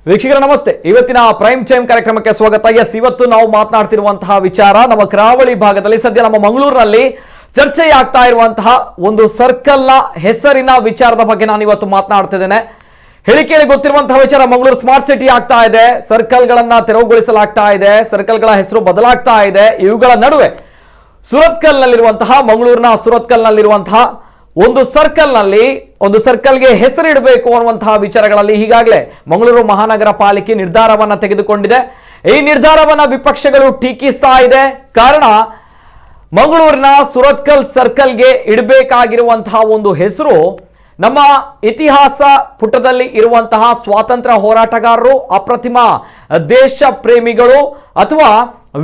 ವೀಕ್ಷಕರ ನಮಸ್ತೆ. ಇವತ್ತಿನ ಪ್ರೈಮ್ ಟೈಮ್ ಕಾರ್ಯಕ್ರಮಕ್ಕೆ ಸ್ವಾಗತ. ಇವತ್ತು ನಾವು ಮಾತನಾಡ್ತಿರುವಂತಹ ವಿಚಾರ ನಮ್ಮ ಕರಾವಳಿ ಭಾಗದಲ್ಲಿ ಸದ್ಯ ನಮ್ಮ ಮಂಗಳೂರಿನಲ್ಲಿ ಚರ್ಚೆಯಾಗ್ತಾ ಇರುವಂತಹ ಒಂದು ಸರ್ಕಲ್ನ ಹೆಸರಿನ ವಿಚಾರದ ಬಗ್ಗೆ ನಾನು ಇವತ್ತು ಮಾತನಾಡ್ತಿದ್ದೇನೆ. ಹೇಳಿಕೆಯಲ್ಲಿ ಗೊತ್ತಿರುವಂತಹ ವಿಚಾರ, ಮಂಗಳೂರು ಸ್ಮಾರ್ಟ್ ಸಿಟಿ ಆಗ್ತಾ ಇದೆ, ಸರ್ಕಲ್ಗಳನ್ನ ತೆರವುಗೊಳಿಸಲಾಗ್ತಾ ಇದೆ, ಸರ್ಕಲ್ಗಳ ಹೆಸರು ಬದಲಾಗ್ತಾ ಇದೆ. ಇವುಗಳ ನಡುವೆ ಸುರತ್ಕಲ್ನಲ್ಲಿರುವಂತಹ ಮಂಗಳೂರಿನ ಸುರತ್ಕಲ್ನಲ್ಲಿರುವಂತಹ ಒಂದು ಸರ್ಕಲ್ಗೆ ಹೆಸರಿಡಬೇಕು ಅನ್ನುವಂತಹ ವಿಚಾರಗಳಲ್ಲಿ ಈಗಾಗಲೇ ಮಂಗಳೂರು ಮಹಾನಗರ ಪಾಲಿಕೆ ನಿರ್ಧಾರವನ್ನ ತೆಗೆದುಕೊಂಡಿದೆ. ಈ ನಿರ್ಧಾರವನ್ನ ವಿಪಕ್ಷಗಳು ಟೀಕಿಸ್ತಾ ಇದೆ. ಕಾರಣ ಮಂಗಳೂರಿನ ಸುರತ್ಕಲ್ ಸರ್ಕಲ್ಗೆ ಇಡಬೇಕಾಗಿರುವಂತಹ ಒಂದು ಹೆಸರು ನಮ್ಮ ಇತಿಹಾಸ ಪುಟದಲ್ಲಿ ಇರುವಂತಹ ಸ್ವಾತಂತ್ರ್ಯ ಹೋರಾಟಗಾರರು, ಅಪ್ರತಿಮ ದೇಶ ಪ್ರೇಮಿಗಳು ಅಥವಾ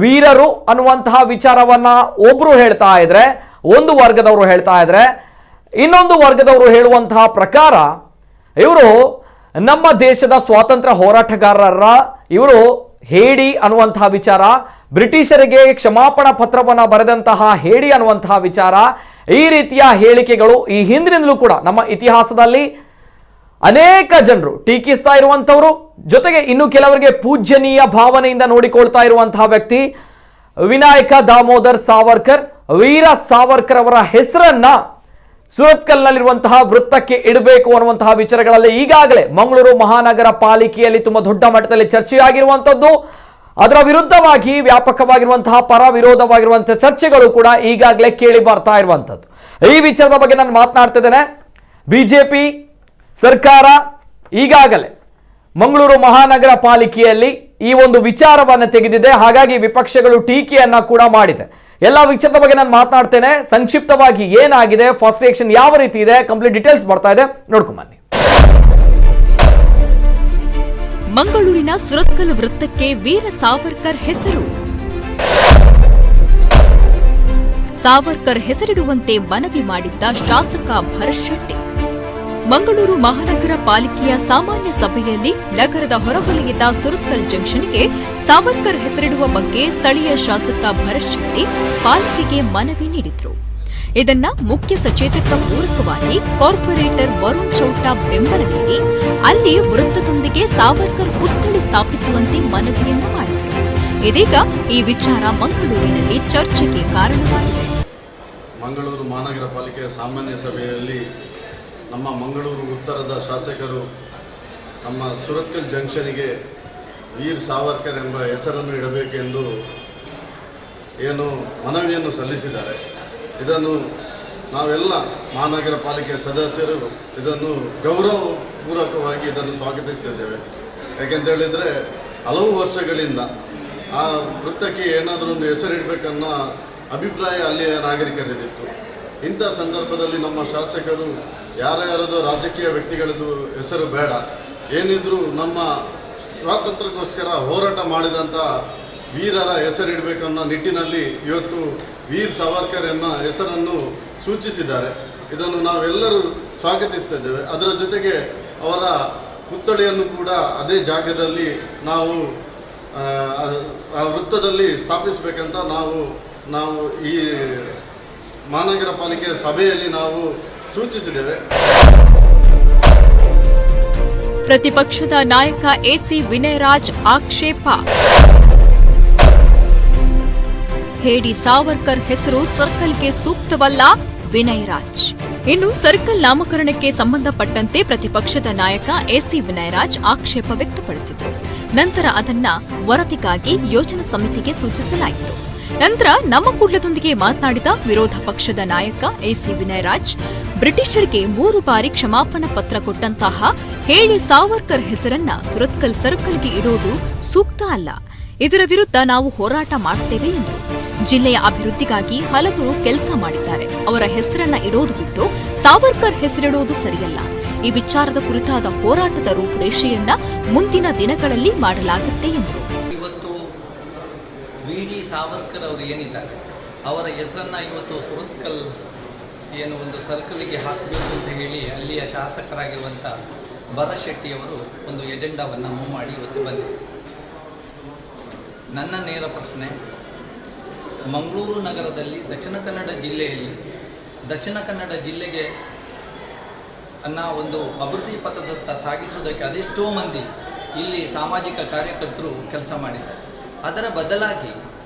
ವೀರರು ಅನ್ನುವಂತಹ ವಿಚಾರವನ್ನ ಒಬ್ರು ಹೇಳ್ತಾ ಇದ್ರೆ, ಒಂದು ವರ್ಗದವರು ಹೇಳ್ತಾ ಇದ್ರೆ, ಇನ್ನೊಂದು ವರ್ಗದವರು ಹೇಳುವಂತಹ ಪ್ರಕಾರ ಇವರು ನಮ್ಮ ದೇಶದ ಸ್ವಾತಂತ್ರ್ಯ ಹೋರಾಟಗಾರರ ಇವರು ಹೇಡಿ ಅನ್ನುವಂತಹ ವಿಚಾರ, ಬ್ರಿಟಿಷರಿಗೆ ಕ್ಷಮಾಪಣಾ ಪತ್ರವನ್ನು ಬರೆದಂತಹ ಹೇಡಿ ಅನ್ನುವಂತಹ ವಿಚಾರ, ಈ ರೀತಿಯ ಹೇಳಿಕೆಗಳು ಈ ಹಿಂದಿನಿಂದಲೂ ಕೂಡ ನಮ್ಮ ಇತಿಹಾಸದಲ್ಲಿ ಅನೇಕ ಜನರು ಟೀಕಿಸ್ತಾ ಇರುವಂತವರು. ಜೊತೆಗೆ ಇನ್ನು ಕೆಲವರಿಗೆ ಪೂಜ್ಯನೀಯ ಭಾವನೆಯಿಂದ ನೋಡಿಕೊಳ್ತಾ ಇರುವಂತಹ ವ್ಯಕ್ತಿ ವಿನಾಯಕ ದಾಮೋದರ್ ಸಾವರ್ಕರ್, ವೀರ ಸಾವರ್ಕರ್ ಅವರ ಹೆಸರನ್ನ ಸುರತ್ಕಲ್ನಲ್ಲಿರುವಂತಹ ವೃತ್ತಕ್ಕೆ ಇಡಬೇಕು ಅನ್ನುವಂತಹ ವಿಚಾರಗಳಲ್ಲಿ ಈಗಾಗಲೇ ಮಂಗಳೂರು ಮಹಾನಗರ ಪಾಲಿಕೆಯಲ್ಲಿ ತುಂಬಾ ದೊಡ್ಡ ಮಟ್ಟದಲ್ಲಿ ಚರ್ಚೆಯಾಗಿರುವಂತದ್ದು. ಅದರ ವಿರುದ್ಧವಾಗಿ ವ್ಯಾಪಕವಾಗಿರುವಂತಹ ಪರ ವಿರೋಧವಾಗಿರುವಂತಹ ಚರ್ಚೆಗಳು ಕೂಡ ಈಗಾಗಲೇ ಕೇಳಿ ಬರ್ತಾ ಇರುವಂತದ್ದು. ಈ ವಿಚಾರದ ಬಗ್ಗೆ ನಾನು ಮಾತನಾಡ್ತಿದ್ದೇನೆ. ಬಿಜೆಪಿ ಸರ್ಕಾರ ಈಗಾಗಲೇ ಮಂಗಳೂರು ಮಹಾನಗರ ಪಾಲಿಕೆಯಲ್ಲಿ ಈ ಒಂದು ವಿಚಾರವನ್ನು ತೆಗೆದಿದೆ. ಹಾಗಾಗಿ ವಿಪಕ್ಷಗಳು ಟೀಕೆಯನ್ನ ಕೂಡ ಮಾಡಿದೆ. ಎಲ್ಲ ವಿಚಾರದ ಬಗ್ಗೆ ನಾನು ಮಾತನಾಡ್ತೇನೆ. ಸಂಕ್ಷಿಪ್ತವಾಗಿ ಏನಾಗಿದೆ, ಫಸ್ಟ್ ರಿಯಾಕ್ಷನ್ ಯಾವ ರೀತಿ ಇದೆ, ಕಂಪ್ಲೀಟ್ ಡೀಟೇಲ್ಸ್ ಬರ್ತಾ ಇದೆ, ನೋಡ್ಕೊಂಡ್ ಬನ್ನಿ. ಮಂಗಳೂರಿನ ಸುರತ್ಕಲ್ ವೃತ್ತಕ್ಕೆ ವೀರ ಸಾವರ್ಕರ್ ಹೆಸರು. ಸಾವರ್ಕರ್ ಹೆಸರಿಡುವಂತೆ ಮನವಿ ಮಾಡಿದ್ದ ಶಾಸಕ ಭರತ್ ಶೆಟ್ಟಿ. ಮಂಗಳೂರು ಮಹಾನಗರ ಪಾಲಿಕೆಯ ಸಾಮಾನ್ಯ ಸಭೆಯಲ್ಲಿ ನಗರದ ಹೊರವಲಯದ ಸುರತ್ಕಲ್ ಜಂಕ್ಷನ್ಗೆ ಸಾವರ್ಕರ್ ಹೆಸರಿಡುವ ಬಗ್ಗೆ ಸ್ಥಳೀಯ ಶಾಸಕ ಭರತ್ ಶೆಟ್ಟಿ ಪಾಲಿಕೆಗೆ ಮನವಿ ನೀಡಿದ್ರು. ಇದನ್ನ ಮುಖ್ಯ ಸಚೇತಕ ಪೂರಕವಾಗಿ ಕಾರ್ಪೊರೇಟರ್ ವರುಣ್ ಚೌಟಾ ಬೆಂಬಲ ನೀಡಿ ಅಲ್ಲಿ ವೃತ್ತದೊಂದಿಗೆ ಸಾವರ್ಕರ್ ಪುತ್ಥಳಿ ಸ್ಥಾಪಿಸುವಂತೆ ಮನವಿಯನ್ನ ಮಾಡಿದ್ರು. ಇದೀಗ ಈ ವಿಚಾರ ಮಂಗಳೂರಿನಲ್ಲಿ ಚರ್ಚೆಗೆ ಕಾರಣವಾಗಿದೆ. ಮಂಗಳೂರು ಮಹಾನಗರ ಪಾಲಿಕೆಯ ಸಾಮಾನ್ಯ ಸಭೆಯಲ್ಲಿ ನಮ್ಮ ಮಂಗಳೂರು ಉತ್ತರದ ಶಾಸಕರು ನಮ್ಮ ಸುರತ್ಕಲ್ ಜಂಕ್ಷನ್ಗೆ ವೀರ್ ಸಾವರ್ಕರ್ ಎಂಬ ಹೆಸರನ್ನು ಇಡಬೇಕೆಂದು ಏನು ಮನವಿಯನ್ನು ಸಲ್ಲಿಸಿದ್ದಾರೆ. ಇದನ್ನು ನಾವೆಲ್ಲ ಮಹಾನಗರ ಪಾಲಿಕೆಯ ಸದಸ್ಯರು ಇದನ್ನು ಗೌರವಪೂರ್ವಕವಾಗಿ ಇದನ್ನು ಸ್ವಾಗತಿಸಿದ್ದೇವೆ. ಯಾಕೆಂತೇಳಿದರೆ ಹಲವು ವರ್ಷಗಳಿಂದ ಆ ವೃತ್ತಕ್ಕೆ ಏನಾದರೂ ಒಂದು ಹೆಸರಿಡಬೇಕನ್ನೋ ಅಭಿಪ್ರಾಯ ಅಲ್ಲಿಯ ನಾಗರಿಕರಿದ್ದಿತ್ತು. ಇಂಥ ಸಂದರ್ಭದಲ್ಲಿ ನಮ್ಮ ಶಾಸಕರು ಯಾರ್ಯಾರದೋ ರಾಜಕೀಯ ವ್ಯಕ್ತಿಗಳದ್ದು ಹೆಸರು ಬೇಡ, ಏನಿದ್ರೂ ನಮ್ಮ ಸ್ವಾತಂತ್ರ್ಯಕ್ಕೋಸ್ಕರ ಹೋರಾಟ ಮಾಡಿದಂಥ ವೀರರ ಹೆಸರಿಡಬೇಕನ್ನೋ ನಿಟ್ಟಿನಲ್ಲಿ ಇವತ್ತು ವೀರ್ ಸಾವರ್ಕರ್ ಎನ್ನೋ ಹೆಸರನ್ನು ಸೂಚಿಸಿದ್ದಾರೆ. ಇದನ್ನು ನಾವೆಲ್ಲರೂ ಸ್ವಾಗತಿಸ್ತಿದ್ದೇವೆ. ಅದರ ಜೊತೆಗೆ ಅವರ ಪುತ್ಥಳಿಯನ್ನು ಕೂಡ ಅದೇ ಜಾಗದಲ್ಲಿ ನಾವು ಆ ವೃತ್ತದಲ್ಲಿ ಸ್ಥಾಪಿಸಬೇಕಂತ ನಾವು ಈ ಮಹಾನಗರ ಪಾಲಿಕೆಯ ಸಭೆಯಲ್ಲಿ ನಾವು ಸೂಚಿಸಿದ್ದೇವೆ. ಪ್ರತಿಪಕ್ಷದ ನಾಯಕ ಎಸಿ ವಿನಯರಾಜ್ ಆಕ್ಷೇಪ. ಹೇಡಿ ಸಾವರ್ಕರ್ ಹೆಸರು ಸರ್ಕಲ್ಗೆ ಸೂಕ್ತವಲ್ಲ, ವಿನಯರಾಜ್. ಇನ್ನು ಸರ್ಕಲ್ ನಾಮಕರಣಕ್ಕೆ ಸಂಬಂಧಪಟ್ಟಂತೆ ಪ್ರತಿಪಕ್ಷದ ನಾಯಕ ಎಸಿ ವಿನಯರಾಜ್ ಆಕ್ಷೇಪ ವ್ಯಕ್ತಪಡಿಸಿದರು. ನಂತರ ಅದನ್ನ ವರದಿಗಾಗಿ ಯೋಜನಾ ಸಮಿತಿಗೆ ಸೂಚಿಸಲಾಯಿತು. ನಂತರ ನಮ್ಮ ಕುಡ್ಲದೊಂದಿಗೆ ಮಾತನಾಡಿದ ವಿರೋಧ ಪಕ್ಷದ ನಾಯಕ ಎಸಿ ವಿನಯರಾಜ್, ಬ್ರಿಟಿಷರಿಗೆ 3 ಬಾರಿ ಕ್ಷಮಾಪಣಾ ಪತ್ರ ಕೊಟ್ಟಂತಹ ಹೇಳಿ ಸಾವರ್ಕರ್ ಹೆಸರನ್ನ ಸುರತ್ಕಲ್ ಸರ್ಕಲ್ಗೆ ಇಡೋದು ಸೂಕ್ತ ಅಲ್ಲ. ಇದರ ವಿರುದ್ಧ ನಾವು ಹೋರಾಟ ಮಾಡುತ್ತೇವೆ ಎಂದರು. ಜಿಲ್ಲೆಯ ಅಭಿವೃದ್ಧಿಗಾಗಿ ಹಲವರು ಕೆಲಸ ಮಾಡಿದ್ದಾರೆ. ಅವರ ಹೆಸರನ್ನ ಇಡೋದು ಬಿಟ್ಟು ಸಾವರ್ಕರ್ ಹೆಸರಿಡೋದು ಸರಿಯಲ್ಲ. ಈ ವಿಚಾರದ ಕುರಿತಾದ ಹೋರಾಟದ ರೂಪುರೇಷೆಯನ್ನ ಮುಂದಿನ ದಿನಗಳಲ್ಲಿ ಮಾಡಲಾಗುತ್ತೆ ಎಂದರು. ವಿ.ಡಿ. ಸಾವರ್ಕರ್ ಅವರು ಏನಿದ್ದಾರೆ ಅವರ ಹೆಸರನ್ನು ಇವತ್ತು ಸುರತ್ಕಲ್ ಏನು ಒಂದು ಸರ್ಕಲ್ಗೆ ಹಾಕಬೇಕು ಅಂತ ಹೇಳಿ ಅಲ್ಲಿಯ ಶಾಸಕರಾಗಿರುವಂಥ ಭರತ್ ಶೆಟ್ಟಿಯವರು ಒಂದು ಎಜೆಂಡಾವನ್ನು ಮೂವ್ ಮಾಡಿ ಇವತ್ತು ಬಂದಿದೆ. ನನ್ನ ನೇರ ಪ್ರಶ್ನೆ, ಮಂಗಳೂರು ನಗರದಲ್ಲಿ ದಕ್ಷಿಣ ಕನ್ನಡ ಜಿಲ್ಲೆಗೆ ಅನ್ನ ಒಂದು ಅಭಿವೃದ್ಧಿ ಪಥದತ್ತ ಸಾಗಿಸುವುದಕ್ಕೆ ಅದೆಷ್ಟೋ ಮಂದಿ ಇಲ್ಲಿ ಸಾಮಾಜಿಕ ಕಾರ್ಯಕರ್ತರು ಕೆಲಸ ಮಾಡಿದ್ದಾರೆ. ಅದರ ಬದಲಾಗಿ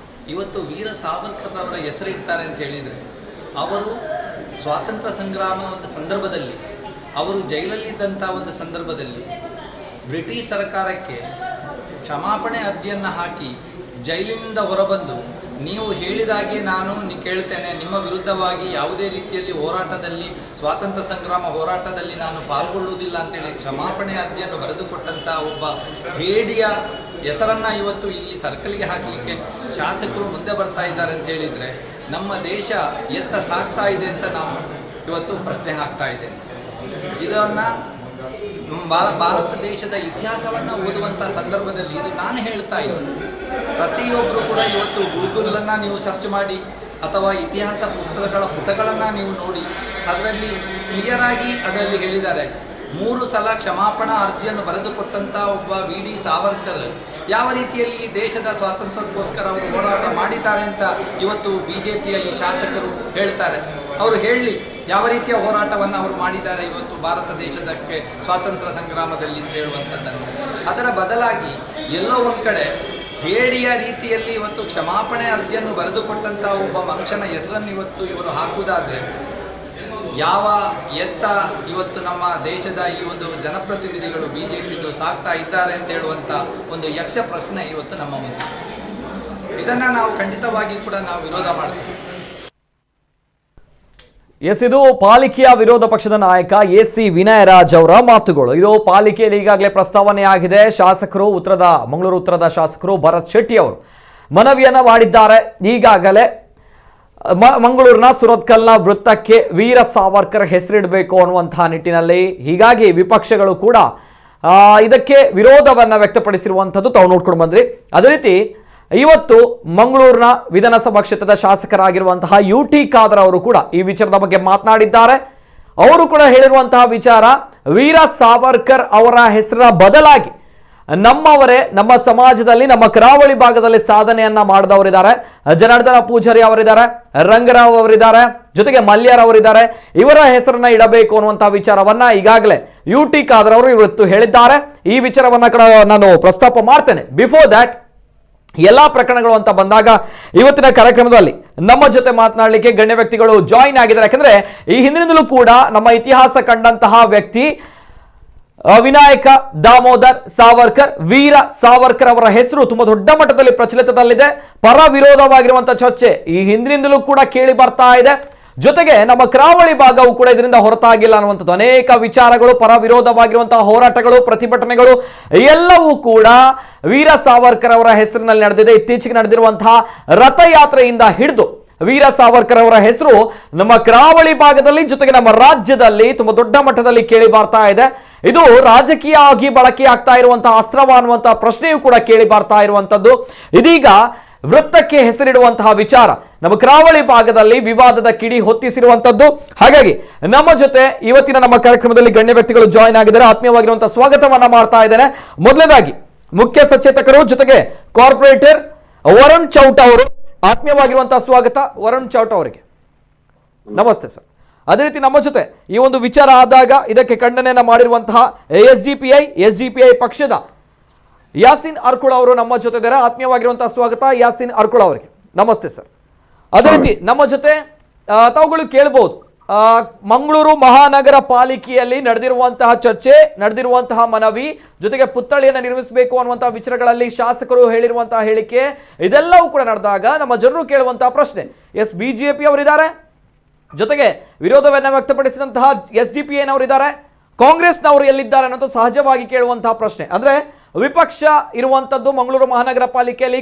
ಇವತ್ತು ವೀರ ಸಾವರ್ಕರ್ ಅವರ ಹೆಸರಿಡ್ತಾರೆ ಅಂತ ಹೇಳಿದರೆ, ಅವರು ಸ್ವಾತಂತ್ರ್ಯ ಸಂಗ್ರಾಮ ಒಂದು ಸಂದರ್ಭದಲ್ಲಿ, ಅವರು ಜೈಲಲ್ಲಿದ್ದಂಥ ಒಂದು ಸಂದರ್ಭದಲ್ಲಿ ಬ್ರಿಟಿಷ್ ಸರ್ಕಾರಕ್ಕೆ ಕ್ಷಮಾಪಣೆ ಅರ್ಜಿಯನ್ನು ಹಾಕಿ ಜೈಲಿನಿಂದ ಹೊರಬಂದು, ನೀವು ಹೇಳಿದಾಗೆ ನಾನು ಕೇಳ್ತೇನೆ, ನಿಮ್ಮ ವಿರುದ್ಧವಾಗಿ ಯಾವುದೇ ರೀತಿಯಲ್ಲಿ ಹೋರಾಟದಲ್ಲಿ, ಸ್ವಾತಂತ್ರ್ಯ ಸಂಗ್ರಾಮ ಹೋರಾಟದಲ್ಲಿ ನಾನು ಪಾಲ್ಗೊಳ್ಳುವುದಿಲ್ಲ ಅಂತೇಳಿ ಕ್ಷಮಾಪಣೆ ಅರ್ಜಿಯನ್ನು ಬರೆದುಕೊಟ್ಟಂಥ ಒಬ್ಬ ಹೇಡಿಯ ಹೆಸರನ್ನು ಇವತ್ತು ಇಲ್ಲಿ ಸರ್ಕಲ್ಗೆ ಹಾಕಲಿಕ್ಕೆ ಶಾಸಕರು ಮುಂದೆ ಬರ್ತಾ ಇದ್ದಾರೆ ಅಂತ ಹೇಳಿದರೆ, ನಮ್ಮ ದೇಶ ಎತ್ತ ಸಾಗ್ತಾ ಇದೆ ಅಂತ ನಾನು ಇವತ್ತು ಪ್ರಶ್ನೆ ಹಾಕ್ತಾ ಇದ್ದೇನೆ. ಇದನ್ನು ಭಾರತ ದೇಶದ ಇತಿಹಾಸವನ್ನು ಓದುವಂಥ ಸಂದರ್ಭದಲ್ಲಿ ಇದು ನಾನು ಹೇಳ್ತಾ ಇರೋದು. ಪ್ರತಿಯೊಬ್ಬರು ಕೂಡ ಇವತ್ತು ಗೂಗಲನ್ನು ನೀವು ಸರ್ಚ್ ಮಾಡಿ ಅಥವಾ ಇತಿಹಾಸ ಪುಸ್ತಕಗಳ ಪುಟಗಳನ್ನು ನೀವು ನೋಡಿ, ಅದರಲ್ಲಿ ಕ್ಲಿಯರಾಗಿ ಅದರಲ್ಲಿ ಹೇಳಿದ್ದಾರೆ, 3 ಸಲ ಕ್ಷಮಾಪಣಾ ಅರ್ಜಿಯನ್ನು ಬರೆದುಕೊಟ್ಟಂಥ ಒಬ್ಬ ವಿ ಡಿ ಸಾವರ್ಕರ್ ಯಾವ ರೀತಿಯಲ್ಲಿ ಈ ದೇಶದ ಸ್ವಾತಂತ್ರ್ಯಕ್ಕೋಸ್ಕರ ಅವರು ಹೋರಾಟ ಮಾಡಿದ್ದಾರೆ ಅಂತ ಇವತ್ತು BJPಯ ಈ ಶಾಸಕರು ಹೇಳ್ತಾರೆ. ಅವರು ಹೇಳಲಿ ಯಾವ ರೀತಿಯ ಹೋರಾಟವನ್ನು ಅವರು ಮಾಡಿದ್ದಾರೆ ಇವತ್ತು ಭಾರತ ದೇಶದಕ್ಕೆ ಸ್ವಾತಂತ್ರ್ಯ ಸಂಗ್ರಾಮದಲ್ಲಿ ಅಂತ ಹೇಳುವಂಥದ್ದನ್ನು. ಅದರ ಬದಲಾಗಿ ಎಲ್ಲೋ ಒಂದು ಕಡೆ ಹೇಡಿಯ ರೀತಿಯಲ್ಲಿ ಇವತ್ತು ಕ್ಷಮಾಪಣೆ ಅರ್ಜಿಯನ್ನು ಬರೆದುಕೊಟ್ಟಂಥ ಒಬ್ಬ ಮನುಷ್ಯನ ಹೆಸರನ್ನು ಇವತ್ತು ಇವರು ಹಾಕುವುದಾದರೆ ಯಾವ ಎತ್ತ ಇವತ್ತು ನಮ್ಮ ದೇಶದ ಈ ಒಂದು ಜನಪ್ರತಿನಿಧಿಗಳು BJPದು ಸಾಕ್ತಾ ಇದ್ದಾರೆ ಅಂತ ಹೇಳುವಂಥ ಒಂದು ಯಕ್ಷ ಪ್ರಶ್ನೆ ಇವತ್ತು ನಮ್ಮ ಮುಂದೆ. ಇದನ್ನು ನಾವು ಖಂಡಿತವಾಗಿ ಕೂಡ ನಾವು ವಿರೋಧ ಮಾಡ್ತೀವಿ. ಎಸ್, ಇದು ಪಾಲಿಕೆಯ ವಿರೋಧ ಪಕ್ಷದ ನಾಯಕ AC ವಿನಯರಾಜ್ ಅವರ ಮಾತುಗಳು. ಇದು ಪಾಲಿಕೆಯಲ್ಲಿ ಈಗಾಗಲೇ ಪ್ರಸ್ತಾವನೆ ಆಗಿದೆ. ಶಾಸಕರು ಮಂಗಳೂರು ಉತ್ತರದ ಶಾಸಕರು ಭರತ್ ಶೆಟ್ಟಿ ಅವರು ಮನವಿಯನ್ನ ಮಾಡಿದ್ದಾರೆ. ಈಗಾಗಲೇ ಮಂಗಳೂರಿನ ಸುರತ್ಕಲ್ನ ವೃತ್ತಕ್ಕೆ ವೀರ ಸಾವರ್ಕರ್ ಹೆಸರಿಡಬೇಕು ಅನ್ನುವಂತಹ ನಿಟ್ಟಿನಲ್ಲಿ ಹೀಗಾಗಿ ವಿಪಕ್ಷಗಳು ಕೂಡ ಇದಕ್ಕೆ ವಿರೋಧವನ್ನ ವ್ಯಕ್ತಪಡಿಸಿರುವಂಥದ್ದು ತಾವು ನೋಡ್ಕೊಂಡು ಬಂದ್ರಿ. ಅದೇ ರೀತಿ ಇವತ್ತು ಮಂಗಳೂರಿನ ವಿಧಾನಸಭಾ ಕ್ಷೇತ್ರದ ಶಾಸಕರಾಗಿರುವಂತಹ UT ಖಾದರ್ ಅವರು ಕೂಡ ಈ ವಿಚಾರದ ಬಗ್ಗೆ ಮಾತನಾಡಿದ್ದಾರೆ. ಅವರು ಕೂಡ ಹೇಳಿರುವಂತಹ ವಿಚಾರ, ವೀರ ಸಾವರ್ಕರ್ ಅವರ ಹೆಸರಿನ ಬದಲಾಗಿ ನಮ್ಮವರೇ ನಮ್ಮ ಸಮಾಜದಲ್ಲಿ ನಮ್ಮ ಕರಾವಳಿ ಭಾಗದಲ್ಲಿ ಸಾಧನೆಯನ್ನ ಮಾಡಿದವರಿದ್ದಾರೆ. ಜನಾರ್ದನ ಪೂಜಾರಿ ಅವರಿದ್ದಾರೆ, ರಂಗರಾವ್ ಅವರಿದ್ದಾರೆ, ಜೊತೆಗೆ ಮಲ್ಯಾರ್ ಅವರಿದ್ದಾರೆ. ಇವರ ಹೆಸರನ್ನ ಇಡಬೇಕು ಅನ್ನುವಂತಹ ವಿಚಾರವನ್ನ ಈಗಾಗಲೇ UT ಖಾದರ್ ಅವರು ಇವತ್ತು ಹೇಳಿದ್ದಾರೆ. ಈ ವಿಚಾರವನ್ನ ನಾನು ಪ್ರಸ್ತಾಪ ಮಾಡ್ತೇನೆ. ಬಿಫೋರ್ ದ್ಯಾಟ್ ಎಲ್ಲಾ ಪ್ರಕರಣಗಳು ಅಂತ ಬಂದಾಗ ಇವತ್ತಿನ ಕಾರ್ಯಕ್ರಮದಲ್ಲಿ ನಮ್ಮ ಜೊತೆ ಮಾತನಾಡಲಿಕ್ಕೆ ಗಣ್ಯ ವ್ಯಕ್ತಿಗಳು ಜಾಯಿನ್ ಆಗಿದ್ದಾರೆ. ಯಾಕಂದ್ರೆ ಈ ಹಿಂದಿನಿಂದಲೂ ಕೂಡ ನಮ್ಮ ಇತಿಹಾಸ ಕಂಡಂತಹ ವ್ಯಕ್ತಿ ವಿನಾಯಕ ದಾಮೋದರ್ ಸಾವರ್ಕರ್, ವೀರ ಸಾವರ್ಕರ್ ಅವರ ಹೆಸರು ತುಂಬಾ ದೊಡ್ಡ ಮಟ್ಟದಲ್ಲಿ ಪ್ರಚಲಿತದಲ್ಲಿದೆ. ಪರ ವಿರೋಧವಾಗಿರುವಂತಹ ಚರ್ಚೆ ಈ ಹಿಂದಿನಿಂದಲೂ ಕೂಡ ಕೇಳಿ ಬರ್ತಾ ಇದೆ. ಜೊತೆಗೆ ನಮ್ಮ ಕರಾವಳಿ ಭಾಗವು ಕೂಡ ಇದರಿಂದ ಹೊರತಾಗಿಲ್ಲ ಅನ್ನುವಂಥದ್ದು ಅನೇಕ ವಿಚಾರಗಳು, ಪರ ವಿರೋಧವಾಗಿರುವಂತಹ ಹೋರಾಟಗಳು, ಪ್ರತಿಭಟನೆಗಳು ಎಲ್ಲವೂ ಕೂಡ ವೀರ ಸಾವರ್ಕರ್ ಅವರ ಹೆಸರಿನಲ್ಲಿ ನಡೆದಿದೆ. ಇತ್ತೀಚೆಗೆ ನಡೆದಿರುವಂತಹ ರಥಯಾತ್ರೆಯಿಂದ ಹಿಡಿದು ವೀರ ಸಾವರ್ಕರ್ ಅವರ ಹೆಸರು ನಮ್ಮ ಕರಾವಳಿ ಭಾಗದಲ್ಲಿ ಜೊತೆಗೆ ನಮ್ಮ ರಾಜ್ಯದಲ್ಲಿ ತುಂಬಾ ದೊಡ್ಡ ಮಟ್ಟದಲ್ಲಿ ಕೇಳಿ ಬರ್ತಾ ಇದೆ. ಇದು ರಾಜಕೀಯವಾಗಿ ಬಳಕೆ ಆಗ್ತಾ ಇರುವಂತಹ ಅಸ್ತ್ರವ ಅನ್ನುವಂತಹ ಪ್ರಶ್ನೆಯೂ ಕೂಡ ಕೇಳಿ ಬರ್ತಾ ಇರುವಂತದ್ದು. ಇದೀಗ ವೃತ್ತಕ್ಕೆ ಹೆಸರಿಡುವಂತಹ ವಿಚಾರ ನಮ್ಮ ಕರಾವಳಿ ಭಾಗದಲ್ಲಿ ವಿವಾದದ ಕಿಡಿ ಹೊತ್ತಿಸಿರುವಂತದ್ದು. ಹಾಗಾಗಿ ನಮ್ಮ ಜೊತೆ ಇವತ್ತಿನ ನಮ್ಮ ಕಾರ್ಯಕ್ರಮದಲ್ಲಿ ಗಣ್ಯ ವ್ಯಕ್ತಿಗಳು ಜಾಯಿನ್ ಆಗಿದ್ದಾರೆ. ಆತ್ಮೀಯವಾಗಿರುವಂತಹ ಸ್ವಾಗತವನ್ನ ಮಾಡ್ತಾ ಇದ್ದೇನೆ. ಮೊದಲನೇದಾಗಿ ಮುಖ್ಯ ಸಚೇತಕರು ಜೊತೆಗೆ ಕಾರ್ಪೊರೇಟರ್ ವರುಣ್ ಚೌಟ ಅವರು, ಆತ್ಮೀಯವಾಗಿರುವಂತಹ ಸ್ವಾಗತ ವರುಣ್ ಚೌಟ ಅವರಿಗೆ. ನಮಸ್ತೆ ಸರ್. ಅದೇ ರೀತಿ ನಮ್ಮ ಜೊತೆ ಈ ಒಂದು ವಿಚಾರ ಆದಾಗ ಇದಕ್ಕೆ ಖಂಡನೆಯನ್ನ ಮಾಡಿರುವಂತಹ ಎಸ್ಡಿಪಿಐ ಪಕ್ಷದ ಯಾಸಿನ್ ಅರ್ಕುಳ ಅವರು ನಮ್ಮ ಜೊತೆ ಇದ್ದಾರೆ. ಆತ್ಮೀಯವಾಗಿರುವಂತಹ ಸ್ವಾಗತ ಯಾಸಿನ್ ಅರ್ಕುಳ ಅವರಿಗೆ. ನಮಸ್ತೆ ಸರ್. ಅದೇ ರೀತಿ ನಮ್ಮ ಜೊತೆ ತಾವುಗಳು ಕೇಳಬಹುದು, ಮಂಗಳೂರು ಮಹಾನಗರ ಪಾಲಿಕೆಯಲ್ಲಿ ನಡೆದಿರುವಂತಹ ಚರ್ಚೆ, ನಡೆದಿರುವಂತಹ ಮನವಿ, ಜೊತೆಗೆ ಪುತ್ಥಳಿಯನ್ನು ನಿರ್ಮಿಸಬೇಕು ಅನ್ನುವಂತಹ ವಿಚಾರಗಳಲ್ಲಿ ಶಾಸಕರು ಹೇಳಿರುವಂತಹ ಹೇಳಿಕೆ, ಇದೆಲ್ಲವೂ ಕೂಡ ನಡೆದಾಗ ನಮ್ಮ ಜನರು ಕೇಳುವಂತಹ ಪ್ರಶ್ನೆ, ಎಸ್ BJP ಅವರಿದ್ದಾರೆ, ಜೊತೆಗೆ ವಿರೋಧವನ್ನ ವ್ಯಕ್ತಪಡಿಸಿದಂತಹ SDPIನವರಿದ್ದಾರೆ, ಕಾಂಗ್ರೆಸ್ನವರು ಎಲ್ಲಿದ್ದಾರೆ ಅನ್ನೋದು ಸಹಜವಾಗಿ ಕೇಳುವಂತಹ ಪ್ರಶ್ನೆ. ಅಂದ್ರೆ ವಿಪಕ್ಷ ಇರುವಂತದ್ದು ಮಂಗಳೂರು ಮಹಾನಗರ ಪಾಲಿಕೆಯಲ್ಲಿ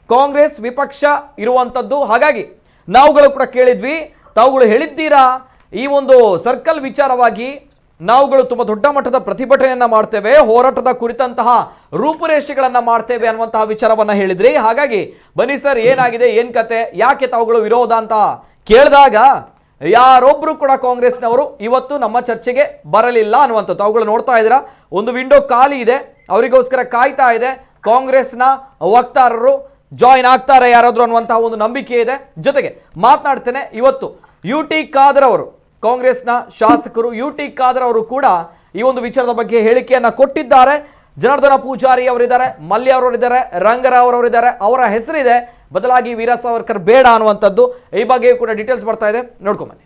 ಕಾಂಗ್ರೆಸ್ ವಿಪಕ್ಷ ಇರುವಂತದ್ದು. ಹಾಗಾಗಿ ನಾವುಗಳು ಕೂಡ ಕೇಳಿದ್ವಿ, ತಾವುಗಳು ಹೇಳಿದ್ದೀರಾ ಈ ಒಂದು ಸರ್ಕಲ್ ವಿಚಾರವಾಗಿ ನಾವುಗಳು ತುಂಬಾ ದೊಡ್ಡ ಮಟ್ಟದ ಪ್ರತಿಭಟನೆಯನ್ನ ಮಾಡ್ತೇವೆ, ಹೋರಾಟದ ಕುರಿತಂತಹ ರೂಪುರೇಷೆಗಳನ್ನ ಮಾಡ್ತೇವೆ ಅನ್ನುವಂತಹ ವಿಚಾರವನ್ನ ಹೇಳಿದ್ರಿ. ಹಾಗಾಗಿ ಬನ್ನಿ ಸರ್, ಏನಾಗಿದೆ, ಏನ್ ಕತೆ, ಯಾಕೆ ತಾವುಗಳು ವಿರೋಧ ಅಂತ ಕೇಳಿದಾಗ ಯಾರೊಬ್ರು ಕೂಡ ಕಾಂಗ್ರೆಸ್ನವರು ಇವತ್ತು ನಮ್ಮ ಚರ್ಚೆಗೆ ಬರಲಿಲ್ಲ ಅನ್ನುವಂಥದ್ದು ತಾವುಗಳು ನೋಡ್ತಾ ಇದ್ದೀರಾ. ಒಂದು ವಿಂಡೋ ಖಾಲಿ ಇದೆ, ಅವರಿಗೋಸ್ಕರ ಕಾಯ್ತಾ ಇದೆ. ಕಾಂಗ್ರೆಸ್ನ ವಕ್ತಾರರು ಜಾಯಿನ್ ಆಗ್ತಾರೆ ಯಾರಾದ್ರೂ ಅನ್ನುವಂತಹ ಒಂದು ನಂಬಿಕೆ ಇದೆ. ಜೊತೆಗೆ ಮಾತನಾಡ್ತೇನೆ, ಇವತ್ತು UT ಖಾದರ್ ಅವರು, ಕಾಂಗ್ರೆಸ್ನ ಶಾಸಕರು UT ಖಾದರ್ ಅವರು ಕೂಡ ಈ ಒಂದು ವಿಚಾರದ ಬಗ್ಗೆ ಹೇಳಿಕೆಯನ್ನ ಕೊಟ್ಟಿದ್ದಾರೆ. ಜನಾರ್ದನ ಪೂಜಾರಿ ಅವರಿದ್ದಾರೆ, ಮಲ್ಯ ಅವರಿದ್ದಾರೆ, ರಂಗರಾವ್ ಅವರಿದ್ದಾರೆ. ಅವರ ಹೆಸರಿದೆ, ಬದಲಾಗಿ ವೀರ ಸಾವರ್ಕರ್ ಬೇಡ ಅನ್ನುವಂಥದ್ದು. ಈ ಬಗ್ಗೆ ಕೂಡ ಡೀಟೇಲ್ಸ್ ಬರ್ತಾ ಇದೆ, ನೋಡ್ಕೊಂಬನ್ನಿ.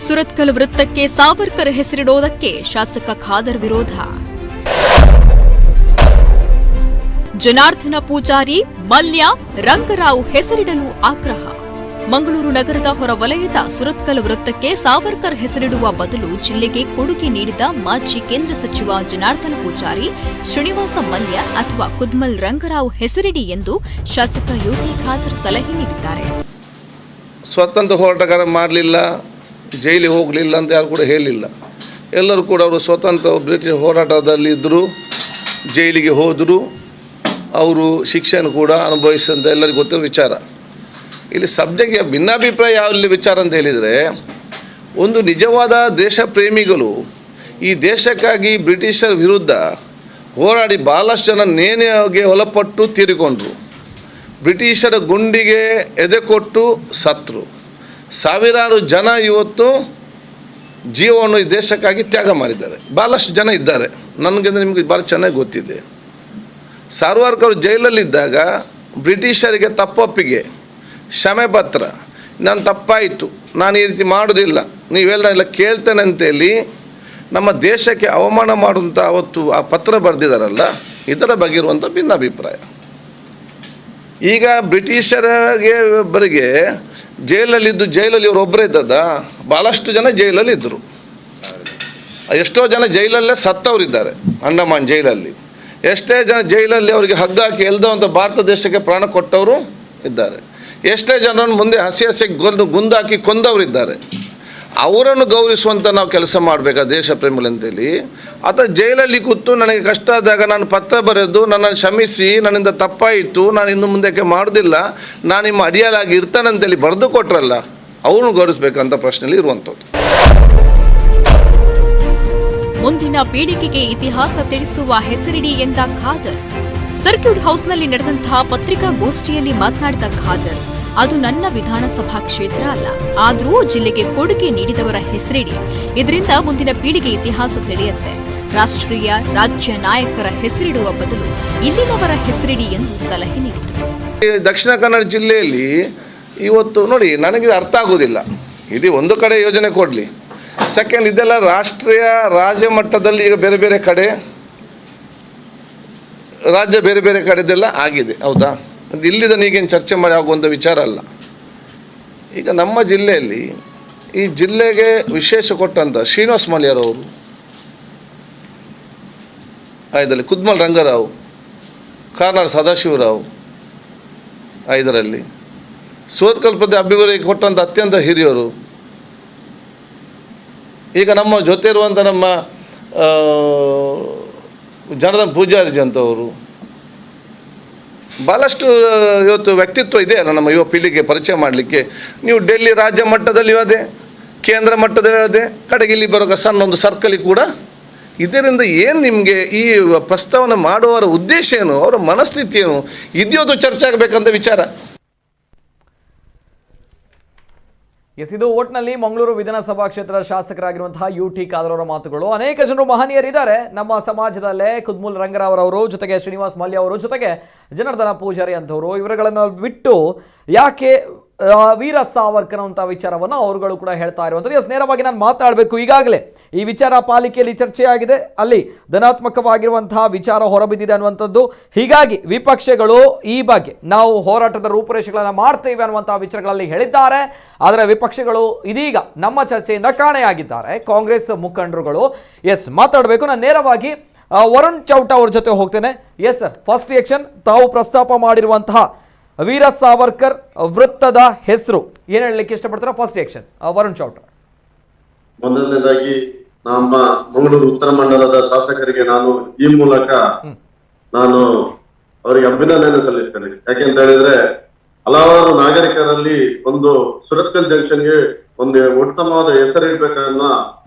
ಸುರತ್ಕಲ್ ವೃತ್ತಕ್ಕೆ ಸಾವರ್ಕರ್ ಹೆಸರಿಡೋದಕ್ಕೆ ಶಾಸಕ ಖಾದರ್ ವಿರೋಧ. ಜನಾರ್ದನ ಪೂಜಾರಿ, ಮಲ್ಯ, ರಂಗರಾವ್ ಹೆಸರಿಡಲು ಆಗ್ರಹ. ಮಂಗಳೂರು ನಗರದ ಹೊರವಲಯದ ಸುರತ್ಕಲ್ ವೃತ್ತಕ್ಕೆ ಸಾವರ್ಕರ್ ಹೆಸರಿಡುವ ಬದಲು ಜಿಲ್ಲೆಗೆ ಕೊಡುಗೆ ನೀಡಿದ ಮಾಜಿ ಕೇಂದ್ರ ಸಚಿವ ಜನಾರ್ದನ ಪೂಜಾರಿ, ಶ್ರೀನಿವಾಸ ಮಲ್ಯ ಅಥವಾ ಕುದ್ಮಲ್ ರಂಗರಾವ್ ಹೆಸರಿಡಿ ಎಂದು ಶಾಸಕ ಯುಟಿ ಖಾದರ್ ಸಲಹೆ ನೀಡಿದ್ದಾರೆ. ಸ್ವತಂತ್ರ ಹೋರಾಟಗಾರ ಮಾಡಲಿಲ್ಲ, ಜೈಲಿಗೆ ಹೋಗಲಿಲ್ಲ ಅಂತ ಯಾರು ಕೂಡ ಹೇಳಿಲ್ಲ. ಎಲ್ಲರೂ ಕೂಡ ಅವರು ಸ್ವತಂತ್ರ ಬ್ರಿಟಿಷ್ ಹೋರಾಟದಲ್ಲಿ ಇದ್ದರು, ಜೈಲಿಗೆ ಹೋದರು, ಅವರು ಶಿಕ್ಷೆಯನ್ನು ಕೂಡ ಅನುಭವಿಸಿದಂತ ಎಲ್ಲರಿಗೂ ಗೊತ್ತಿರೋ ವಿಚಾರ. ಇಲ್ಲಿ ಸಬ್ಜೆಕ್ಟ್ಗೆ ಭಿನ್ನಾಭಿಪ್ರಾಯ ಯಾವ ವಿಚಾರ ಅಂತ ಹೇಳಿದರೆ, ಒಂದು ನಿಜವಾದ ದೇಶ ಪ್ರೇಮಿಗಳು ಈ ದೇಶಕ್ಕಾಗಿ ಬ್ರಿಟಿಷರ ವಿರುದ್ಧ ಹೋರಾಡಿ ಭಾಳಷ್ಟು ಜನ ನೇಣಿಗೆ ಒಳಪಟ್ಟು ತೀರಿಕೊಂಡ್ರು, ಬ್ರಿಟಿಷರ ಗುಂಡಿಗೆ ಎದೆ ಕೊಟ್ಟು ಸತ್ತರು. ಸಾವಿರಾರು ಜನ ಇವತ್ತು ಜೀವವನ್ನು ಈ ದೇಶಕ್ಕಾಗಿ ತ್ಯಾಗ ಮಾಡಿದ್ದಾರೆ. ಭಾಳಷ್ಟು ಜನ ಇದ್ದಾರೆ, ನನಗೆ ನಿಮಗೆ ಭಾಳ ಚೆನ್ನಾಗಿ ಗೊತ್ತಿದೆ. ಸಾವರ್ಕರ್ ಜೈಲಲ್ಲಿದ್ದಾಗ ಬ್ರಿಟಿಷರಿಗೆ ತಪ್ಪೊಪ್ಪಿಗೆ, ಕ್ಷಮೆ ಪತ್ರ, ನಾನು ತಪ್ಪಾಯಿತು, ನಾನು ಈ ರೀತಿ ಮಾಡೋದಿಲ್ಲ, ನೀವೆಲ್ಲ ಕೇಳ್ತೇನೆ ಅಂತೇಳಿ ನಮ್ಮ ದೇಶಕ್ಕೆ ಅವಮಾನ ಮಾಡುವಂಥ ಅವತ್ತು ಆ ಪತ್ರ ಬರೆದಿದ್ದಾರಲ್ಲ, ಇದರ ಬಗ್ಗೆ ಇರುವಂಥ ಭಿನ್ನಾಭಿಪ್ರಾಯ. ಈಗ ಬ್ರಿಟಿಷರಿಗೆ ಒಬ್ಬರಿಗೆ ಜೈಲಲ್ಲಿ ಇವರೊಬ್ಬರೇ ಇದ್ದದ, ಭಾಳಷ್ಟು ಜನ ಜೈಲಲ್ಲಿದ್ದರು. ಎಷ್ಟೋ ಜನ ಜೈಲಲ್ಲೇ ಸತ್ತವರಿದ್ದಾರೆ, ಅಂಡಮಾನ್ ಜೈಲಲ್ಲಿ. ಎಷ್ಟೇ ಜನ ಜೈಲಲ್ಲಿ ಅವರಿಗೆ ಹಗ್ಗ ಹಾಕಿ ಎಲ್ದವಂಥ ಭಾರತ ದೇಶಕ್ಕೆ ಪ್ರಾಣ ಕೊಟ್ಟವರು ಇದ್ದಾರೆ. ಎಷ್ಟೇ ಜನರನ್ನು ಮುಂದೆ ಹಸಿ ಗುಂದಾಕಿ ಕೊಂದವರಿದ್ದಾರೆ. ಅವರನ್ನು ಗೌರವಿಸುವಂಥ ನಾವು ಕೆಲಸ ಮಾಡಬೇಕಾ ದೇಶ ಪ್ರೇಮಿಗಳು ಅಂತೇಳಿ. ಅಥವಾ ಜೈಲಲ್ಲಿ ಕೂತು ನನಗೆ ಕಷ್ಟ ಆದಾಗ ನಾನು ಪತ್ರ ಬರೆದು ನನ್ನನ್ನು ಕ್ಷಮಿಸಿ, ನನ್ನಿಂದ ತಪ್ಪಾಯಿತು, ನಾನು ಇನ್ನು ಮುಂದಕ್ಕೆ ಮಾಡೋದಿಲ್ಲ, ನಾನು ನಿಮ್ಮ ಅಡಿಯಾಲಾಗಿ ಇರ್ತಾನಂತೇಳಿ ಬರೆದು ಕೊಟ್ರಲ್ಲ, ಅವ್ರನ್ನು ಗೌರವಿಸ್ಬೇಕಂತ ಪ್ರಶ್ನೆಯಲ್ಲಿ ಇರುವಂಥದ್ದು. ಮುಂದಿನ ಪೀಳಿಗೆಗೆ ಇತಿಹಾಸ ತಿಳಿಸುವ ಹೆಸರಿಡಿ ಎಂದ ಖಾದರ್. ಸರ್ಕ್ಯೂಟ್ ಹೌಸ್ನಲ್ಲಿ ನಡೆದಂತಹ ಪತ್ರಿಕಾಗೋಷ್ಠಿಯಲ್ಲಿ ಮಾತನಾಡಿದ ಖಾದರ್, ಅದು ನನ್ನ ವಿಧಾನಸಭಾ ಕ್ಷೇತ್ರ ಅಲ್ಲ, ಆದರೂ ಜಿಲ್ಲೆಗೆ ಕೊಡುಗೆ ನೀಡಿದವರ ಹೆಸರಿಡಿ, ಇದರಿಂದ ಮುಂದಿನ ಪೀಳಿಗೆ ಇತಿಹಾಸ ತಿಳಿಯುತ್ತೆ. ರಾಷ್ಟ್ರೀಯ ರಾಜ್ಯ ನಾಯಕರ ಹೆಸರಿಡುವ ಬದಲು ಇಲ್ಲಿನವರ ಹೆಸರಿಡಿ ಎಂದು ಸಲಹೆ ನೀಡಿದರು. ದಕ್ಷಿಣ ಕನ್ನಡ ಜಿಲ್ಲೆಯಲ್ಲಿ ಇವತ್ತು ನೋಡಿ, ನನಗೆ ಅರ್ಥ ಆಗೋದಿಲ್ಲ. ಇದು ಒಂದು ಕಡೆ ಯೋಜನೆ ಕೊಡಲಿ, ಸೆಕೆಂಡ್ ಇದೆಲ್ಲ ರಾಷ್ಟ್ರೀಯ ರಾಜ್ಯ ಮಟ್ಟದಲ್ಲಿ ಈಗ ಬೇರೆ ಬೇರೆ ಕಡೆ ರಾಜ್ಯ ಬೇರೆ ಬೇರೆ ಕಡೆದೆಲ್ಲ ಆಗಿದೆ, ಹೌದಾ? ಅದು ಇಲ್ಲಿದ ನೀಗೇನು ಚರ್ಚೆ ಮಾಡಿ ಆಗುವಂಥ ವಿಚಾರ ಅಲ್ಲ. ಈಗ ನಮ್ಮ ಜಿಲ್ಲೆಯಲ್ಲಿ ಈ ಜಿಲ್ಲೆಗೆ ವಿಶೇಷ ಕೊಟ್ಟಂಥ ಶ್ರೀನಿವಾಸ ಮಲ್ಯರವರು, ಇದರಲ್ಲಿ ಕುದ್ಮಲ್ ರಂಗರಾವ್, ಕಾರ್ನಾಡ್ ಸದಾಶಿವರಾವ್, ಇದರಲ್ಲಿ ಸುರತ್ಕಲ್ ಪ್ರದೇಶ ಅಭಿವೃದ್ಧಿಗೆ ಕೊಟ್ಟಂಥ ಅತ್ಯಂತ ಹಿರಿಯರು. ಈಗ ನಮ್ಮ ಜೊತೆ ಇರುವಂಥ ನಮ್ಮ ಜನಾರ್ದನ ಪೂಜಾರಿ ಅಂತವರು, ಭಾಳಷ್ಟು ಇವತ್ತು ವ್ಯಕ್ತಿತ್ವ ಇದೆ ಅಲ್ಲ ನಮ್ಮ ಯುವ ಪೀಳಿಗೆ ಪರಿಚಯ ಮಾಡಲಿಕ್ಕೆ. ನೀವು ಡೆಲ್ಲಿ ರಾಜ್ಯ ಮಟ್ಟದಲ್ಲಿ ಅದೇ, ಕೇಂದ್ರ ಮಟ್ಟದಲ್ಲಿ ಅದೇ, ಕಡೆಗೆ ಇಲ್ಲಿ ಬರೋ ಸಣ್ಣ ಒಂದು ಸರ್ಕಲಿಗೆ ಕೂಡ. ಇದರಿಂದ ಏನು ನಿಮಗೆ ಈ ಪ್ರಸ್ತಾವನೆ ಮಾಡುವವರ ಉದ್ದೇಶ ಏನು, ಅವರ ಮನಸ್ಥಿತಿ ಏನು, ಇದ್ಯೋದು ಚರ್ಚೆ ಆಗಬೇಕಂತ ವಿಚಾರ. ಎಸ್, ಇದು ಒಟ್ನಲ್ಲಿ ಮಂಗಳೂರು ವಿಧಾನಸಭಾ ಕ್ಷೇತ್ರದ ಶಾಸಕರಾಗಿರುವಂತಹ ಯುಟಿ ಖಾದರ್ ಅವರ ಮಾತುಗಳು. ಅನೇಕ ಜನರು ಮಹನೀಯರಿದ್ದಾರೆ ನಮ್ಮ ಸಮಾಜದಲ್ಲೇ, ಕುದ್ಮುಲ್ ರಂಗರಾವ್ ಅವರು, ಜೊತೆಗೆ ಶ್ರೀನಿವಾಸ್ ಮಲ್ಯ ಅವರು, ಜೊತೆಗೆ ಜನಾರ್ದನ ಪೂಜಾರಿ ಅಂತವರು. ಇವರುಗಳನ್ನು ಬಿಟ್ಟು ಯಾಕೆ ವೀರ ಸಾವರ್ಕರ್ ಅಂತ ವಿಚಾರವನ್ನು ಅವರುಗಳು ಕೂಡ ಹೇಳ್ತಾ ಇರುವಂಥದ್ದು. ಎಸ್, ನೇರವಾಗಿ ನಾನು ಮಾತಾಡಬೇಕು. ಈಗಾಗಲೇ ಈ ವಿಚಾರ ಪಾಲಿಕೆಯಲ್ಲಿ ಚರ್ಚೆಯಾಗಿದೆ, ಅಲ್ಲಿ ಧನಾತ್ಮಕವಾಗಿರುವಂತಹ ವಿಚಾರ ಹೊರಬಿದ್ದಿದೆ ಅನ್ನುವಂಥದ್ದು. ಹೀಗಾಗಿ ವಿಪಕ್ಷಗಳು ಈ ಬಗ್ಗೆ ನಾವು ಹೋರಾಟದ ರೂಪುರೇಷೆಗಳನ್ನು ಮಾಡ್ತೇವೆ ಅನ್ನುವಂತಹ ವಿಚಾರಗಳಲ್ಲಿ ಹೇಳಿದ್ದಾರೆ. ಆದರೆ ವಿಪಕ್ಷಗಳು ಇದೀಗ ನಮ್ಮ ಚರ್ಚೆಯಿಂದ ಕಾಣೆಯಾಗಿದ್ದಾರೆ, ಕಾಂಗ್ರೆಸ್ ಮುಖಂಡರುಗಳು. ಎಸ್, ಮಾತಾಡಬೇಕು. ನಾನು ನೇರವಾಗಿ ವರುಣ್ ಚೌಟ ಅವ್ರ ಜೊತೆ ಹೋಗ್ತೇನೆ. ಎಸ್ ಸರ್, ಫಸ್ಟ್ ರಿಯಾಕ್ಷನ್, ತಾವು ಪ್ರಸ್ತಾಪ ಮಾಡಿರುವಂತಹ ವೀರ ಸಾವರ್ಕರ್ ವೃತ್ತದ ಹೆಸರು ಏನ್ ಹೇಳಲಿಕ್ಕೆ ಇಷ್ಟಪಡ್ತಾರೆ? First reaction Varun Chouta. ಮೊದಲನೇದಾಗಿ ನಮ್ಮ ಮಂಗಳೂರು ಉತ್ತರ ಮಂಡಲದ ಶಾಸಕರಿಗೆ ನಾನು ಈ ಮೂಲಕ ಅವರಿಗೆ ಅಭಿನಂದನೆ ಸಲ್ಲಿಸ್ತೇನೆ. ಯಾಕೆಂತ ಹೇಳಿದ್ರೆ ಹಲವಾರು ನಾಗರಿಕರಲ್ಲಿ ಒಂದು ಸುರತ್ಕಲ್ ಜಂಕ್ಷನ್ಗೆ ಒಂದು ಉತ್ತಮವಾದ ಹೆಸರಿಡ್ಬೇಕನ್ನ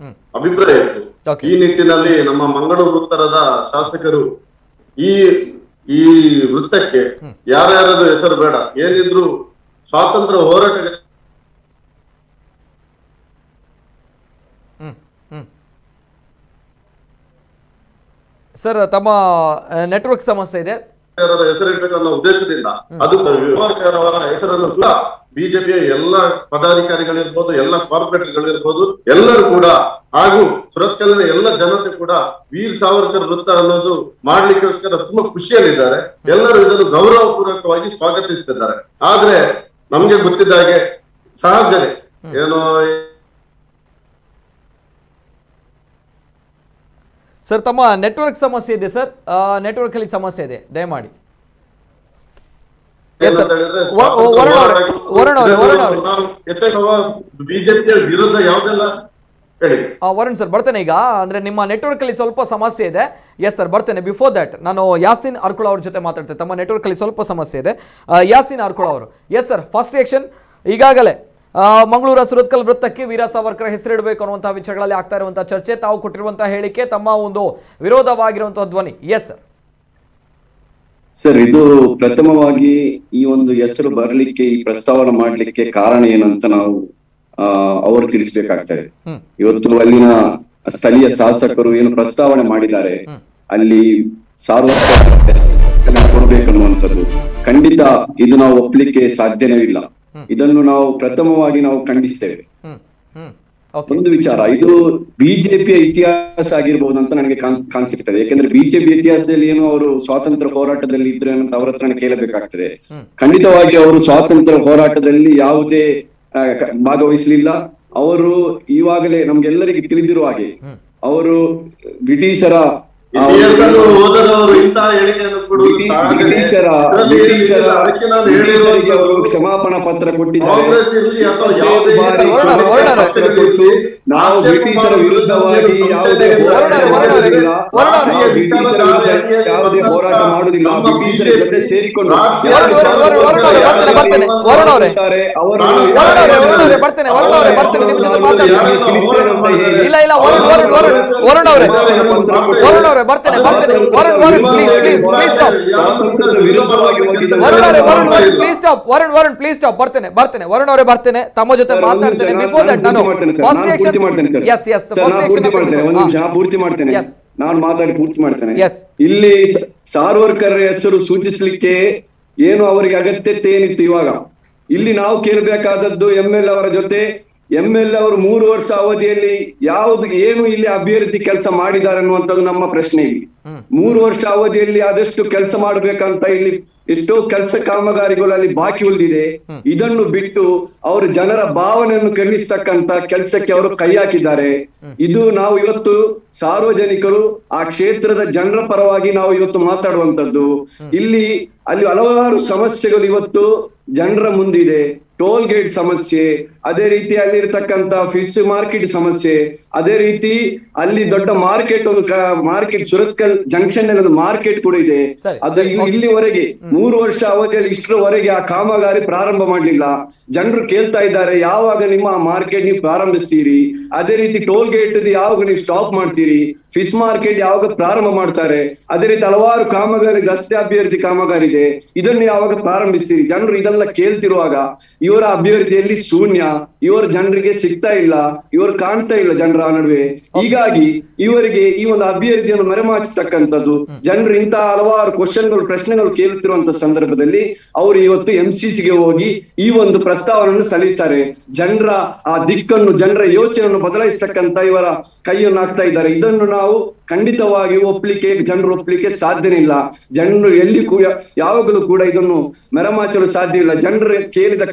ಅಭಿಪ್ರಾಯ ಇತ್ತು. ಈ ನಿಟ್ಟಿನಲ್ಲಿ ನಮ್ಮ ಮಂಗಳೂರು ಉತ್ತರದ ಶಾಸಕರು ಈ ವೃತ್ತಕ್ಕೆ ಯಾರ್ಯಾರದು ಹೆಸರು ಬೇಡ, ಏನಿದ್ರು ಸ್ವಾತಂತ್ರ್ಯ ಹೋರಾಟ ಸರ್ ತಮ್ಮ ನೆಟ್ವರ್ಕ್ ಸಮಸ್ಯೆ ಇದೆ. ಹೆಸರಿಡಬೇಕನ್ನೋ ಉದ್ದೇಶದಿಂದ ಅದು ಅವರ ಹೆಸರನ್ನು ಕೂಡ ಬಿಜೆಪಿಯ ಎಲ್ಲ ಪದಾಧಿಕಾರಿಗಳಿರ್ಬೋದು, ಎಲ್ಲ ಕಾರ್ಪೊರೇಟ್ಗಳಿರ್ಬೋದು, ಎಲ್ಲರೂ ಕೂಡ ಹಾಗೂ ಸುರತ್ಕಲ್ಲಿನ ಎಲ್ಲ ಜನತೆ ಕೂಡ ವೀರ್ ಸಾವರ್ಕರ್ ವೃತ್ತ ಅನ್ನೋದು ಮಾಡ್ಲಿಕ್ಕೋಸ್ಕರ ತುಂಬಾ ಖುಷಿಯಲ್ಲಿದ್ದಾರೆ. ಎಲ್ಲರೂ ಇದನ್ನು ಗೌರವಪೂರ್ವಕವಾಗಿ ಸ್ವಾಗತಿಸುತ್ತಿದ್ದಾರೆ. ಆದ್ರೆ ನಮ್ಗೆ ಗೊತ್ತಿದ್ದ ಹಾಗೆ ಸಹಜನೇ ಏನೋ ಸರ್ ತಮ್ಮ ನೆಟ್ವರ್ಕ್ ಸಮಸ್ಯೆ ಇದೆ ಸರ್, ನೆಟ್ವರ್ಕ್ ಅಲ್ಲಿ ಸಮಸ್ಯೆ ಇದೆ, ದಯಮಾಡಿ. ಬಿಜೆಪಿಯ ವಿರುದ್ಧ ಯಾವ್ದೆಲ್ಲ ಹೇಳಿ. ವರುಣ್ ಸರ್ ಬರ್ತೇನೆ ಈಗ, ಅಂದ್ರೆ ನಿಮ್ಮ ನೆಟ್ವರ್ಕ್ ಅಲ್ಲಿ ಸ್ವಲ್ಪ ಸಮಸ್ಯೆ ಇದೆ. ಎಸ್ ಸರ್ ಬರ್ತೇನೆ. ಬಿಫೋರ್ ದಟ್ ನಾನು ಯಾಸಿನ್ ಅರ್ಕುಳ ಅವ್ರ ಜೊತೆ ಮಾತಾಡ್ತೇನೆ. ತಮ್ಮ ನೆಟ್ವರ್ಕ್ ಅಲ್ಲಿ ಸ್ವಲ್ಪ ಸಮಸ್ಯೆ ಇದೆ. ಯಾಸಿನ್ ಅರ್ಕುಳ ಅವರು, ಎಸ್ ಸರ್, ಫಸ್ಟ್ ರಿಯಾಕ್ಷನ್. ಈಗಾಗಲೇ ಮಂಗಳೂರ ಸುರತ್ಕಲ್ ವೃತ್ತಕ್ಕೆ ವೀರ ಸಾವರ್ಕರ್ ಹೆಸರಿಡಬೇಕು ಅನ್ನುವಂತಹ ವಿಚಾರಗಳಲ್ಲಿ ಆಗ್ತಾ ಇರುವಂತಹ ಚರ್ಚೆ, ತಾವು ಕೊಟ್ಟಿರುವಂತಹ ಹೇಳಿಕೆ ತಮ್ಮ ಒಂದು ವಿರೋಧವಾಗಿರುವಂತಹ ಧ್ವನಿ. Yes sir. ಸರ್, ಇದು ಪ್ರಥಮವಾಗಿ ಈ ಒಂದು ಹೆಸರು ಬರಲಿಕ್ಕೆ, ಈ ಪ್ರಸ್ತಾವನೆ ಮಾಡ್ಲಿಕ್ಕೆ ಕಾರಣ ಏನಂತ ನಾವು ಅವರು ತಿಳಿಸ್ಬೇಕಾಗ್ತದೆ. ಇವತ್ತು ಅಲ್ಲಿನ ಸ್ಥಳೀಯ ಶಾಸಕರು ಏನು ಪ್ರಸ್ತಾವನೆ ಮಾಡಿದ್ದಾರೆ, ಅಲ್ಲಿ ಸಾರ್ವಜನಿಕ ಕೊಡ್ಬೇಕನ್ನುವಂಥದ್ದು ಖಂಡಿತ ಇದು ನಾವು ಒಪ್ಲಿಕ್ಕೆ ಸಾಧ್ಯನೇ ಇಲ್ಲ. ಇದನ್ನು ನಾವು ಪ್ರಥಮವಾಗಿ ನಾವು ಖಂಡಿಸ್ತೇವೆ. ಒಂದು ವಿಚಾರ, ಇದು ಬಿಜೆಪಿಯ ಇತಿಹಾಸ ಆಗಿರ್ಬೋದು ಅಂತ ನನಗೆ ಕಾಣಿಸುತ್ತದೆ. ಯಾಕಂದ್ರೆ ಬಿಜೆಪಿ ಇತಿಹಾಸದಲ್ಲಿ ಏನು ಅವರು ಸ್ವಾತಂತ್ರ್ಯ ಹೋರಾಟದಲ್ಲಿ ಇದ್ರೆ ಅಂತ ಅವ್ರ ಹತ್ರ ಕೇಳಬೇಕಾಗ್ತದೆ. ಖಂಡಿತವಾಗಿ ಅವರು ಸ್ವಾತಂತ್ರ್ಯ ಹೋರಾಟದಲ್ಲಿ ಯಾವುದೇ ಭಾಗವಹಿಸಲಿಲ್ಲ. ಅವರು ಈವಾಗಲೇ ನಮ್ಗೆಲ್ಲರಿಗೆ ತಿಳಿದಿರುವ ಹಾಗೆ ಅವರು ಬ್ರಿಟಿಷರ ಅವರು ಕ್ಷಮಾಪಣಾ ಪತ್ರ ಕೊಟ್ಟಿದ್ದಾರೆ. ನಾವು ಬ್ರಿಟಿಷರ ವಿರುದ್ಧವಾಗಿ ಯಾವುದೇ ಹೋರಾಟ ಮಾಡುವುದಿಲ್ಲ. ಬ್ರಿಟಿಷರ ಜೊತೆ ಸೇರಿಕೊಂಡು ಬರ್ತೇನೆ ತಮ್ಮ ಜೊತೆ ಮಾತಾಡ್ತೇನೆ. ಪೂರ್ತಿ ಮಾಡ್ತೇನೆ, ನಾನು ಮಾತಾಡಿ ಪೂರ್ತಿ ಮಾಡ್ತೇನೆ. ಇಲ್ಲಿ ಸಾವರ್ಕರ್ ಹೆಸರು ಸೂಚಿಸಲಿಕ್ಕೆ ಏನು ಅವರಿಗೆ ಅಗತ್ಯತೆ ಏನಿತ್ತು? ಇವಾಗ ಇಲ್ಲಿ ನಾವು ಕೇಳಬೇಕಾದದ್ದು ML ಅವರ ಜೊತೆ. ML ಅವರು 3 ವರ್ಷ ಅವಧಿಯಲ್ಲಿ ಏನು ಇಲ್ಲಿ ಅಭಿವೃದ್ಧಿ ಕೆಲಸ ಮಾಡಿದ್ದಾರೆ ಅನ್ನುವಂಥದ್ದು ನಮ್ಮ ಪ್ರಶ್ನೆ. ಇಲ್ಲಿ 3 ವರ್ಷ ಅವಧಿಯಲ್ಲಿ ಆದಷ್ಟು ಕೆಲಸ ಮಾಡ್ಬೇಕಂತ ಇಲ್ಲಿ ಎಷ್ಟೋ ಕೆಲಸ ಕಾಮಗಾರಿಗಳು ಅಲ್ಲಿ ಬಾಕಿ ಉಳಿದಿದೆ. ಇದನ್ನು ಬಿಟ್ಟು ಅವರು ಜನರ ಭಾವನೆಯನ್ನು ಕರಗಿಸ್ತಕ್ಕಂತ ಕೆಲಸಕ್ಕೆ ಅವರು ಕೈ ಹಾಕಿದ್ದಾರೆ. ಇದು ನಾವು ಇವತ್ತು ಸಾರ್ವಜನಿಕರು ಆ ಕ್ಷೇತ್ರದ ಜನರ ಪರವಾಗಿ ನಾವು ಇವತ್ತು ಮಾತಾಡುವಂತದ್ದು. ಅಲ್ಲಿ ಹಲವಾರು ಸಮಸ್ಯೆಗಳು ಇವತ್ತು ಜನರ ಮುಂದಿದೆ. ಟೋಲ್ ಗೇಟ್ ಸಮಸ್ಯೆ, ಅದೇ ರೀತಿ ಅಲ್ಲಿರ್ತಕ್ಕಂತ ಫಿಶ್ ಮಾರ್ಕೆಟ್ ಸಮಸ್ಯೆ, ಅದೇ ರೀತಿ ಅಲ್ಲಿ ದೊಡ್ಡ ಮಾರ್ಕೆಟ್, ಒಂದು ಮಾರ್ಕೆಟ್ ಸುರತ್ಕಲ್ ಜಂಕ್ಷನ್ ಅಲ್ಲಿ ಒಂದು ಮಾರ್ಕೆಟ್ ಕೂಡ ಇದೆ. ಅದು ಇಲ್ಲಿವರೆಗೆ 3 ವರ್ಷ ಅವಧಿಯಲ್ಲಿ ಇಷ್ಟರವರೆಗೆ ಆ ಕಾಮಗಾರಿ ಪ್ರಾರಂಭ ಮಾಡ್ಲಿಲ್ಲ. ಜನರು ಕೇಳ್ತಾ ಇದ್ದಾರೆ, ಯಾವಾಗ ನಿಮ್ಮ ಮಾರ್ಕೆಟ್ ನೀವು ಪ್ರಾರಂಭಿಸ್ತೀರಿ? ಅದೇ ರೀತಿ ಟೋಲ್ ಗೇಟ್ ಯಾವಾಗ ನೀವು ಸ್ಟಾಪ್ ಮಾಡ್ತೀರಿ? ಫಿಶ್ ಮಾರ್ಕೆಟ್ ಯಾವಾಗ ಪ್ರಾರಂಭ ಮಾಡ್ತಾರೆ? ಅದೇ ರೀತಿ ಹಲವಾರು ಕಾಮಗಾರಿ, ರಸ್ತೆ ಅಭಿವೃದ್ಧಿ ಕಾಮಗಾರಿ ಇದೆ, ಇದನ್ನು ಯಾವಾಗ ಪ್ರಾರಂಭಿಸ್ತೀರಿ? ಜನರು ಇದೆಲ್ಲ ಕೇಳ್ತಿರುವಾಗ ಇವರ ಅಭಿವೃದ್ಧಿಯಲ್ಲಿ ಶೂನ್ಯ. ಇವರು ಜನರಿಗೆ ಸಿಗ್ತಾ ಇಲ್ಲ, ಇವರು ಕಾಣ್ತಾ ಇಲ್ಲ ಜನರ ನಡುವೆ. ಹೀಗಾಗಿ ಇವರಿಗೆ ಈ ಒಂದು ಅಭಿವೃದ್ಧಿಯನ್ನು ಮರೆಮಾಚತಕ್ಕಂಥದ್ದು. ಜನರು ಇಂತಹ ಹಲವಾರು ಪ್ರಶ್ನೆಗಳು ಕೇಳುತ್ತಿರುವಂತಹ ಸಂದರ್ಭದಲ್ಲಿ ಅವರು ಇವತ್ತು MCCಗೆ ಹೋಗಿ ಈ ಒಂದು ಪ್ರಸ್ತಾವನೆಯನ್ನು ಸಲ್ಲಿಸ್ತಾರೆ. ಜನರ ಆ ದಿಕ್ಕನ್ನು, ಜನರ ಯೋಚನೆಯನ್ನು ಬದಲಾಯಿಸತಕ್ಕಂತ ಇವರ ಕೈಯನ್ನು ಹಾಕ್ತಾ ಇದ್ದಾರೆ. ಇದನ್ನು ನಾವು ಖಂಡಿತವಾಗಿ ಜನರು ಒಪ್ಲಿಕ್ಕೆ ಸಾಧ್ಯನೇ ಇಲ್ಲ. ಜನರು ಎಲ್ಲಿ ಯಾವಾಗಲೂ ಕೂಡ ಇದನ್ನು ಮೆರಮಾಚಲು ಸಾಧ್ಯ ಇಲ್ಲ. ಜನರು ಕೇಳಿದ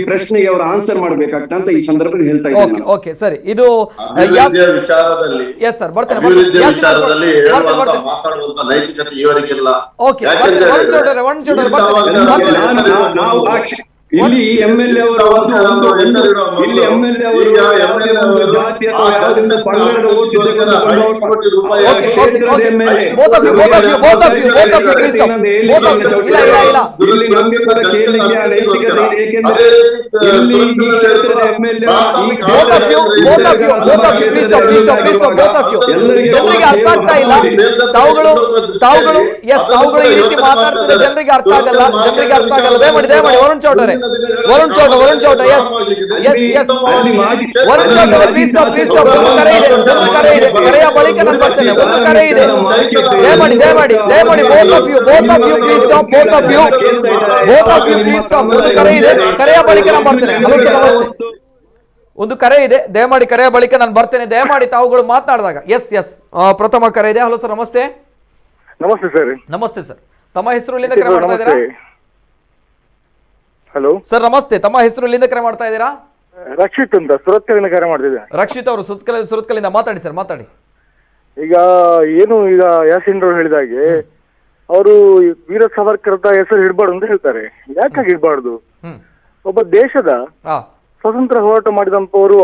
ಪ್ರಶ್ನೆಗೆ ಅವರು ಆನ್ಸರ್ ಮಾಡ್ಬೇಕಾಗ್ತಂತ ಈ ಸಂದರ್ಭದಲ್ಲಿ ಹೇಳ್ತಾ ಇದ್ದಾರೆ. ಓಕೆ ಸರಿ, ಇದು ವಿಚಾರದಲ್ಲಿ ಮಾತಾಡುವಂತ ನೈತಿಕತೆ ಇವರಿಗೆಲ್ಲ. ಇಲ್ಲಿ ML ಅವರು ಜಾತಿ ಅಥವಾ ಯಾವುದೊಂದು ಪಂಗಡದ ಓಟ್ ಜನರಿಗೆ ಅರ್ಥ ಆಗ್ತಾ ಇಲ್ಲ. ತಾವುಗಳು ಈ ರೀತಿ ಮಾತಾಡ್ತಿದ್ರೆ ಜನರಿಗೆ ಅರ್ಥ ಆಗಲ್ಲ. ದಯಮಾಡಿ ವರುಣ್ ಚೌಟರೆ, Varun Chowta, yes Varun Chowta, please stop. ಕರೆ ಕರೆಯ ಬಳಿಕ ನಾನು ಬರ್ತೇನೆ. ಒಂದು ಕರೆ ಇದೆ, ದಯಮಾಡಿ both of you please stop, both of you please stop. ಒಂದು ಕರೆ ಇದೆ, ಕರೆಯ ಬಳಿಕ ನಾನು ಬರ್ತೇನೆ. ಹಲೋ ಸರ್ ನಮಸ್ತೆ. ಒಂದು ಕರೆ ಇದೆ, ದಯಮಾಡಿ ಕರೆಯ ಬಳಿಕ ನಾನು ಬರ್ತೇನೆ. ದಯಮಾಡಿ ತಾವುಗಳು ಮಾತನಾಡಿದಾಗ. ಎಸ್ ಪ್ರಥಮ ಕರೆ ಇದೆ. ಹಲೋ ಸರ್ ನಮಸ್ತೆ. ನಮಸ್ತೆ ಸರ್. ನಮಸ್ತೆ ಸರ್, ತಮ್ಮ ಹೆಸರು ಎಲ್ಲಿಂದ ಕರೆ ಮಾಡ್ತಾ ಇದ್ದೀರಾ? ಹಲೋ ಸರ್ ನಮಸ್ತೆ, ತಮ್ಮ ಹೆಸರು ಎಲ್ಲಿಂದ ಕರೆ ಮಾಡ್ತಾ ಇದ್ದೀರಾ? ರಕ್ಷಿತ್ ಅಂತ ಸುರತ್ಕಲ್ಲಿಂದ ಕರೆ ಮಾಡ್ತಿದ್ದೆ. ರಕ್ಷಿತ್ ಅವರು ಸುರತ್ಕಲ್ಲಿಂದ ಮಾತಾಡಿ ಸರ್, ಮಾತಾಡಿ. ಈಗ ಯಾಸಿನ್ ಅವರು ಹೇಳಿದಾಗೆ ಅವರು ವೀರ ಸಾವರ್ಕರ್ ಹೆಸರು ಇಡಬಾರ್ದು ಅಂತ ಹೇಳ್ತಾರೆ. ಯಾಕಾಗಿ ಇಡಬಾರ್ದು? ಒಬ್ಬ ದೇಶದ ಸ್ವತಂತ್ರ ಹೋರಾಟ ಮಾಡಿದಂತವರು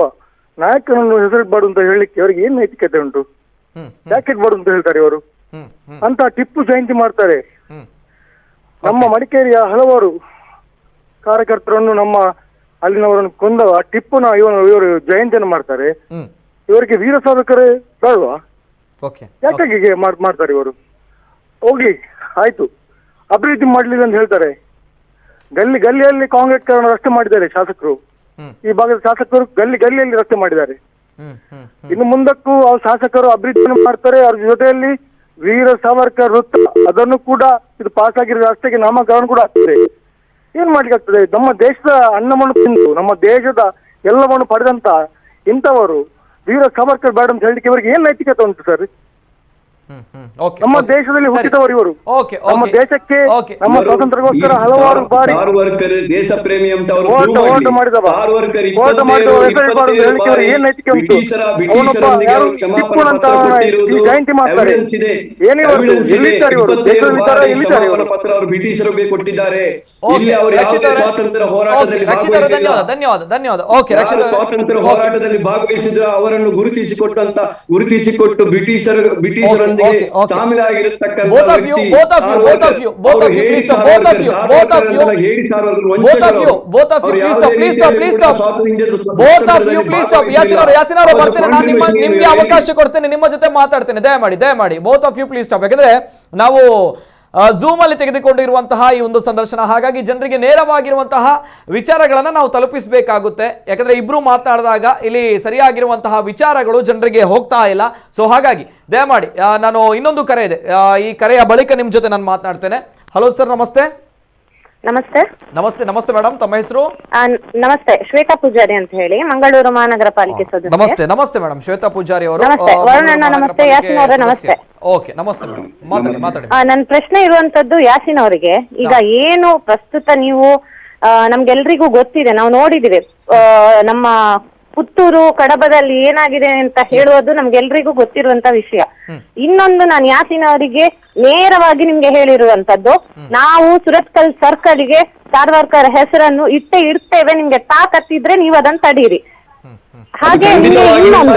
ನಾಯಕನನ್ನು ಹೆಸರು ಇಡಬಾರ್ದು ಅಂತ ಹೇಳಲಿಕ್ಕೆ ಅವರಿಗೆ ಏನ್ ನೈತಿಕತೆ ಉಂಟು? ಯಾಕೆ ಇಡಬಾರ್ದು ಅಂತ ಹೇಳ್ತಾರೆ ಇವರು? ಅಂತ ಟಿಪ್ಪು ಜಯಂತಿ ಮಾಡ್ತಾರೆ. ನಮ್ಮ ಮಡಿಕೇರಿಯ ಹಲವಾರು ಕಾರ್ಯಕರ್ತರನ್ನು ನಮ್ಮ ಅಲ್ಲಿನವರನ್ನು ಕೊಂದವ ಟಿಪ್ಪುನ ಇವರು ಜಯಂತಿಯನ್ನು ಮಾಡ್ತಾರೆ. ಇವರಿಗೆ ವೀರ ಸಾವರ್ಕರ್ ಬೇಡವಾ? ಯಾಕಾಗಿ ಮಾಡ್ತಾರೆ ಇವರು? ಹೋಗ್ಲಿ ಆಯ್ತು, ಅಭಿವೃದ್ಧಿ ಮಾಡ್ಲಿಲ್ಲ ಅಂತ ಹೇಳ್ತಾರೆ. ಗಲ್ಲಿಯಲ್ಲಿ ಕಾಂಗ್ರೆಸ್ ರಸ್ತೆ ಮಾಡಿದ್ದಾರೆ ಶಾಸಕರು. ಈ ಭಾಗದ ಶಾಸಕರು ಗಲ್ಲಿಯಲ್ಲಿ ರಸ್ತೆ ಮಾಡಿದ್ದಾರೆ. ಇನ್ನು ಮುಂದಕ್ಕೂ ಅವ್ರ ಶಾಸಕರು ಅಭಿವೃದ್ಧಿಯನ್ನು ಮಾಡ್ತಾರೆ. ಅವ್ರ ಜೊತೆಯಲ್ಲಿ ವೀರ ಸಾವರ್ಕರ್ ವೃತ್ತ ಅದನ್ನು ಕೂಡ ಇದು ಪಾಸ್ ಆಗಿರೋ ರಸ್ತೆಗೆ ನಾಮಕರಣ ಕೂಡ ಆಗ್ತದೆ. ಏನ್ ಮಾಡ್ಲಿಕ್ಕೆ ಆಗ್ತದೆ? ನಮ್ಮ ದೇಶದ ಅನ್ನವನ್ನು ತಿಂದು ನಮ್ಮ ದೇಶದ ಎಲ್ಲವನ್ನು ಪಡೆದಂತ ಇಂಥವರು ವೀರ ಸಾವರ್ಕರ್ ಬೇಡ ಅಂತ ಹೇಳಲಿಕ್ಕೆ ಇವರಿಗೆ ಏನ್ ನೈತಿಕತೆ ಉಂಟು ಸರ್? ನಮ್ಮ ದೇಶದಲ್ಲಿ ಹುಟ್ಟಿದವರು ಇವರು. ನಮ್ಮ ದೇಶಕ್ಕೆ ನಮ್ಮ ಸ್ವಾತಂತ್ರ್ಯಕ್ಕೋಸ್ಕರ ಹಲವಾರು ಬಾರಿ ದೇಶ ಪ್ರೇಮಿ ಅಂತ ಹೋರಾಟ ಮಾಡಿದವ. ಹೋರಾಟ ಮಾಡಿದವ ಹೆಸರು ಇರಬಾರ್ದು ಹೇಳಲಿಕ್ಕೆ ಇವರಿಗೆ ಏನ್ ನೈತಿಕೆ ಉಂಟು? ಅವನೊಬ್ಬ ಯಾರು ಟಿಪ್ಪುನಂತ ಈ ಜಯಂತಿ ಮಾಡ್ತಾರೆ. ಏನಿವರು ಎಲ್ಲಿದ್ದಾರೆ ಇವರು? ದೇಶದಲ್ಲಿದ್ದಾರೆ, ಎಲ್ಲಿದ್ದಾರೆ ಇವರು? ಬ್ರಿಟಿಷರು ಕೊಟ್ಟಿದ್ದಾರೆ. ಸ್ವಾತಂತ್ರ್ಯ ಹೋರಾಟದಲ್ಲಿ ಭಾಗವಹಿಸಿದ ಅವರನ್ನು ಗುರುತಿಸಿಕೊಟ್ಟು ಬ್ರಿಟಿಷರೊಂದಿಗೆ ಶಾಮೀಲಾಗಿರತಕ್ಕಂಥ ನಿಮ್ಗೆ ಅವಕಾಶ ಕೊಡ್ತೇನೆ, ನಿಮ್ಮ ಜೊತೆ ಮಾತಾಡ್ತೇನೆ. ದಯಮಾಡಿ both of you please stop. ಯಾಕಂದ್ರೆ ನಾವು ಝೂಮ್ ಅಲ್ಲಿ ತೆಗೆದುಕೊಂಡಿರುವಂತಹ ಈ ಒಂದು ಸಂದರ್ಶನ, ಹಾಗಾಗಿ ಜನರಿಗೆ ನೇರವಾಗಿರುವಂತಹ ವಿಚಾರಗಳನ್ನ ನಾವು ತಲುಪಿಸಬೇಕಾಗುತ್ತೆ. ಯಾಕಂದ್ರೆ ಇಬ್ರು ಮಾತನಾಡಿದಾಗ ಇಲ್ಲಿ ಸರಿಯಾಗಿರುವಂತಹ ವಿಚಾರಗಳು ಜನರಿಗೆ ಹೋಗ್ತಾ ಇಲ್ಲ. ಸೊ ಹಾಗಾಗಿ ದಯಮಾಡಿ ನಾನು ಇನ್ನೊಂದು ಕರೆ ಇದೆ, ಈ ಕರೆಯ ಬಳಿಕ ನಿಮ್ ಜೊತೆ ನಾನು ಮಾತನಾಡ್ತೇನೆ. ಹಲೋ ಸರ್ ನಮಸ್ತೆ. ನಮಸ್ತೆ ಮೇಡಮ್, ತಮ್ಮ ಹೆಸರು? ನಮಸ್ತೆ, ಶ್ವೇತಾ ಪೂಜಾರಿ ಅಂತ ಹೇಳಿ, ಮಂಗಳೂರು ಮಹಾನಗರ ಪಾಲಿಕೆ ಸದಸ್ಯೆ. ನಮಸ್ತೆ ಮೇಡಮ್, ಶ್ವೇತಾ ಪೂಜಾರಿ ಅವರು. ನಮಸ್ತೆ ಯಾಸಿನ್ ಅವರೇ, ನಮಸ್ತೆ. ಓಕೆ, ನಮಸ್ತೆ ಮೇಡಮ್, ಮಾತಾಡಿ. ನನ್ನ ಪ್ರಶ್ನೆ ಇರುವಂತದ್ದು ಯಾಸಿನ್ ಅವರಿಗೆ. ಈಗ ಏನು ಪ್ರಸ್ತುತ ನೀವು ನಮ್ಗೆಲ್ರಿಗೂ ಗೊತ್ತಿದೆ, ನಾವು ನೋಡಿದಿವಿ ನಮ್ಮ ಪುತ್ತೂರು ಕಡಬದಲ್ಲಿ ಏನಾಗಿದೆ ಅಂತ ಹೇಳುವುದು ನಮ್ಗೆಲ್ರಿಗೂ ಗೊತ್ತಿರುವಂತ ವಿಷಯ. ಇನ್ನೊಂದು ನಾನು ಯಾಸಿನ್ ಅವರಿಗೆ ನೇರವಾಗಿ ನಿಮ್ಗೆ ಹೇಳಿರುವಂತದ್ದು, ನಾವು ಸುರತ್ಕಲ್ ಸರ್ಕಲ್ಗೆ ಸಾವರ್ಕರ್ ಹೆಸರನ್ನು ಇಡ್ತೇವೆ, ನಿಮ್ಗೆ ತಾಕತ್ತಿದ್ರೆ ನೀವು ಅದನ್ನ ತಡೀರಿ. ಹಾಗೆ ನಿಮ್ಗೆ ಇನ್ನೊಂದು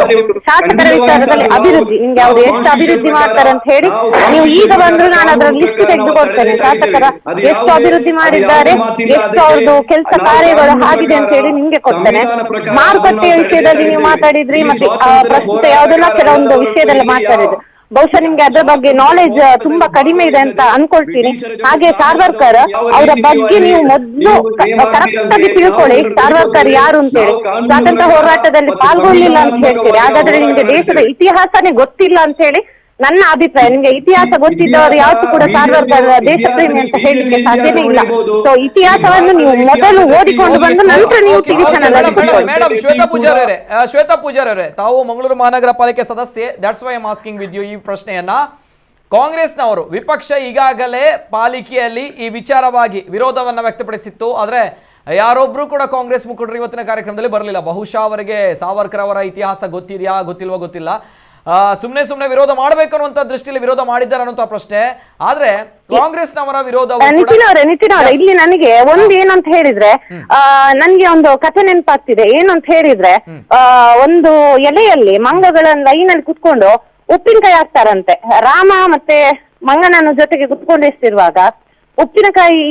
ಶಾಸಕರ ವಿಚಾರದಲ್ಲಿ ಅಭಿವೃದ್ಧಿ, ನಿಮ್ಗೆ ಅವ್ರು ಎಷ್ಟು ಅಭಿವೃದ್ಧಿ ಮಾಡ್ತಾರೆ ಅಂತ ಹೇಳಿ ನೀವು ಈಗ ಬಂದ್ರು ನಾನು ಅದರ ಲಿಸ್ಟ್ ತೆಗೆದುಕೊಡ್ತೇನೆ. ಶಾಸಕರ ಎಷ್ಟು ಅಭಿವೃದ್ಧಿ ಮಾಡಿದ್ದಾರೆ, ಎಷ್ಟು ಅವ್ರದ್ದು ಕೆಲಸ ಕಾರ್ಯಗಳು ಆಗಿದೆ ಅಂತ ಹೇಳಿ ನಿಮ್ಗೆ ಕೊಡ್ತೇನೆ. ಮಾರುಕಟ್ಟೆಯ ವಿಷಯದಲ್ಲಿ ನೀವು ಮಾತಾಡಿದ್ರಿ, ಮತ್ತೆ ಪ್ರಸ್ತುತ ಯಾವ್ದೆಲ್ಲ ಕೆಲವೊಂದು ವಿಷಯದಲ್ಲಿ ಮಾತಾಡಿದ್ರಿ. ಬಹುಶಃ ನಿಮ್ಗೆ ಅದ್ರ ಬಗ್ಗೆ ನಾಲೆಜ್ ತುಂಬಾ ಕಡಿಮೆ ಇದೆ ಅಂತ ಅನ್ಕೊಳ್ತೀನಿ. ಹಾಗೆ ಸಾವರ್ಕರ್ ಅವರ ಬಗ್ಗೆ ನೀವು ಮೊದಲು ಕರೆಕ್ಟ್ ಆಗಿ ತಿಳ್ಕೊಳ್ಳಿ, ಸಾವರ್ಕರ್ ಯಾರು ಅಂತೇಳಿ. ಸ್ವಾತಂತ್ರ್ಯ ಹೋರಾಟದಲ್ಲಿ ಪಾಲ್ಗೊಳ್ಳಿಲ್ಲ ಅಂತ ಹೇಳ್ತೀರಿ, ಹಾಗಾದ್ರೆ ನಿಮ್ಗೆ ದೇಶದ ಇತಿಹಾಸನೇ ಗೊತ್ತಿಲ್ಲ ಅಂತ ಹೇಳಿ ನನ್ನ ಅಭಿಪ್ರಾಯ. ನಿಮ್ಗೆ ಇತಿಹಾಸ ಗೊತ್ತಿದ್ದವರು ಯಾವತ್ತೂ ಕೂಡ ಸಾವರ್ಕರ್ ದೇಶ ಪ್ರೇಮಿ ಅಂತ ಹೇಳಲಿಕ್ಕೆ ಸಾಧ್ಯನೇ ಇಲ್ಲ. ಸೊ ಇತಿಹಾಸವನ್ನು ನೀವು ಮೊದಲು ಓದಿಕೊಂಡು ಬಂದು ನಂತರ ನೀವು TV channel madam. Shwetha Poojary ಅವರೇ, ತಾವು ಮಂಗಳೂರು ಮಹಾನಗರ ಪಾಲಿಕೆ ಸದಸ್ಯೆ. That's why I am asking with you ಈ ಪ್ರಶ್ನೆಯನ್ನ. ಕಾಂಗ್ರೆಸ್ನವರು ವಿಪಕ್ಷ ಈಗಾಗಲೇ ಪಾಲಿಕೆಯಲ್ಲಿ ಈ ವಿಚಾರವಾಗಿ ವಿರೋಧವನ್ನ ವ್ಯಕ್ತಪಡಿಸಿತ್ತು. ಆದ್ರೆ ಯಾರೊಬ್ರು ಕೂಡ ಕಾಂಗ್ರೆಸ್ ಮುಖಂಡರು ಇವತ್ತಿನ ಕಾರ್ಯಕ್ರಮದಲ್ಲಿ ಬರಲಿಲ್ಲ. ಬಹುಶಃ ಅವರಿಗೆ ಸಾವರ್ಕರ್ ಅವರ ಇತಿಹಾಸ ಗೊತ್ತಿದೆಯಾ ಗೊತ್ತಿಲ್ವಾ ಗೊತ್ತಿಲ್ಲ. ಸುಮ್ನೆ ವಿರೋಧ ಮಾಡಬೇಕು ಅನ್ನುವಂತ ದೃಷ್ಟಿಯಲ್ಲಿ ವಿರೋಧ ಮಾಡಿದ್ದಾರೆ ಅನ್ನುವಂತ ಪ್ರಶ್ನೆ. ಆದ್ರೆ ಕಾಂಗ್ರೆಸ್ನವರ ವಿರೋಧ ನಿತಿನ್ ಅವರೇ, ಇಲ್ಲಿ ನನಗೆ ಒಂದು ಏನಂತ ಹೇಳಿದ್ರೆ, ನನ್ಗೆ ಒಂದು ಕಥೆ ನೆನಪಾಗ್ತಿದೆ. ಏನಂತ ಹೇಳಿದ್ರೆ, ಒಂದು ಎಲೆಯಲ್ಲಿ ಮಂಗಗಳ ಲೈನ್ ಅಲ್ಲಿ ಕುತ್ಕೊಂಡು ಉಪ್ಪಿನಕಾಯಿ ಹಾಕ್ತಾರಂತೆ. ರಾಮ ಮತ್ತೆ ಮಂಗನನ್ನು ಜೊತೆಗೆ ಕುತ್ಕೊಂಡಿರ್ತಿರುವಾಗ ಉಪ್ಪಿನಕಾಯಿ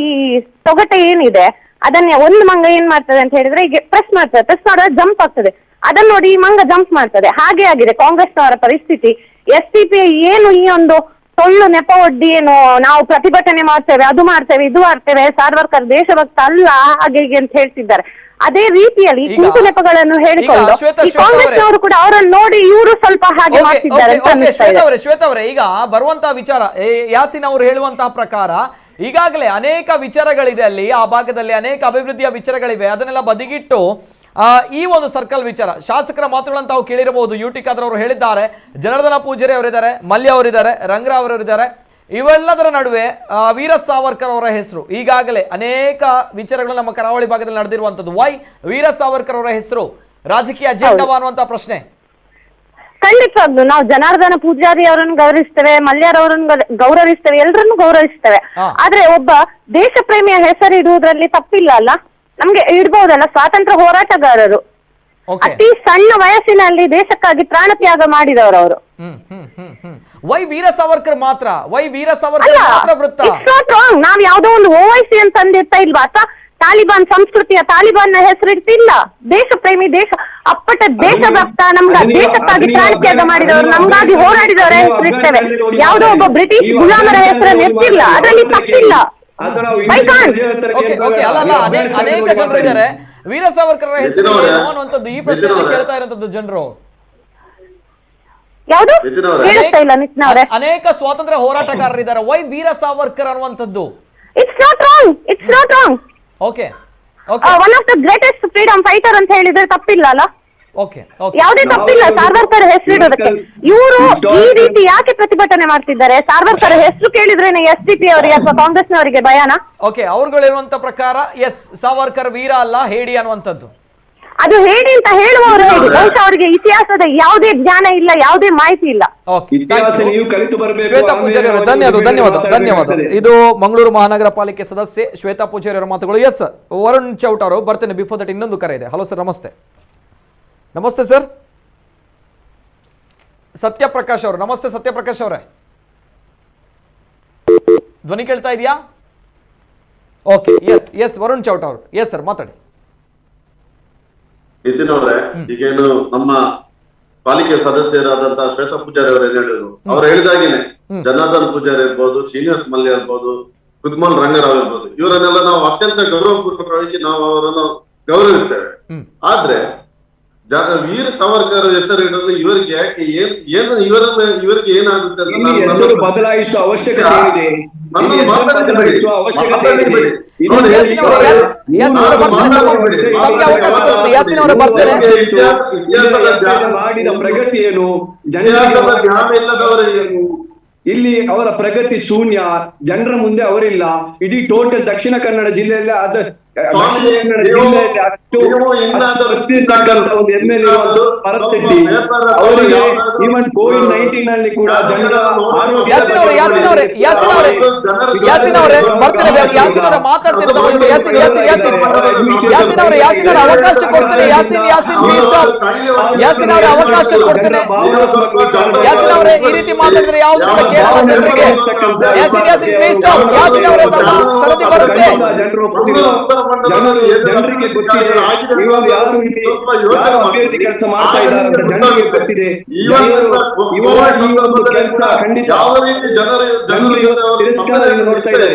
ತೊಗಟೆ ಏನಿದೆ ಅದನ್ನೇ ಒಂದು ಮಂಗ ಏನ್ ಮಾಡ್ತದೆ ಅಂತ ಹೇಳಿದ್ರೆ ಈಗ ಪ್ರೆಸ್ ಮಾಡಿದ್ರೆ ಜಂಪ್ ಆಗ್ತದೆ. ಅದನ್ನ ನೋಡಿ ಈ ಮಂಗ ಜಂಪ್ ಮಾಡ್ತದೆ. ಹಾಗೆ ಆಗಿದೆ ಕಾಂಗ್ರೆಸ್ನವರ ಪರಿಸ್ಥಿತಿ. SDPI ಏನು ಈ ಒಂದು ಟೊಳ್ಳು ನೆಪ ಒಡ್ಡಿ ಏನು ನಾವು ಪ್ರತಿಭಟನೆ ಮಾಡ್ತೇವೆ, ಅದು ಮಾಡ್ತೇವೆ, ಇದು ಮಾಡ್ತೇವೆ, ಸಾರ್ವರ್ಕರ್ ದೇಶಭಕ್ತ ಅಲ್ಲ ಹಾಗೆ ಹೀಗೆ ಅಂತ ಹೇಳ್ತಿದ್ದಾರೆ. ಅದೇ ರೀತಿಯಲ್ಲಿ ಕುಂಟು ನೆಪಗಳನ್ನು ಹೇಳಿಕೊಂಡು ಈ ಕಾಂಗ್ರೆಸ್ನವರು ಕೂಡ ಅವರನ್ನು ನೋಡಿ ಇವರು ಸ್ವಲ್ಪ ಹಾಗೆ ಮಾಡ್ತಿದ್ದಾರೆ ಅಂತ ಅನಿಸ್ತಾ ಇದೆ. ಶ್ವೇತಾ ಅವರೇ, ಈಗ ಬರುವಂತಹ ವಿಚಾರ ಯಾಸಿನ್ ಅವರು ಹೇಳುವಂತಹ ಪ್ರಕಾರ ಈಗಾಗಲೇ ಅನೇಕ ವಿಚಾರಗಳಿದೆ ಅಲ್ಲಿ, ಆ ಭಾಗದಲ್ಲಿ ಅನೇಕ ಅಭಿವೃದ್ಧಿಯ ವಿಚಾರಗಳಿವೆ, ಅದನ್ನೆಲ್ಲ ಬದಿಗಿಟ್ಟು ಈ ಒಂದು ಸರ್ಕಲ್ ವಿಚಾರ ಶಾಸಕರ ಮಾತುಗಳಂತ ತಾವು ಕೇಳಿರಬಹುದು. ಯುಟಿ ಖಾದರ್ ಅವರು ಹೇಳಿದ್ದಾರೆ, ಜನಾರ್ದನ ಪೂಜಾರಿ ಅವರಿದ್ದಾರೆ, ಮಲ್ಯ ಅವರಿದ್ದಾರೆ, ರಂಗರಾವ್ ಅವರಿದ್ದಾರೆ. ಇವೆಲ್ಲದರ ನಡುವೆ ವೀರ ಸಾವರ್ಕರ್ ಅವರ ಹೆಸರು ಈಗಾಗಲೇ ಅನೇಕ ವಿಚಾರಗಳು ನಮ್ಮ ಕರಾವಳಿ ಭಾಗದಲ್ಲಿ ನಡೆದಿರುವಂತದ್ದು. ವೈ ವೀರ ಸಾವರ್ಕರ್ ಅವರ ಹೆಸರು ರಾಜಕೀಯ ಅಜೆಂಡವಾ ಅನ್ನುವಂತ ಪ್ರಶ್ನೆ? ಖಂಡಿತವಾಗ್ಲು ನಾವು ಜನಾರ್ದನ ಪೂಜಾರಿ ಅವರನ್ನು ಗೌರವಿಸ್ತೇವೆ, ಮಲ್ಯರವರನ್ನು ಗೌರವಿಸ್ತೇವೆ, ಎಲ್ಲರನ್ನು ಗೌರವಿಸ್ತೇವೆ. ಆದ್ರೆ ಒಬ್ಬ ದೇಶ ಪ್ರೇಮಿಯ ಹೆಸರು ಇಡುವುದರಲ್ಲಿ ತಪ್ಪಿಲ್ಲ ಅಲ್ಲ, ನಮ್ಗೆ ಇಡ್ಬಹುದಲ್ಲ. ಸ್ವಾತಂತ್ರ್ಯ ಹೋರಾಟಗಾರರು, ಅತಿ ಸಣ್ಣ ವಯಸ್ಸಿನಲ್ಲಿ ದೇಶಕ್ಕಾಗಿ ಪ್ರಾಣ ತ್ಯಾಗ ಮಾಡಿದವರು ಅವರು. ವೈ ವೀರ ಸಾವರ್ಕರ್ ಮಾತ್ರ? ವೈ ವೀರ ಸಾವರ್ಕರ್ ಮಾತ್ರ ವೃತ್ತ? ನಾವ್ ಯಾವ್ದೋ ಒಂದು ಓವೈಸಿ ಅಂತ ಅಂದಿರ್ತಾ ಇಲ್ವಾ, ಅಥವಾ ತಾಲಿಬಾನ್ ಸಂಸ್ಕೃತಿಯ ತಾಲಿಬಾನ್ ನ ಹೆಸರಿಟ್ಟಿಲ್ಲ. ದೇಶ ಪ್ರೇಮಿ, ದೇಶ ಅಪ್ಪಟ ದೇಶಭಕ್ತ, ನಮ್ಗ ದೇಶಕ್ಕಾಗಿ ಪ್ರಾಣ ತ್ಯಾಗ ಮಾಡಿದವರು, ನಮ್ಗಾಗಿ ಹೋರಾಡಿದವರ ಹೆಸರಿರ್ತೇವೆ. ಯಾವುದೋ ಒಬ್ಬ ಬ್ರಿಟಿಷ್ ಗುಲಾಮರ ಹೆಸರನ್ನು ಎತ್ತಿಲ್ಲ, ಅದರಲ್ಲಿ ತಪ್ಪಿಲ್ಲ. ಅನೇಕ ಜನರು ಇದ್ದಾರೆ ವೀರ ಸಾವರ್ಕರ್ ಹೆಸರು ಅನ್ನುವಂಥದ್ದು ಈ ಪ್ರಶ್ನೆ ಕೇಳ್ತಾ ಇರುವಂತದ್ದು ಜನರು. ಯಾವುದು ಕೇಳಿಸ್ತಾ ಇಲ್ಲ ನಿತ್ನ ಅವರೇ? ಅನೇಕ ಸ್ವಾತಂತ್ರ್ಯ ಹೋರಾಟಗಾರರಿದ್ದಾರೆ, ವೈ ವೀರ ಸಾವರ್ಕರ್ ಅನ್ನುವಂಥದ್ದು? It's not wrong, it's not wrong. Okay, one of the greatest freedom fighter ಅಂತ ಹೇಳಿದ್ರೆ ತಪ್ಪಿಲ್ಲ ಅಲ್ಲ? ಯಾವುದೇ ತಪ್ಪಿಲ್ಲ ಸಾರ್ವರ್ಕರ್ ಹೆಸರಿಡೋದಕ್ಕೆ. ಇವರು ಈ ರೀತಿ ಯಾಕೆ ಪ್ರತಿಭಟನೆ ಮಾಡ್ತಿದ್ದಾರೆ? ಸಾರ್ವರ್ಕರ್ ಹೆಸರು ಕೇಳಿದ್ರೇನೆ SDP ಅವರಿಗೆ ಅಥವಾ ಕಾಂಗ್ರೆಸ್ನವರಿಗೆ ಭಯಾನ? ಓಕೆ, ಅವ್ರುಗಳಿರುವಂತ ಪ್ರಕಾರ ಎಸ್ ಸಾವರ್ಕರ್ ವೀರ ಅಲ್ಲ, ಹೇಡಿ ಅನ್ನುವಂಥದ್ದು. ಅದು ಹೇಳಿ ಅಂತ ಹೇಳುವವರು ಹೇಳಿ, ಬಹುಶಃ ಅವರಿಗೆ ಇತಿಹಾಸದ ಯಾವುದೇ ಜ್ಞಾನ ಇಲ್ಲ, ಯಾವುದೇ ಮಾಹಿತಿ ಇಲ್ಲ. ಶ್ವೇತಾ ಪೂಜಾರಿ ಅವರು ಧನ್ಯವಾದ. ಇದು ಮಂಗಳೂರು ಮಹಾನಗರ ಪಾಲಿಕೆ ಸದಸ್ಯೆ ಶ್ವೇತಾ ಪೂಜಾರಿ ಅವರ ಮಾತುಗಳು. ಎಸ್ ವರುಣ್ ಚೌಟ್ ಅವರು ಬರ್ತೇನೆ. ಬಿಫೋರ್ ದಟ್ ಇನ್ನೊಂದು ಕರೆ ಇದೆ. ಹಲೋ ಸರ್, ನಮಸ್ತೆ. ನಮಸ್ತೆ ಸರ್. ಸತ್ಯಪ್ರಕಾಶ್ ಅವರು, ನಮಸ್ತೆ ಸತ್ಯಪ್ರಕಾಶ್ ಅವರೇ, ಧ್ವನಿ ಕೇಳ್ತಾ ಇದೆಯಾ? ಓಕೆ, ಎಸ್ ವರುಣ್ ಚೌಟ್ ಅವರು, ಎಸ್ ಸರ್ ಮಾತಾಡಿ. ನಿತಿನ್ ಅವರೇ, ಈಗೇನು ನಮ್ಮ ಪಾಲಿಕೆ ಸದಸ್ಯರಾದಂತಹ ಶ್ವೇತಾ ಪೂಜಾರಿ ಅವರು ಏನ್ ಹೇಳಿದ್ರು, ಅವ್ರು ಹೇಳಿದಾಗೇನೆ ಜನಾರ್ದನ್ ಪೂಜಾರಿ ಇರ್ಬೋದು, ಶ್ರೀನಿವಾಸ್ ಮಲ್ಯ ಇರ್ಬೋದು, ಕುದ್ಮಲ್ ರಂಗರಾವ್ ಇರ್ಬೋದು, ಇವರನ್ನೆಲ್ಲ ನಾವು ಅತ್ಯಂತ ಗೌರವಪೂರ್ವಕವಾಗಿ ನಾವು ಅವರನ್ನು ಗೌರವಿಸ್ತೇವೆ. ಆದ್ರೆ ವೀರ ಸಾವರ್ಕರ್ ಹೆಸರು ಇಡಲು ಇವರಿಗೆ ಯಾಕೆ ಇವರಿಗೆ ಏನಾಗುತ್ತೆ ಅಂತ ಬದಲಾಯಿಸುವ ಅವಶ್ಯಕತೆ ಇದೆ. ಮಾಡಿದ ಪ್ರಗತಿ ಏನು, ಇಲ್ಲಿ ಅವರ ಪ್ರಗತಿ ಶೂನ್ಯ, ಜನರ ಮುಂದೆ ಅವರಿಲ್ಲ. ಇಡೀ ಟೋಟಲ್ ದಕ್ಷಿಣ ಕನ್ನಡ ಜಿಲ್ಲೆಯಲ್ಲಿ ಒಂದು MLA ಭರತ್ ಶೆಟ್ಟಿ ಅವರಿಗೆ ಈವನ್ COVID-19 ನಲ್ಲಿ ಕೂಡ ಜನರ ಆರೋಗ್ಯ ಜನರಿಗೆ ಗೊತ್ತಿದೆ ಇವಾಗ ಯಾರು ಅಭಿವೃದ್ಧಿ ಕೆಲಸ ಮಾಡ್ತಾ ಇದ್ದಾರೆ ಅಂತ ಜನರಿಗೆ ಗೊತ್ತಿದೆ. ಕೆಲಸ ಖಂಡಿತ ನೋಡ್ತಾ ಇದ್ದಾರೆ.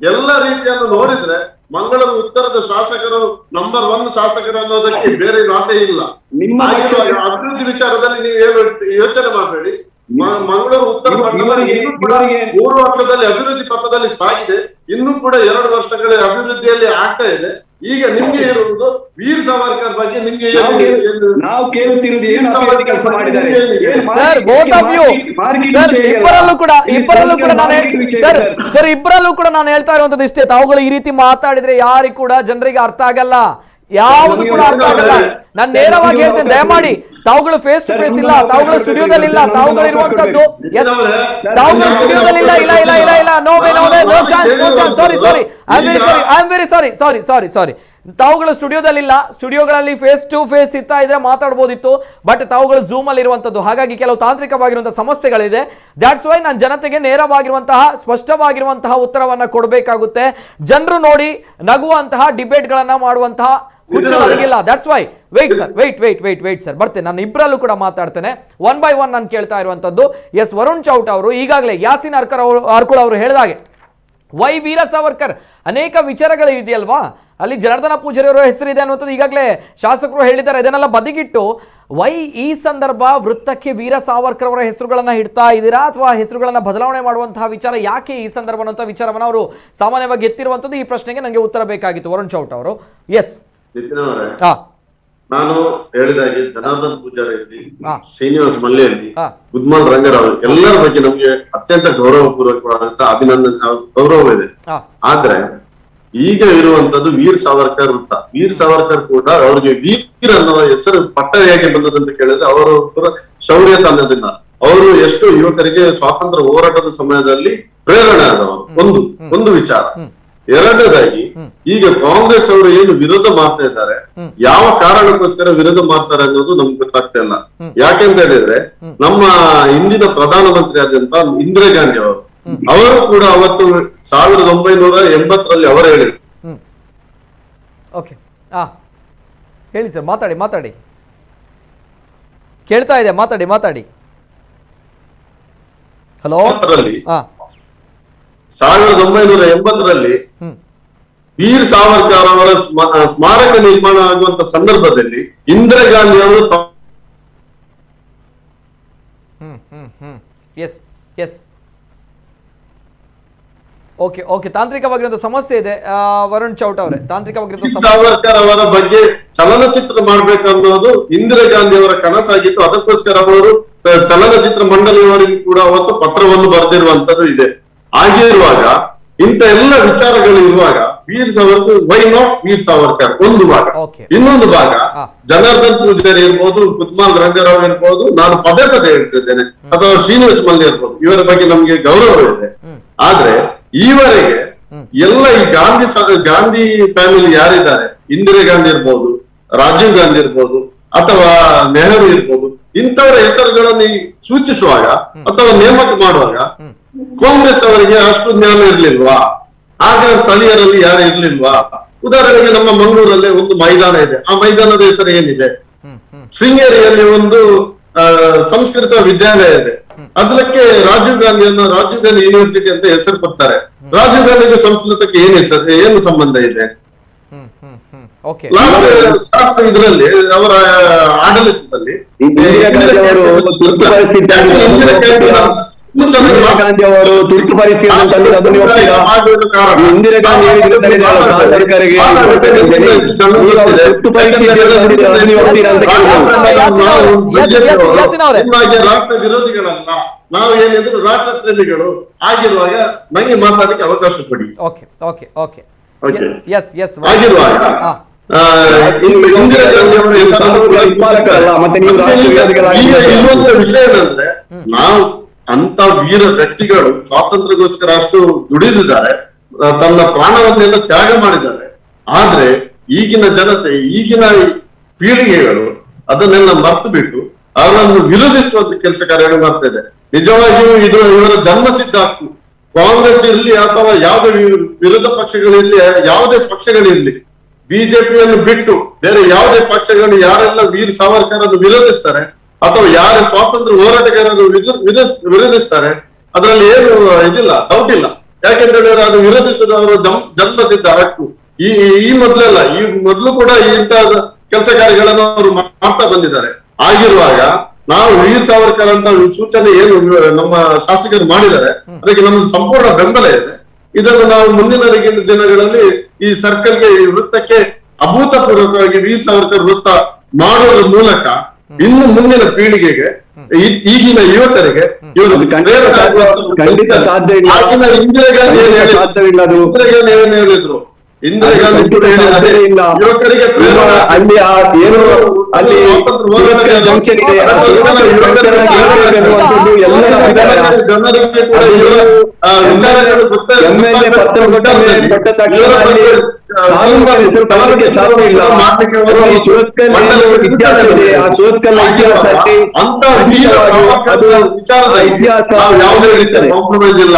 ಎಲ್ಲ ರೀತಿಯನ್ನು ನೋಡಿದ್ರೆ ಮಂಗಳೂರು ಉತ್ತರದ ಶಾಸಕರು ನಂಬರ್ 1 ಶಾಸಕರು ಅನ್ನೋದಕ್ಕೆ ಬೇರೆ ಮಾತೇ ಇಲ್ಲ. ನಿಮ್ಮ ಅಭಿವೃದ್ಧಿ ವಿಚಾರದಲ್ಲಿ ನೀವು ಏನು ಯೋಚನೆ ಮಾಡಬೇಡಿ. ಮಂಗಳೂರು ಉತ್ತರ 3 ವರ್ಷದಲ್ಲಿ ಅಭಿವೃದ್ಧಿ ಪಥದಲ್ಲಿ ಸಾಗಿದೆ. ಇನ್ನೂ ಕೂಡ 2 ವರ್ಷಗಳ ಅಭಿವೃದ್ಧಿಯಲ್ಲಿ ಆಗ್ತಾ ಇದೆ. ಈಗ ನಿಮ್ಗೆ ಇರುವುದು ವೀರ್ ಸಾವರ್ಕರ್ ಬಗ್ಗೆ ನಿಮ್ಗೆ ನಾವು ಕೇಳುತ್ತಿರುವುದು ಏನು ಅಭಿವೃದ್ಧಿ ಕೆಲಸ ಮಾಡಿದ್ದಾರೆ. ಇಬ್ಬರಲ್ಲೂ ಕೂಡ ನಾನು ಹೇಳ್ತಾ ಇರುವಂತದ್ದು ಇಷ್ಟೇ, ತಾವುಗಳು ಈ ರೀತಿ ಮಾತಾಡಿದ್ರೆ ಯಾರಿಗೂ ಕೂಡ ಜನರಿಗೆ ಅರ್ಥ ಆಗಲ್ಲ, ಯಾವುದು ಕೂಡ ಅರ್ಥ ಆಗಲ್ಲ. ನಾನು ನೇರವಾಗಿ ಹೇಳ್ತೇನೆ, ದಯಮಾಡಿ ತಾವುಗಳು ಫೇಸ್ ಟು ಫೇಸ್ ಇಲ್ಲ, ತಾವುಗಳು ಸ್ಟುಡಿಯೋದಲ್ಲಿ ಇಲ್ಲ, ತಾವುಗಳು ಇರುವಂತದ್ದು ತಾವುಗಳು ಸ್ಟುಡಿಯೋದಲ್ಲಿ ಇಲ್ಲ. ಸಾರಿ ತಾವುಗಳು ಸ್ಟುಡಿಯೋದಲ್ಲಿಲ್ಲ, ಸ್ಟುಡಿಯೋಗಳಲ್ಲಿ ಫೇಸ್ ಟು ಫೇಸ್ ಇರ್ತಾ ಇದ್ರೆ ಮಾತಾಡ್ಬೋದಿತ್ತು. ಬಟ್ ತಾವುಗಳು ಝೂಮ್ ಅಲ್ಲಿ ಇರುವಂತದ್ದು, ಹಾಗಾಗಿ ಕೆಲವು ತಾಂತ್ರಿಕವಾಗಿರುವಂತಹ ಸಮಸ್ಯೆಗಳಿದೆ. ದಾಟ್ಸ್ ವೈ ನಾನು ಜನತೆಗೆ ನೇರವಾಗಿರುವಂತಹ ಸ್ಪಷ್ಟವಾಗಿರುವಂತಹ ಉತ್ತರವನ್ನ ಕೊಡಬೇಕಾಗುತ್ತೆ. ಜನರು ನೋಡಿ ನಗುವಂತಹ ಡಿಬೇಟ್ ಗಳನ್ನ ಮಾಡುವಂತಹ ಹುಚ್ಚು ನನಗಿಲ್ಲ. ದಟ್ಸ್ ವೈ ವೆಯ್ಟ್ ಸರ್, ಬರ್ತೇನೆ. ನಾನು ಇಬ್ಬರಲ್ಲೂ ಕೂಡ ಮಾತಾಡ್ತೇನೆ. 1 by 1 ನಾನು ಕೇಳ್ತಾ ಇರುವಂತದ್ದು. ಎಸ್, ವರುಣ್ ಚೌಟ ಅವರು ಈಗಾಗಲೇ ಯಾಸಿನ್ ಅರ್ಕುಲ್ ಅವರು ಹೇಳಿದಾಗೆ ವೈ ವೀರ ಸಾವರ್ಕರ್ ಅನೇಕ ವಿಚಾರಗಳು ಇದೆಯಲ್ವಾ, ಅಲ್ಲಿ ಜನಾರ್ದನ ಪೂಜಾರಿ ಅವರ ಹೆಸರಿದೆ ಅನ್ನುವಂಥದ್ದು ಈಗಾಗಲೇ ಶಾಸಕರು ಹೇಳಿದ್ದಾರೆ. ಇದನ್ನೆಲ್ಲ ಬದಿಗಿಟ್ಟು ವೈ ಈ ಸಂದರ್ಭ ವೃತ್ತಕ್ಕೆ ವೀರ ಸಾವರ್ಕರ್ ಅವರ ಹೆಸರುಗಳನ್ನ ಇಡ್ತಾ ಇದ್ದೀರಾ, ಅಥವಾ ಹೆಸರುಗಳನ್ನ ಬದಲಾವಣೆ ಮಾಡುವಂತಹ ವಿಚಾರ ಯಾಕೆ ಈ ಸಂದರ್ಭ ಅನ್ನುವಂಥ ವಿಚಾರವನ್ನು ಅವರು ಸಾಮಾನ್ಯವಾಗಿ ಎತ್ತಿರುವಂಥದ್ದು? ಈ ಪ್ರಶ್ನೆಗೆ ನನಗೆ ಉತ್ತರ ಬೇಕಾಗಿತ್ತು ವರುಣ್ ಚೌಟ ಅವರು. ಎಸ್, ನಾನು ಹೇಳಿದಾಗೆ ಜನಾರ್ದನ್ ಪೂಜಾರಿ ಇರಲಿ, ಶ್ರೀನಿವಾಸ್ ಮಲ್ಲೆ ಇರಲಿ, ಗುದ್ಮಾಲ್ ರಂಗರಾವ್, ಎಲ್ಲರ ಬಗ್ಗೆ ನಮ್ಗೆ ಅತ್ಯಂತ ಗೌರವಪೂರ್ವಕವಾದಂತಹ ಗೌರವ ಇದೆ. ಆದ್ರೆ ಈಗ ಇರುವಂತದ್ದು ವೀರ್ ಸಾವರ್ಕರ್ ವೃತ್ತ. ವೀರ್ ಸಾವರ್ಕರ್ ಕೂಡ ಅವ್ರಿಗೆ ವೀರ್ ಅನ್ನುವ ಹೆಸರು ಪಟ್ಟ ಹೇಗೆ ಬಂದದಂತ ಕೇಳಿದ್ರೆ ಅವರು ಶೌರ್ಯ ತಂಡದಿಂದ ಅವರು ಎಷ್ಟು ಯುವಕರಿಗೆ ಸ್ವಾತಂತ್ರ್ಯ ಹೋರಾಟದ ಸಮಯದಲ್ಲಿ ಪ್ರೇರಣೆ ಆದವರು ಒಂದು ವಿಚಾರ. ಎರಡನೇದಾಗಿ ಈಗ ಕಾಂಗ್ರೆಸ್ ಅವರು ಏನು ವಿರೋಧ ಮಾಡ್ತಾ ಇದ್ದಾರೆ, ಯಾವ ಕಾರಣಕ್ಕೋಸ್ಕರ ವಿರೋಧ ಮಾಡ್ತಾರೆ ಅನ್ನೋದು ನಮ್ಗೆ ಗೊತ್ತಾಗ್ತಾ ಇಲ್ಲ. ಯಾಕೆಂತ ಹೇಳಿದ್ರೆ ನಮ್ಮ ಇಂದಿನ ಪ್ರಧಾನಮಂತ್ರಿ ಆದಂತ ಇಂದಿರಾ ಗಾಂಧಿ ಅವರು ಕೂಡ ಅವತ್ತು 1980ರಲ್ಲಿ ಅವರು ಹೇಳಿದ್ರು. ಹೇಳಿ ಸರ್, ಮಾತಾಡಿ ಕೇಳ್ತಾ ಇದೆ, ಮಾತಾಡಿ. ಹಲೋ. 1980ರಲ್ಲಿ ವೀರ್ ಸಾವರ್ಕರ್ ಅವರ ಸ್ಮಾರಕ ನಿರ್ಮಾಣ ಆಗುವಂತ ಸಂದರ್ಭದಲ್ಲಿ ಇಂದಿರಾ ಗಾಂಧಿ ಅವರು ಓಕೆ ತಾಂತ್ರಿಕವಾಗಿರುವಂತ ಸಮಸ್ಯೆ ಇದೆ ವರುಣ್ ಚೌಟ ಅವರೇ. ಸಾವರ್ಕರ್ ಅವರ ಬಗ್ಗೆ ಚಲನಚಿತ್ರ ಮಾಡ್ಬೇಕು ಅನ್ನೋದು ಇಂದಿರಾ ಗಾಂಧಿ ಅವರ ಕನಸಾಗಿತ್ತು. ಅದಕ್ಕೋಸ್ಕರ ಅವರು ಚಲನಚಿತ್ರ ಮಂಡಳಿಯವರಿಗೂ ಕೂಡ ಅವತ್ತು ಪತ್ರವನ್ನು ಬರೆದಿರುವಂತದ್ದು ಇದೆ. ಆಗಿರುವಾಗ ಇಂತ ಎಲ್ಲ ವಿಚಾರಗಳು ಇರುವಾಗ ವೀರ್ ಸಾವರ್ಕರ್, ವೈ ನಾಟ್ ವೀರ್ ಸಾವರ್ಕರ್ ಒಂದು ಭಾಗ. ಇನ್ನೊಂದು ಭಾಗ ಜನಾರ್ದನ್ ಪೂಜಾರಿ ಇರ್ಬೋದು, ಗುದ್ಮಾಲ್ ರಂಗರಾವ್ ಇರ್ಬೋದು, ನಾನು ಪದೇ ಹೇಳ್ತಿದ್ದೇನೆ, ಅಥವಾ ಶ್ರೀನಿವಾಸ್ ಮಲ್ಲೆ ಇರ್ಬೋದು, ಇವರ ಬಗ್ಗೆ ನಮ್ಗೆ ಗೌರವ ಇದೆ. ಆದ್ರೆ ಈವರೆಗೆ ಎಲ್ಲ ಈ ಗಾಂಧಿ ಫ್ಯಾಮಿಲಿ ಯಾರಿದ್ದಾರೆ, ಇಂದಿರಾ ಗಾಂಧಿ ಇರ್ಬೋದು, ರಾಜೀವ್ ಗಾಂಧಿ ಇರ್ಬೋದು, ಅಥವಾ ನೆಹರು ಇರ್ಬೋದು, ಇಂಥವರ ಹೆಸರುಗಳನ್ನು ಸೂಚಿಸುವಾಗ ಅಥವಾ ನೇಮಕ ಮಾಡುವಾಗ ಕಾಂಗ್ರೆಸ್ ಅವರಿಗೆ ಅಷ್ಟು ಜ್ಞಾನ ಇರ್ಲಿಲ್ವಾ? ಆಗ ಸ್ಥಳೀಯರಲ್ಲಿ ಯಾರು ಇರ್ಲಿಲ್ವಾ? ಉದಾಹರಣೆಗೆ ನಮ್ಮ ಮಂಗಳೂರಲ್ಲೇ ಒಂದು ಮೈದಾನ ಇದೆ. ಆ ಮೈದಾನದ ಹೆಸರು ಏನಿದೆ? ಶೃಂಗೇರಿಯಲ್ಲಿ ಒಂದು ಸಂಸ್ಕೃತ ವಿದ್ಯಾಲಯ ಇದೆ. ಅದಕ್ಕೆ ರಾಜೀವ್ ಗಾಂಧಿ ಯೂನಿವರ್ಸಿಟಿ ಅಂತ ಹೆಸರು ಕೊಡ್ತಾರೆ. ರಾಜೀವ್ ಗಾಂಧಿಗೆ ಸಂಸ್ಕೃತಕ್ಕೆ ಏನು ಸಂಬಂಧ ಇದೆ? ಇದರಲ್ಲಿ ಅವರ ಆಡಳಿತದಲ್ಲಿ ಗಾಂಧಿ ಅವರು ತುರ್ತು ಪರಿಸ್ಥಿತಿ ಇಂದಿರಾ ಗಾಂಧಿ ರಾಷ್ಟ್ರ ವಿರೋಧಿಗಳಲ್ಲ, ನಾವು ಏನಿದ್ರು ರಾಷ್ಟ್ರ ಪ್ರೇಮಿಗಳು ಆಗಿರುವಾಗ ನಂಗೆ ಮಾತಾಡಲಿಕ್ಕೆ ಅವಕಾಶ ಕೊಡಿ. ಆಗಿರುವಾಗ ಇಂದಿರಾ ಗಾಂಧಿ ಅವರ ವಿಷಯ ಏನಂದ್ರೆ, ನಾವು ಅಂತ ವೀರ ವ್ಯಕ್ತಿಗಳು ಸ್ವಾತಂತ್ರ್ಯಕ್ಕೋಸ್ಕರ ಅಷ್ಟು ದುಡಿದಿದ್ದಾರೆ, ತನ್ನ ಪ್ರಾಣವನ್ನೆಲ್ಲ ತ್ಯಾಗ ಮಾಡಿದ್ದಾರೆ. ಆದ್ರೆ ಈಗಿನ ಜನತೆ, ಈಗಿನ ಪೀಳಿಗೆಗಳು ಅದನ್ನೆಲ್ಲ ಮರ್ತು ಬಿಟ್ಟು ಅವರನ್ನು ವಿರೋಧಿಸುವಂತ ಕೆಲಸ ಕಾರ್ಯಗಳು ಮಾಡ್ತಾ ಇದೆ. ನಿಜವಾಗಿಯೂ ಇದು ಇವರ ಜನ್ಮಸಿದ್ಧ ಹಕ್ಕು. ಕಾಂಗ್ರೆಸ್ ಇರ್ಲಿ ಅಥವಾ ಯಾವುದೇ ವಿರೋಧ ಪಕ್ಷಗಳಿರ್ಲಿ, ಯಾವುದೇ ಪಕ್ಷಗಳಿರ್ಲಿ, ಬಿಜೆಪಿಯನ್ನು ಬಿಟ್ಟು ಬೇರೆ ಯಾವುದೇ ಪಕ್ಷಗಳು ಯಾರೆಲ್ಲ ವೀರ್ ಸಾವರ್ಕರ್ ಅನ್ನು ವಿರೋಧಿಸ್ತಾರೆ ಅಥವಾ ಯಾರು ಸ್ವಾತಂತ್ರ್ಯ ಹೋರಾಟಗಾರರು ವಿರೋಧಿಸ್ತಾರೆ, ಅದರಲ್ಲಿ ಏನು ಇದಿಲ್ಲ, ಡೌಟ್ ಇಲ್ಲ. ಯಾಕೆಂದ್ರೆ ಅದು ವಿರೋಧಿಸುವುದು ಅವರ ಜನ್ಮಸಿದ್ಧ ಹಕ್ಕು. ಈ ಮೊದಲೆಲ್ಲ, ಈ ಮೊದಲು ಕೂಡ ಇಂಥ ಕೆಲಸ ಕಾರ್ಯಗಳನ್ನು ಅವರು ಮಾಡ್ತಾ ಬಂದಿದ್ದಾರೆ. ಆಗಿರುವಾಗ ನಾವು ವೀರ್ ಸಾವರ್ಕರ್ ಅಂತ ಸೂಚನೆ ಏನು ನಮ್ಮ ಶಾಸಕರು ಮಾಡಿದ್ದಾರೆ, ಅದಕ್ಕೆ ನಮ್ಗೆ ಸಂಪೂರ್ಣ ಬೆಂಬಲ ಇದೆ. ಇದನ್ನು ನಾವು ಮುಂದಿನ ದಿನಗಳಲ್ಲಿ ಈ ಸರ್ಕಲ್ಗೆ, ಈ ವೃತ್ತಕ್ಕೆ ಅಭೂತಪೂರ್ವಕವಾಗಿ ವೀರ್ ಸಾವರ್ಕರ್ ವೃತ್ತ ಮಾಡೋದ್ರ ಮೂಲಕ ಇನ್ನು ಮುಂದಿನ ಪೀಳಿಗೆಗೆ, ಈಗಿನ ಯುವಕರಿಗೆ ಖಂಡಿತ ಸಾಧ್ಯ ಇಲ್ಲ. ಇಂದಿರಾ ಗಾಂಧಿ ಏನ್ ಹೇಳಿದ್ರು, ಇಂದಿರಾ ಗಾಂಧಿ ಯುವಕರಿಗೆ ಅಲ್ಲಿ ಏನು ಅಲ್ಲಿ ಜಂಕ್ಷನ್ ಇದೆ, ಜನರಿಗೆ ಕೂಡ ವಿಚಾರಗಳು ಕಾಂಪ್ರಮೈಸ್ ಇಲ್ಲ.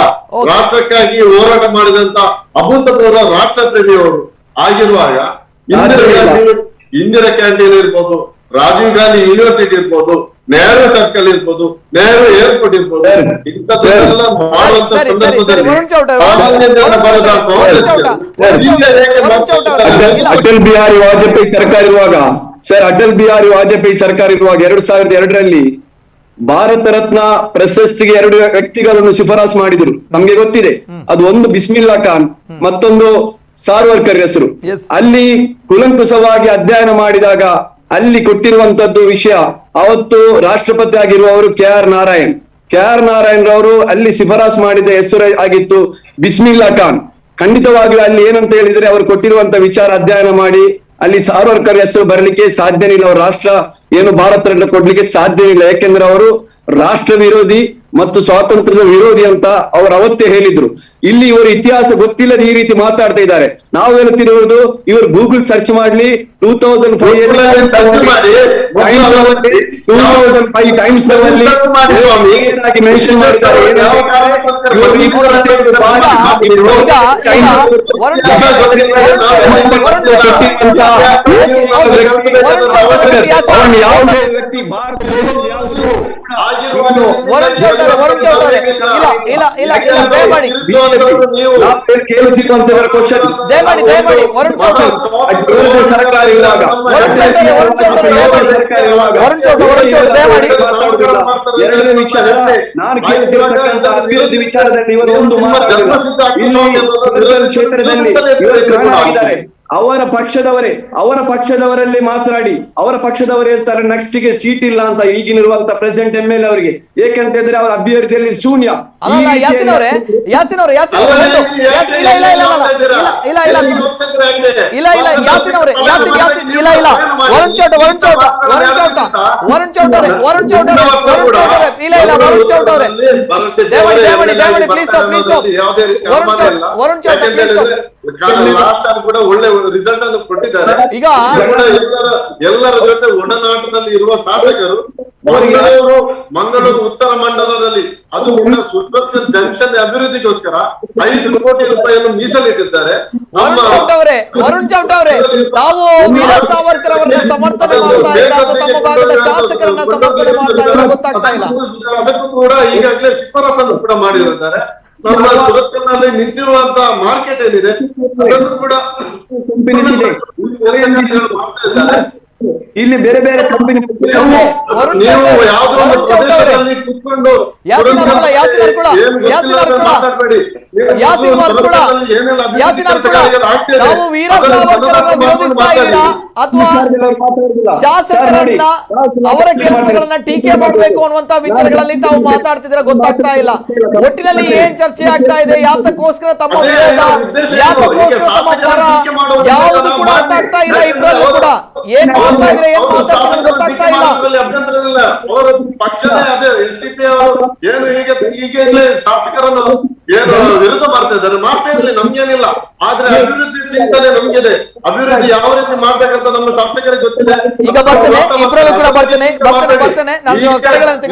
ರಾಷ್ಟ್ರಕ್ಕಾಗಿ ಹೋರಾಟ ಮಾಡಿದಂತ ಅಭೂತಪೂರ್ವ ರಾಷ್ಟ್ರ ಪ್ರೇಮಿಯವರು ಆಗಿರುವಾಗ ಇಂದಿರಾ ಗಾಂಧಿ ಇಂದಿರಾ ಕ್ಯಾಂಟೀನ್ ಇರ್ಬೋದು, ರಾಜೀವ್ ಗಾಂಧಿ ಯೂನಿವರ್ಸಿಟಿ ಇರ್ಬೋದು, ನೆಹರು ಸರ್ಕಲ್ ಇರ್ಬೋದು, ನೆಹರು ಏರ್ಪೋರ್ಟ್ ಇರ್ಬೋದು, ಇಂಥದ್ದೆಲ್ಲ ಮಾಡುವಂತ ಸಂದರ್ಭದಲ್ಲಿ ಸಾಮಾನ್ಯ ಜನ ಬರದ ಅಟಲ್ ಬಿಹಾರಿ ವಾಜಪೇಯಿ ಸರ್ಕಾರ ಇರುವಾಗ ಅಟಲ್ ಬಿಹಾರಿ ವಾಜಪೇಯಿ ಸರ್ಕಾರ ಇರುವಾಗ 2002ರಲ್ಲಿ ಭಾರತ ರತ್ನ ಪ್ರಶಸ್ತಿಗೆ 2 ವ್ಯಕ್ತಿಗಳನ್ನು ಶಿಫಾರಸು ಮಾಡಿದ್ರು. ನಮ್ಗೆ ಗೊತ್ತಿದೆ, ಅದು ಒಂದು ಬಿಸ್ಮಿಲ್ಲಾ ಖಾನ್, ಮತ್ತೊಂದು ಸಾರ್ವರ್ಕರ್ ಹೆಸರು. ಅಲ್ಲಿ ಕುಲಂಕುಷವಾಗಿ ಅಧ್ಯಯನ ಮಾಡಿದಾಗ ಅಲ್ಲಿ ಕೊಟ್ಟಿರುವಂತದ್ದು ವಿಷಯ, ಅವತ್ತು ರಾಷ್ಟ್ರಪತಿ ಆಗಿರುವವರು KR ನಾರಾಯಣ್ ರವರು ಅಲ್ಲಿ ಶಿಫಾರಸು ಮಾಡಿದ ಹೆಸರು ಆಗಿತ್ತು ಬಿಸ್ಮಿಲ್ಲಾ ಖಾನ್. ಖಂಡಿತವಾಗಿಯೂ ಅಲ್ಲಿ ಏನಂತ ಹೇಳಿದ್ರೆ ಅವರು ಕೊಟ್ಟಿರುವಂತ ವಿಚಾರ ಅಧ್ಯಯನ ಮಾಡಿ ಅಲ್ಲಿ ಸಾರ್ವರ್ಕರ್ ಹೆಸರು ಬರಲಿಕ್ಕೆ ಸಾಧ್ಯನೇ ಇಲ್ಲ. ಅವರು ರಾಷ್ಟ್ರ ಏನು ಭಾರತ ರತ್ನ ಕೊಡ್ಲಿಕ್ಕೆ ಸಾಧ್ಯನೇ ಇಲ್ಲ, ಯಾಕೆಂದ್ರೆ ಅವರು ರಾಷ್ಟ್ರ ವಿರೋಧಿ ಮತ್ತು ಸ್ವಾತಂತ್ರ್ಯದ ವಿರೋಧಿ ಅಂತ ಅವರು ಅವತ್ತೇ ಹೇಳಿದ್ರು. ಇಲ್ಲಿ ಇವರು ಇತಿಹಾಸ ಗೊತ್ತಿಲ್ಲದೆ ಈ ರೀತಿ ಮಾತಾಡ್ತಾ ಇದ್ದಾರೆ. ನಾವು ಹೇಳ್ತಿರುವುದು ಇವರು ಗೂಗಲ್ ಸರ್ಚ್ ಮಾಡ್ಲಿ 2005 ಟೈಮ್ಸ್ ಮೆನ್ಷನ್ ಮಾಡಿದ್ದಾರೆ. ಯಾವುದೇ ವ್ಯಕ್ತಿ ಭಾರತ ಅಭಿವೃದ್ಧಿ ವಿಚಾರದಲ್ಲಿ ಇವರು ಒಂದು ಕ್ಷೇತ್ರದಲ್ಲಿ ಅವರ ಪಕ್ಷದವರಲ್ಲಿ ಮಾತನಾಡಿ ಅವರ ಪಕ್ಷದವರು ಹೇಳ್ತಾರೆ ನೆಕ್ಸ್ಟ್ ಗೆ ಸೀಟ್ ಇಲ್ಲ ಅಂತ ಈಗಿನಿರುವಂತ ಪ್ರೆಸಿಡೆಂಟ್ MLA ಅವರಿಗೆ. ಏಕೆಂತ ಹೇಳಿದ್ರೆ ಅವರ ಅಭ್ಯರ್ಥಿಯಲ್ಲಿ ಶೂನ್ಯ. ಕೂಡ ಒಳ್ಳೆ ರಿಸಲ್ಟ್ ಅನ್ನು ಕೊಟ್ಟಿದ್ದಾರೆ. ಈಗ ಎಲ್ಲರ ಜೊತೆ ಒಡನಾಟದಲ್ಲಿ ಇರುವ ಶಾಸಕರು ಮಂಗಳೂರು ಉತ್ತರ ಮಂಡಲದಲ್ಲಿ ಅದು ಕೂಡ ಸುತ್ತಮುತ್ತ ಜಂಕ್ಷನ್ ಅಭಿವೃದ್ಧಿಗೋಸ್ಕರ 5 ಕೋಟಿ ರೂಪಾಯಿಯನ್ನು ಮೀಸಲಿಟ್ಟಿದ್ದಾರೆ. ವರುಣ್ ಚೌಟ ಅವರೇ, ತಾವು ವೀರ ಸಾವರ್ಕರ್ ಅವರನ್ನ ಸಮರ್ಥನೆ ಮಾಡ್ತಾ ಇದ್ದೀರಾ ಅಥವಾ ತಮ್ಮ ಭಾಗದ ಶಾಸಕರನ್ನ ಸಮರ್ಥನೆ ಮಾಡ್ತಾ ಇದ್ದೀರಾ ಗೊತ್ತಾಗ್ತಾ ಇಲ್ಲ. ಅದಕ್ಕೂ ಕೂಡ ಈಗಾಗಲೇ ಶಿಫಾರಸನ್ನು ಕೂಡ ಮಾಡಿರುತ್ತಾರೆ. ನಮ್ಮ ಸುರತ್ಕಲ್ನಲ್ಲಿ ನಿಂತಿರುವಂತಹ ಮಾರ್ಕೆಟ್ ಏನಿದೆ ಅದನ್ನು ಕೂಡ ಇಲ್ಲಿ ಬೇರೆ ಬೇರೆ ಕಂಪನಿ ನೀವು ಯಾವುದೋ ಒಂದು ಪ್ರದೇಶದಲ್ಲಿ ಕೂತ್ಕೊಂಡು ಮಾತಾಡಬೇಡಿ. ನಾವು ವೀರ ಸಾವರ್ಕರ್ ವಿರೋಧಿಸ್ತಾ ಇದ್ದೀರಾ ಅಥವಾ ಶಾಸಕರನ್ನ ಅವರ ಕೆಲಸಗಳನ್ನ ಟೀಕೆ ಮಾಡಬೇಕು ಅನ್ನುವಂತ ವಿಚಾರಗಳಲ್ಲಿ ತಾವು ಮಾತಾಡ್ತಿದ್ರೆ ಗೊತ್ತಾಗ್ತಾ ಇಲ್ಲ. ಒಟ್ಟಿನಲ್ಲಿ ಏನ್ ಚರ್ಚೆ ಆಗ್ತಾ ಇದೆ, ಯಾತಕ್ಕೋಸ್ಕರ ತಮ್ಮ ವಿರೋಧ, ಯಾತಕ್ಕೋಸ್ಕರ ತಮ್ಮ ಪರ ಯಾವುದು ಕೂಡ ಅರ್ಥ ಆಗ್ತಾ ಇಲ್ಲ. ಇಬ್ಬರಲ್ಲೂ ಕೂಡ ಏನ್ ಮಾಡ್ತಾ ಇದ್ರೆ ಏನ್ ಮಾತಾಡ್ತಾರೆ ಗೊತ್ತಾಗ್ತಾ ಇಲ್ಲ. ಅವರ ಪಕ್ಷನೇ ಅದೇ LTP ಅವರು ಏನು ಈಗಲೇ ಶಾಸಕರನ್ನು ಏನು ವಿರುದ್ಧ ಮಾಡ್ತಾ ಇದ್ದಾರೆ. ಮಾಡ್ತಾ ಇರ್ಲಿ, ನಮ್ಗೇನಿಲ್ಲ. ಆದ್ರೆ ಅಭಿವೃದ್ಧಿ ಚಿಂತನೆ ನಮ್ಗಿದೆ. ಅಭಿವೃದ್ಧಿ ಯಾವ ರೀತಿ ಮಾಡ್ಬೇಕಂತ ನಮ್ಮ ಶಾಸಕರಿಗೆ ಗೊತ್ತಿದೆ. ಈಗ ಬರ್ತೇನೆ, ಇಬ್ಬರಲ್ಲೂ ಕೂಡ ಬರ್ತೇನೆ.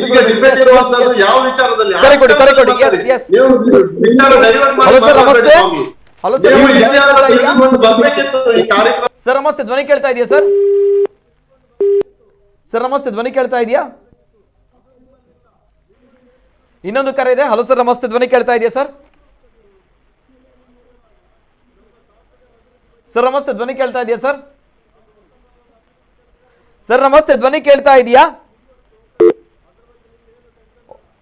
ಈಗ ಡಿಬೇಟ್ ಇರುವಂತದ್ದು ಯಾವ ವಿಚಾರದಲ್ಲಿ ನೀವು ವಿಚಾರ ಡೈವರ್ಟ್ ಮಾಡಿ ಬರ್ಬೇಕಿತ್ತು ಈ ಕಾರ್ಯಕ್ರಮ. ಸರ್ ನಮಸ್ತೆ, ಧ್ವನಿ ಕೇಳ್ತಾ ಇದೆಯಾ ಸರ್? ಸರ್ ನಮಸ್ತೆ, ಧ್ವನಿ ಕೇಳ್ತಾ ಇದೆಯಾ? ಇನ್ನೊಂದು ಕರೆ ಇದೆ. ಹಲೋ ಸರ್ ನಮಸ್ತೆ, ಧ್ವನಿ ಕೇಳ್ತಾ ಇದೆಯಾ ಸರ್? ಸರ್ ನಮಸ್ತೆ, ಧ್ವನಿ ಕೇಳ್ತಾ ಇದೆಯಾ ಸರ್? ಸರ್ ನಮಸ್ತೆ, ಧ್ವನಿ ಕೇಳ್ತಾ ಇದೆಯಾ?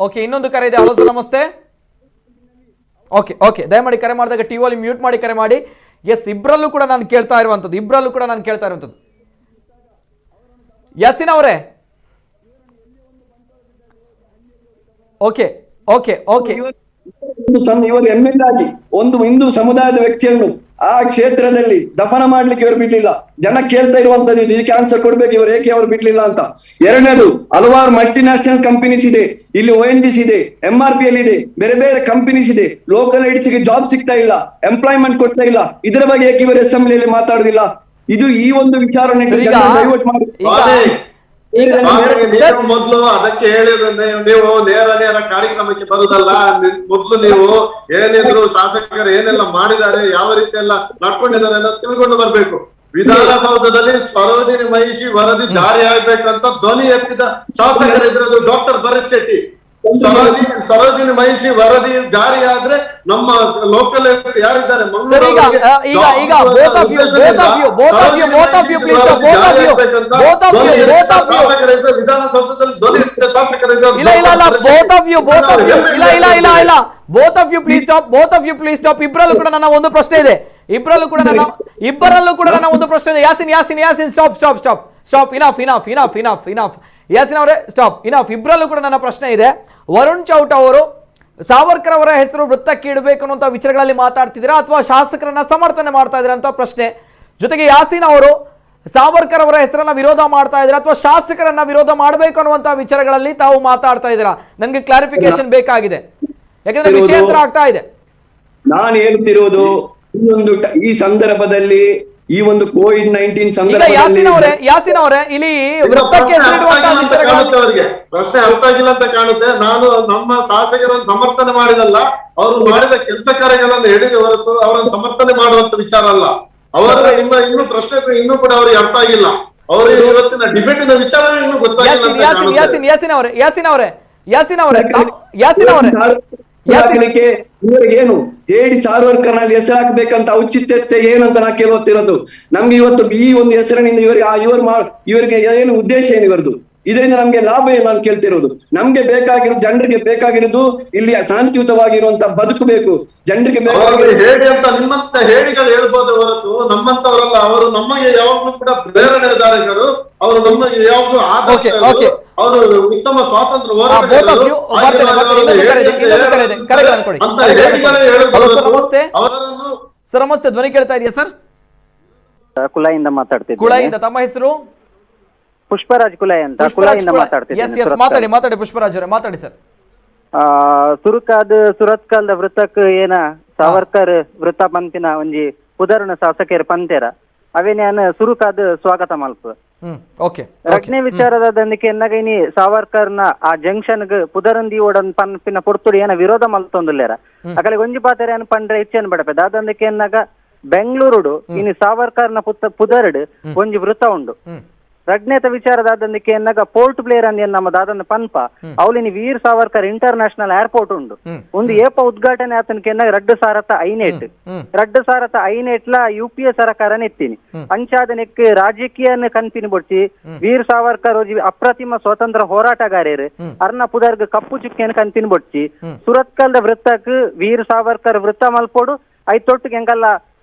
ಓಕೆ, ಇನ್ನೊಂದು ಕರೆ ಇದೆ. ಹಲೋ ಸರ್ ನಮಸ್ತೆ. ಓಕೆ, ದಯಮಾಡಿ ಕರೆ ಮಾಡಿದಾಗ ಟಿ ವಾಲ್ಯೂಮ್ ಮ್ಯೂಟ್ ಮಾಡಿ ಕರೆ ಮಾಡಿ. ಎಸ್, ಇಬ್ಬರಲ್ಲೂ ಕೂಡ ನಾನು ಕೇಳ್ತಾ ಇರುವಂಥದ್ದು. ಯಾಸಿನ್ ಅವರೇ, ಓಕೆ. ಇವರು MLA ಆಗಿ ಒಂದು ಹಿಂದೂ ಸಮುದಾಯದ ವ್ಯಕ್ತಿಯನ್ನು ಆ ಕ್ಷೇತ್ರದಲ್ಲಿ ದಫನ ಮಾಡ್ಲಿಕ್ಕೆ ಇವರು ಬಿಡ್ಲಿಲ್ಲ. ಜನ ಕೇಳ್ತಾ ಇರುವಂತದ್ದು ಇದಕ್ಕೆ ಆನ್ಸರ್ ಕೊಡ್ಬೇಕು, ಇವರು ಏಕೆ ಅವರು ಬಿಡ್ಲಿಲ್ಲ ಅಂತ. ಎರಡನೇದು, ಹಲವಾರು ಮಲ್ಟಿ ನ್ಯಾಷನಲ್ ಕಂಪನೀಸ್ ಇದೆ, ಇಲ್ಲಿ ONGC ಇದೆ, MRPL ಇದೆ, ಬೇರೆ ಬೇರೆ ಕಂಪನೀಸ್ ಇದೆ. ಲೋಕಲ್ ಐಡ್ಸ್ಗೆ ಜಾಬ್ ಸಿಗ್ತಾ ಇಲ್ಲ, ಎಂಪ್ಲಾಯ್ಮೆಂಟ್ ಕೊಡ್ತಾ ಇಲ್ಲ. ಇದರ ಬಗ್ಗೆ ಏಕೆ ಇವರು ಅಸೆಂಬ್ಲಿಯಲ್ಲಿ ಮಾತಾಡುದಿಲ್ಲ? ಇದು ಈ ಒಂದು ವಿಚಾರನೆ ಡೈವರ್ಟ್ ಮಾಡಿ. ಮೊದ್ಲು ಅದಕ್ಕೆ ಹೇಳಿದ್ರೆ ನೀವು ನೇರ ಕಾರ್ಯಕ್ರಮಕ್ಕೆ ಬರುದಲ್ಲ. ಮೊದ್ಲು ನೀವು ಏನಿದ್ರು ಶಾಸಕರು ಏನೆಲ್ಲ ಮಾಡಿದ್ದಾರೆ, ಯಾವ ರೀತಿ ಎಲ್ಲ ನಡ್ಕೊಂಡಿದ್ದಾರೆ ಅನ್ನೋದು ತಿಳ್ಕೊಂಡು ಬರ್ಬೇಕು. ವಿಧಾನಸೌಧದಲ್ಲಿ ಸರೋಜಿನಿ ಮಹಿಷಿ ವರದಿ ಜಾರಿ ಆಗ್ಬೇಕಂತ ಧ್ವನಿ ಎತ್ತಿದ ಶಾಸಕರಿದ್ರು ಡಾಕ್ಟರ್ ಭರತ್ ಶೆಟ್ಟಿ. ಸರೋಜಿನಿ ಮಹಿಷಿ ವರದಿ ಜಾರಿ ಆದ್ರೆ ನಮ್ಮ ಲೋಕಲ್ ಯಾರಿದ್ದಾರೆ ವಿಧಾನಸೌಧದಲ್ಲಿ ಧ್ವನಿ ಎತ್ತಿದ ಶಾಸಕರಿದ್ರು. ಇಬ್ಬರಲ್ಲೂ ಕೂಡ ನನ್ನ ಒಂದು ಪ್ರಶ್ನೆ ಇದೆ. ಇಬ್ಬರಲ್ಲೂ ಕೂಡ ನನ್ನ ಒಂದು ಪ್ರಶ್ನೆ ಇದೆ. ಯಾಸಿನ್ ಸ್ಟಾಪ್ ಇನಫ್ ಯಾಸಿನ್ ಅವರೇ ಸ್ಟಾಪ್ ಇನಫ್. ಇಬ್ಬರಲ್ಲೂ ಕೂಡ ನನ್ನ ಪ್ರಶ್ನೆ ಇದೆ. ವರುಣ್ ಚೌಟ ಅವರು ಸಾವರ್ಕರ್ ಅವರ ಹೆಸರು ವೃತ್ತಕ್ಕೆ ಇಡಬೇಕು ಅನ್ನುವಂಥ ವಿಚಾರಗಳಲ್ಲಿ ಮಾತಾಡ್ತಿದ್ದೀರಾ ಅಥವಾ ಶಾಸಕರನ್ನ ಸಮರ್ಥನೆ ಮಾಡ್ತಾ ಇದ್ದೀರಾ ಅಂತ ಪ್ರಶ್ನೆ. ಜೊತೆಗೆ ಯಾಸಿನ್ ಅವರು ಸಾವರ್ಕರ್ ಅವರ ಹೆಸರನ್ನ ವಿರೋಧ ಮಾಡ್ತಾ ಇದ್ದೀರಾ ಅಥವಾ ಶಾಸಕರನ್ನ ವಿರೋಧ ಮಾಡಬೇಕು ಅನ್ನುವಂಥ ವಿಚಾರಗಳಲ್ಲಿ ತಾವು ಮಾತಾಡ್ತಾ ಇದ್ದೀರಾ? ನನಗೆ ಕ್ಲಾರಿಫಿಕೇಶನ್ ಬೇಕಾಗಿದೆ, ಯಾಕಂದ್ರೆ ವಿಷಯಾಂತರ ಆಗ್ತಾ ಇದೆ. ನಾನು ಹೇಳ್ತಿರೋದು ಈ ಸಂದರ್ಭದಲ್ಲಿ ಈ ಒಂದು ಕೋವಿಡ್-19 ಸಂದರ್ಭದಲ್ಲಿ ಯಾಸಿನ್ ಅವರೇ ಇಲ್ಲಿ ವೃತ್ತಕ್ಕೆ ಪ್ರಶ್ನೆ ಅರ್ಥ ಆಗಿಲ್ಲ ಅಂತ ಕಾಣುತ್ತೆ. ನಾನು ನಮ್ಮ ಶಾಸಕರನ್ನು ಸಮರ್ಥನೆ ಮಾಡಿದಲ್ಲ, ಅವರು ಮಾಡಿದ ಕೆಲಸ ಕಾರ್ಯಗಳನ್ನು ಹೇಳಿದ ಹೊರತು ಅವರನ್ನು ಸಮರ್ಥನೆ ಮಾಡುವಂತ ವಿಚಾರ ಅಲ್ಲ. ಅವರ ನಿಮ್ಮ ಇನ್ನು ಪ್ರಶ್ನೆ ಇನ್ನೂ ಕೂಡ ಅವ್ರಿಗೆ ಅರ್ಥ ಆಗಿಲ್ಲ. ಅವರಿಗೆ ಇವತ್ತಿನ ಡಿಬೇಟಿನ ವಿಚಾರ ಇನ್ನೂ ಗೊತ್ತಾಗಿಲ್ಲ. ಏನು ಹೇಳಿ ಸಾರ್ವರ್ಕರ್ನಲ್ಲಿ ಹೆಸರು ಹಾಕ್ಬೇಕಂತ ಔಚಿತ್ಯತೆ ಏನಂತ ನಾ ಕೇಳುತ್ತಿರೋದು. ನಮ್ಗೆ ಇವತ್ತು ಈ ಒಂದು ಹೆಸರಿನಿಂದ ಇವರಿಗೆ ಏನು ಉದ್ದೇಶ ಏನು ಇವರದು? ಇದರಿಂದ ನಮ್ಗೆ ಲಾಭ ಏನು ನಾನು ಕೇಳ್ತಿರೋದು. ನಮ್ಗೆ ಬೇಕಾಗಿರೋದು, ಜನರಿಗೆ ಬೇಕಾಗಿರೋದು ಇಲ್ಲಿ ಶಾಂತಿಯುತವಾಗಿರುವಂತ ಬದುಕಬೇಕು. ಜನರಿಗೆ ಹೇಳಿ ಅಂತ ನಿಮ್ಮಂತ ಹೇಳಿಗಳು ಹೇಳ್ಬೋದು ಹೊರತು ನಮ್ಮಂತವರಲ್ಲ. ಅವರು ನಮಗೆ ಯಾವಾಗ್ಲೂ ಕೂಡ ಪ್ರೇರಣೆದಾರಗಳು, ಅವರು ನಮಗೆ ಯಾವಾಗ್ಲೂ ಆದರ್ಶ, ಅವರು ಉತ್ತಮ ಸ್ವಾತಂತ್ರ್ಯ ಹೋರಾಟಗಾರರು. ನಮಸ್ತೆ, ಧ್ವನಿ ಕೇಳ್ತಾ ಇದೆಯಾ ಸರ್? ಕುಲಾಯಿಂದ ಮಾತಾಡ್ತಿದ್ದೆ. ಕುಳಾಯಿಂದ ತಮ್ಮ ಹೆಸರು? ಪುಷ್ಪರಾಜ್ ಕುಲಾಯ್ ಅಂತ, ಕುಲಾಯಿಂದ ಮಾತಾಡ್ತಿದ್ದೆ. ಮಾತಾಡಿ ಪುಷ್ಪರಾಜ್ ಅವರೇ, ಮಾತಾಡಿ ಸರ್. ಸುರತ್ಕಲ್ದ ವೃತ್ತಕ್ ಏನ ಸಾವರ್ಕರ್ ವೃತ್ತ ಪಂಪಿನ ಒಂಜಿ ಉದಾಹರಣ ಶಾಸಕರು ಪಂತೇರ ಅವೇನ್ಯಾನ ಸುರುಕಾದ ಸ್ವಾಗತ ಮಲ್ಪ. ರಕ್ಷಣೆ ವಿಚಾರದ ದಂದಿಕೆ ಎನ್ನಗೈನಿ ಸಾವರ್ಕರ್ನ ಆ ಜಂಕ್ಷನ್ ಪುದರಂದಿ ಓಡನ್ ಪಂಪಿನ ಪುರ್ತುಡಿ ಏನ ವಿರೋಧ ಮಲ್ತೊಂದುಲ್ಲೇರ ಅಕಲೆ ಒಂಜಿ ಪಾತೆರೆ ಅನ್ ಪಂಡ್ರೆ ಇಚ್ಚೇನ್ ಬಡಪೆ ದಾದಂದಿಕೆ ಎನ್ನಗ ಬೆಂಗಳೂರುಡು ಇನ್ನು ಸಾವರ್ಕರ್ನ ಪುದರ್ಡ್ ಒಂಜಿ ವೃತ್ತ ಉಂಡು. ರಗ್ನೇತ ವಿಚಾರದಾದಂದಿಕೆ ಎನ್ನಗ ಪೋರ್ಟ್ ಪ್ಲೇಯರ್ ಅಂದ್ ನಮ್ಮ ದಾದನ ಪನ್ಪ ಅವಲಿನಿ ವೀರ್ ಸಾವರ್ಕರ್ ಇಂಟರ್ನ್ಯಾಷನಲ್ ಏರ್ಪೋರ್ಟ್ ಉಂಡು. ಒಂದು ಏಪ ಉದ್ಘಾಟನೆ ಆತನಕ್ಕೆ ಎನ್ನಗ ರಡ್ಡು ಸಾರತ ಐನೇಟ್ಲ UPA ಸರಕಾರ ನೆತ್ತೀನಿ ಅಂಚಾದನೆಕ್ ರಾಜಕೀಯ ಕನ್ಪಿನಿ ಬೊಡ್ಸಿ ವೀರ್ ಸಾವರ್ಕರ್ ಅಪ್ರತಿಮ ಸ್ವಾತಂತ್ರ್ಯ ಹೋರಾಟಗಾರರು ಅರ್ನ ಪುದರ್ಗ್ ಕಪ್ಪು ಚುಕ್ಕಿಯನ್ನು ಕನ್ಪಿನಿ ಬೊಡ್ಸಿ ಸುರತ್ಕಲ್ದ ವೃತ್ತಕ್ ವೀರ್ ಸಾವರ್ಕರ್ ವೃತ್ತ ಮಲ್ಪೋಡು ಐತೊಟ್ಟಿಗೆ ಹೆಂಗಲ್ಲ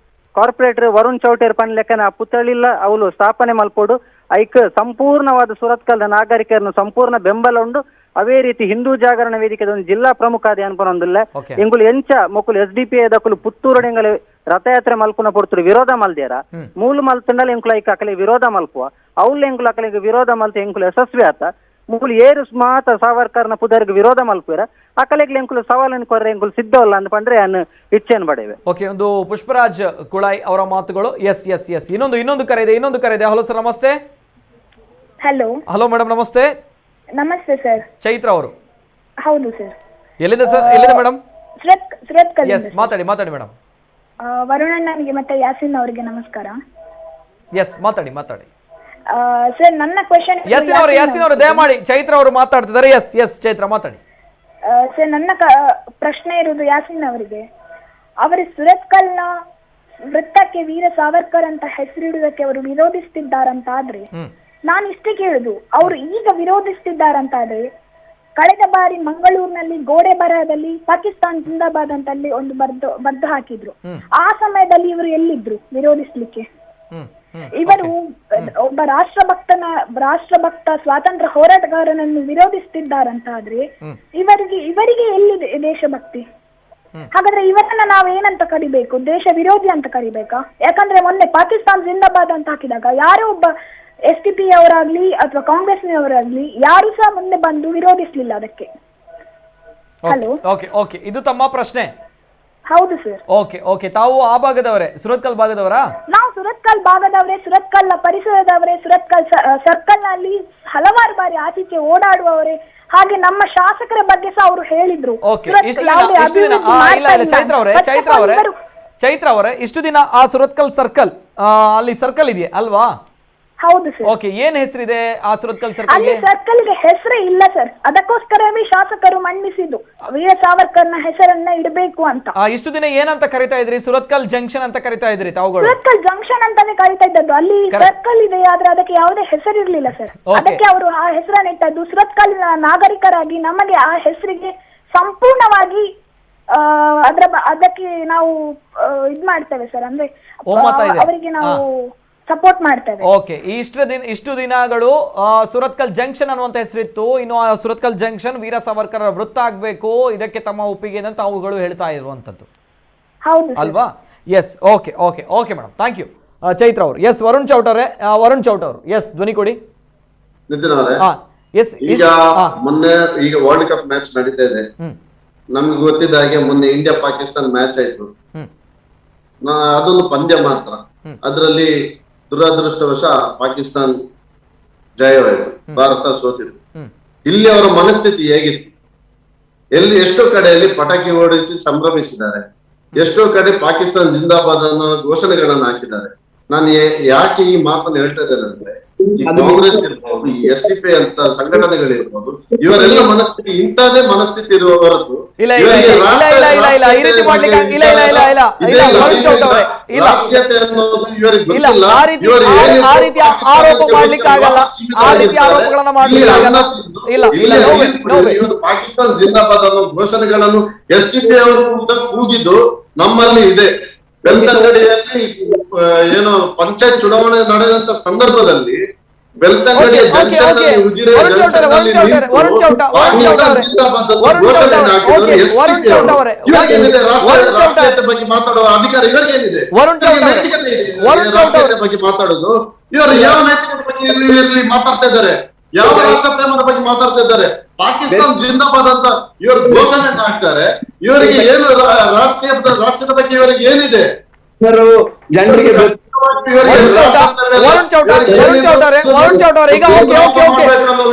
ಕಾರ್ಪೊರೇಟರ್ ವರುಣ್ ಚೌಟೇರ್ ಪನ್ ಲೆಕ್ಕನ ಪುತ್ತಳಿಲ್ಲ ಅವಳು ಸ್ಥಾಪನೆ ಮಲ್ಪೋಡು ಐಕ್ ಸಂಪೂರ್ಣವಾದ ಸುರತ್ಕಲ್ದ ನಾಗರಿಕರನ್ನು ಸಂಪೂರ್ಣ ಬೆಂಬಲ ಉಂಡು. ಅವೇ ರೀತಿ ಹಿಂದೂ ಜಾಗರಣ ವೇದಿಕೆದ ಒಂದು ಜಿಲ್ಲಾ ಪ್ರಮುಖ ಅದೇ ಅನ್ಪನೊಂದಿಲ್ಲ ಎಂಗುಲು ಎಂಚ ಮೊಕ್ಕಲು SDPI ದಕ್ಕಲು ಪುತ್ತೂರು ಎಂಗಲು ರಥಯಾತ್ರೆ ಮಲ್ಪುನ ಪೊರ್ತುಡು ವಿರೋಧ ಮಲ್ದೇರ ಮೂಲ ಮಲ್ತಂಡಲ್ ಎಂಕುಲು ಐಕ್ ಅಕಲೆ ವಿರೋಧ ಮಲ್ಪುವ ಅವ್ಲು ಎಂಕುಲು ಅಕಲಿಗೆ ವಿರೋಧ ಮಲ್ತ ಎಂಕುಲು ಯಶಸ್ವಿ ಆತ ಮೂಲು ಏರು ಮಾತ ಸಾವರ್ಕರ್ನ ಪುದರ್ಗೆ ವಿರೋಧ ಮಲ್ಪುರ ಅಕಲೆಗ್ಲಿ ಎಂಕುಲು ಸವಾಲನ್ನು ಕೊರ್ರೆ ಎಂಕುಲು ಸಿದ್ಧವಲ್ಲ ಅಂದ್ಪಂಡ್ರೆ ಅನ್ನು ಇಚ್ಛೆನ್ ಬಡೇವೆ. ಓಕೆ, ಒಂದು ಪುಷ್ಪರಾಜ್ ಕುಳಾಯ್ ಅವರ ಮಾತುಗಳು. ಎಸ್ ಇನ್ನೊಂದು ಕರೆ ಇದೆ. ಹಲೋ ಸರ್, ನಮಸ್ತೆ. ಹಲೋ ಮೇಡಮ್, ನಮಸ್ತೆ. ನಮಸ್ತೆ ಸರ್. ಚೈತ್ರ ಅವರು? ಹೌದು ಸರ್. ಎಲ್ಲಿಂದ ಮೇಡಮ್? ಸುರತ್ಕಲ್. ಮಾತಾಡಿ ಮೇಡಮ್. ವರುಣಣ್ಣನಿಗೆ ಮತ್ತೆ ಯಾಸಿನ್ ಅವರಿಗೆ ನಮಸ್ಕಾರ. ಎಸ್, ಮಾತಾಡಿ ಸರ್. ನನ್ನ ಕ್ವೆಶ್ಚನ್ ಯಾಸಿನ್ ಅವರು ದಯಮಾಡಿ ಚೈತ್ರ ಅವರು ಮಾತಾಡ್ತಿದ್ದಾರೆ. ಎಸ್ ಚೈತ್ರ ಮಾತಾಡಿ ಸರ್. ನನ್ನ ಪ್ರಶ್ನೆ ಇರುವುದು ಯಾಸಿನ್ ಅವರಿಗೆ. ಅವರು ಸುರತ್ಕಲ್ನ ವೃತ್ತಕ್ಕೆ ವೀರ ಸಾವರ್ಕರ್ ಅಂತ ಹೆಸರಿಡುವುದಕ್ಕೆ ಅವರು ವಿರೋಧಿಸ್ತಿದ್ದಾರಂತಾದ್ರೆ ನಾನು ಇಷ್ಟೇ ಕೇಳುದು, ಅವರು ಈಗ ವಿರೋಧಿಸ್ತಿದ್ದಾರಂತಾದ್ರೆ ಕಳೆದ ಬಾರಿ ಮಂಗಳೂರಿನಲ್ಲಿ ಗೋಡೆ ಬರಹದಲ್ಲಿ ಪಾಕಿಸ್ತಾನ್ ಜಿಂದಾಬಾದ್ ಅಂತಲ್ಲಿ ಒಂದು ಬರ್ದು ಹಾಕಿದ್ರು. ಆ ಸಮಯದಲ್ಲಿ ಇವರು ಎಲ್ಲಿದ್ರು ವಿರೋಧಿಸ್ಲಿಕ್ಕೆ? ಇವರು ಒಬ್ಬ ರಾಷ್ಟ್ರಭಕ್ತ ಸ್ವಾತಂತ್ರ್ಯ ಹೋರಾಟಗಾರನನ್ನು ವಿರೋಧಿಸ್ತಿದ್ದಾರಂತಾದ್ರೆ ಇವರಿಗೆ ಎಲ್ಲಿದೆ ದೇಶಭಕ್ತಿ? ಹಾಗಾದ್ರೆ ಇವರನ್ನ ನಾವೇನಂತ ಕರಿಬೇಕು? ದೇಶ ವಿರೋಧಿ ಅಂತ ಕರಿಬೇಕಾ? ಯಾಕಂದ್ರೆ ಮೊನ್ನೆ ಪಾಕಿಸ್ತಾನ್ ಜಿಂದಾಬಾದ್ ಅಂತ ಹಾಕಿದಾಗ ಯಾರೋ ಒಬ್ಬ SDPI ಅವರಾಗ್ಲಿ ಅಥವಾ ಕಾಂಗ್ರೆಸ್ನವರಾಗ್ಲಿ ಯಾರು ಸಹ ಮುಂದೆ ಬಂದು ವಿರೋಧಿಸ್ಲಿಲ್ಲ ಅದಕ್ಕೆ. ಓಕೆ, ಇದು ತಮ್ಮ ಪ್ರಶ್ನೆ? ಹೌದು ಸರ್. ಓಕೆ, ತಾವು ಆ ಭಾಗದವರೇ? ಸುರತ್ಕಲ್ ಭಾಗದವರಾ? ನಾವು ಸುರತ್ಕಲ್ ಭಾಗದವರೇ, ಸುರತ್ಕಲ್ನ ಪರಿಸರದವರೇ, ಸುರತ್ಕಲ್ ಸರ್ಕಲ್ ನಲ್ಲಿ ಹಲವಾರು ಬಾರಿ ಆಚೀಚೆ ಓಡಾಡುವವರೇ. ಹಾಗೆ ನಮ್ಮ ಶಾಸಕರ ಬಗ್ಗೆ ಸಹ ಅವರು ಹೇಳಿದ್ರು. ಚೈತ್ರ ಅವರೇ, ಇಷ್ಟು ದಿನ ಆ ಸುರತ್ಕಲ್ ಸರ್ಕಲ್ ಅಲ್ಲಿ ಸರ್ಕಲ್ ಇದೆಯಾ ಅಲ್ವಾ? ಹೌದು ಸರ್. ಓಕೆ, ಏನ್ ಹೆಸರಿದೆ ಆ ಸುರತ್ಕಲ್ ಅಲ್ಲಿ ಸರ್ಕಲ್ಗೆ? ಸರ್ಕಲ್ಗೆ ಹೆಸರೇ ಇಲ್ಲ ಸರ್. ಅದಕ್ಕೋಸ್ಕರವೇ ಶಾಸಕರು ಮಂಡಿಸಿದ್ದು ವೀರ ಸಾವರ್ಕರ್ನ ಹೆಸರನ್ನ ಇಡಬೇಕು ಅಂತ. ಇಷ್ಟು ದಿನ ಏನಂತ ಕರಿತಾ ಇದ್ರಿ? ಸುರತ್ಕಲ್ ಜಂಕ್ಷನ್ ಅಂತ ಕರಿತಾ ಇದ್ರಿ ತಾವುಗಳು? ಸುರತ್ಕಲ್ ಜಂಕ್ಷನ್ ಅಂತಾನೆ ಕರಿತಾ ಇದ್ದದ್ದು. ಅಲ್ಲಿ ಸರ್ಕಲ್ ಇದೆ, ಆದ್ರೆ ಅದಕ್ಕೆ ಯಾವುದೇ ಹೆಸರಿರ್ಲಿಲ್ಲ ಸರ್. ಅದಕ್ಕೆ ಅವರು ಆ ಹೆಸರನ್ನ ಇಟ್ಟದ್ದು. ಸುರತ್ಕಲ್ನ ನಾಗರಿಕರಾಗಿ ನಮಗೆ ಆ ಹೆಸರಿಗೆ ಸಂಪೂರ್ಣವಾಗಿ ಅದಕ್ಕೆ ನಾವು ಇದ್ ಮಾಡ್ತೇವೆ ಸರ್. ಅಂದ್ರೆ ಅವರಿಗೆ ನಾವು ಸಪೋರ್ಟ್ ಮಾಡ್ತೇವೆ. ಓಕೆ, ಇಷ್ಟು ದಿನಗಳು ಸುರತ್ಕಲ್ ಜಂಕ್ಷನ್ ಅನ್ನುವಂತ ಹೆಸರಿತ್ತು. ಇನ್ನು ಆ ಸುರತ್ಕಲ್ ಜಂಕ್ಷನ್ ವೀರ ಸಾವರ್ಕರ್ ವೃತ್ತ ಆಗ್ಬೇಕು, ಇದಕ್ಕೆ ತಮ್ಮ ಒಪ್ಪಿಗೆ ಅಂತ ತಾವುಗಳು ಹೇಳ್ತಾ ಇರುವಂತದ್ದು ಅಲ್ವಾ? Yes, okay okay okay madam, thank you. Chaitra ಅವರು. ಎಸ್, ವರುಣ್ ಚೌಟ್ ಅವರು. ಎಸ್, ಧ್ವನಿ ಕೊಡಿ. ಈಗ ಮೊನ್ನೆ ಈಗ ವರ್ಲ್ಡ್ ಕಪ್ ಮ್ಯಾಚ್ ನಡೀತಾ ಇದೆ. ನಮ್ಗೆ ಗೊತ್ತಿದ್ದ ಹಾಗೆ ಮೊನ್ನೆ ಇಂಡಿಯಾ ಪಾಕಿಸ್ತಾನ ಮ್ಯಾಚ್ ಆಯ್ತು. ಅದೊಂದು ಪಂದ್ಯ ಮಾತ್ರ. ಅದರಲ್ಲಿ ದುರದೃಷ್ಟವಶ ಪಾಕಿಸ್ತಾನ್ ಜಯವಾಯಿತು, ಭಾರತ ಸೋತಿತ್ತು. ಇಲ್ಲಿ ಅವರ ಮನಸ್ಥಿತಿ ಹೇಗಿತ್ತು? ಎಷ್ಟೋ ಕಡೆಯಲ್ಲಿ ಪಟಾಕಿ ಓಡಿಸಿ ಸಂಭ್ರಮಿಸಿದ್ದಾರೆ, ಎಷ್ಟೋ ಕಡೆ ಪಾಕಿಸ್ತಾನ್ ಜಿಂದಾಬಾದ್ ಅನ್ನೋ ಘೋಷಣೆಗಳನ್ನ ಹಾಕಿದ್ದಾರೆ. ನಾನು ಯಾಕೆ ಈ ಮಾತನ್ನು ಹೇಳ್ತಾ ಇದ್ದೇನೆ ಅಂದ್ರೆ, ಈ ಕಾಂಗ್ರೆಸ್ ಇರ್ಬೋದು, ಈ SDP ಅಂತ ಸಂಘಟನೆಗಳಿರ್ಬೋದು, ಇವರೆಲ್ಲ ಮನಸ್ಥಿತಿ ಇಂಥದೇ ಮನಸ್ಥಿತಿ ಇರುವ ಹೊರತು ರಾಷ್ಟ್ರೀಯತೆ ಅನ್ನೋದು ಇವರಿಗೆ ಗೊತ್ತಿಲ್ಲ. ಇವತ್ತು ಪಾಕಿಸ್ತಾನ್ ಜಿಂದಾಬಾದ್ ಅನ್ನೋ ಘೋಷಣೆಗಳನ್ನು SDP ಅವರು ಕೂಡ ಕೂಗಿದ್ದು ನಮ್ಮಲ್ಲಿ ಇದೆ. ಬೆಳ್ತಂಗಡಿಯಲ್ಲಿ ಏನೋ ಪಂಚಾಯತ್ ಚುನಾವಣೆ ನಡೆದಂತ ಸಂದರ್ಭದಲ್ಲಿ ಬೆಳ್ತಂಗಡಿಯ ಜಂಕ್ಷನ್ ಉಜಿರೆ ರಾಷ್ಟ್ರೀಯತೆ ಬಗ್ಗೆ ಮಾತಾಡುವ ಅಧಿಕಾರ ಇವರಿಗೇನಿದೆ? ರಾಷ್ಟ್ರೀಯತೆ ಬಗ್ಗೆ ಮಾತಾಡೋದು ಇವರು ಯಾವ ನೈತಿಕತೆ ಬಗ್ಗೆ ಇರ್ಲಿ ಮಾತಾಡ್ತಾ ಇದ್ದಾರೆ, ಯಾವ ರಾಷ್ಟ್ರ ಪ್ರೇಮದ ಬಗ್ಗೆ ಮಾತಾಡ್ತಾ ಇದ್ದಾರೆ. ಪಾಕಿಸ್ತಾನ್ ಜಿಂದಾಬಾದ್ ಅಂತ ಇವರು ಘೋಷಣೆ ಹಾಕ್ತಾರೆ. ಇವರಿಗೆ ಏನು ರಾಷ್ಟ್ರದ ಬಗ್ಗೆ ಇವರಿಗೆ ಏನಿದೆ? ಜನರಿಗೆ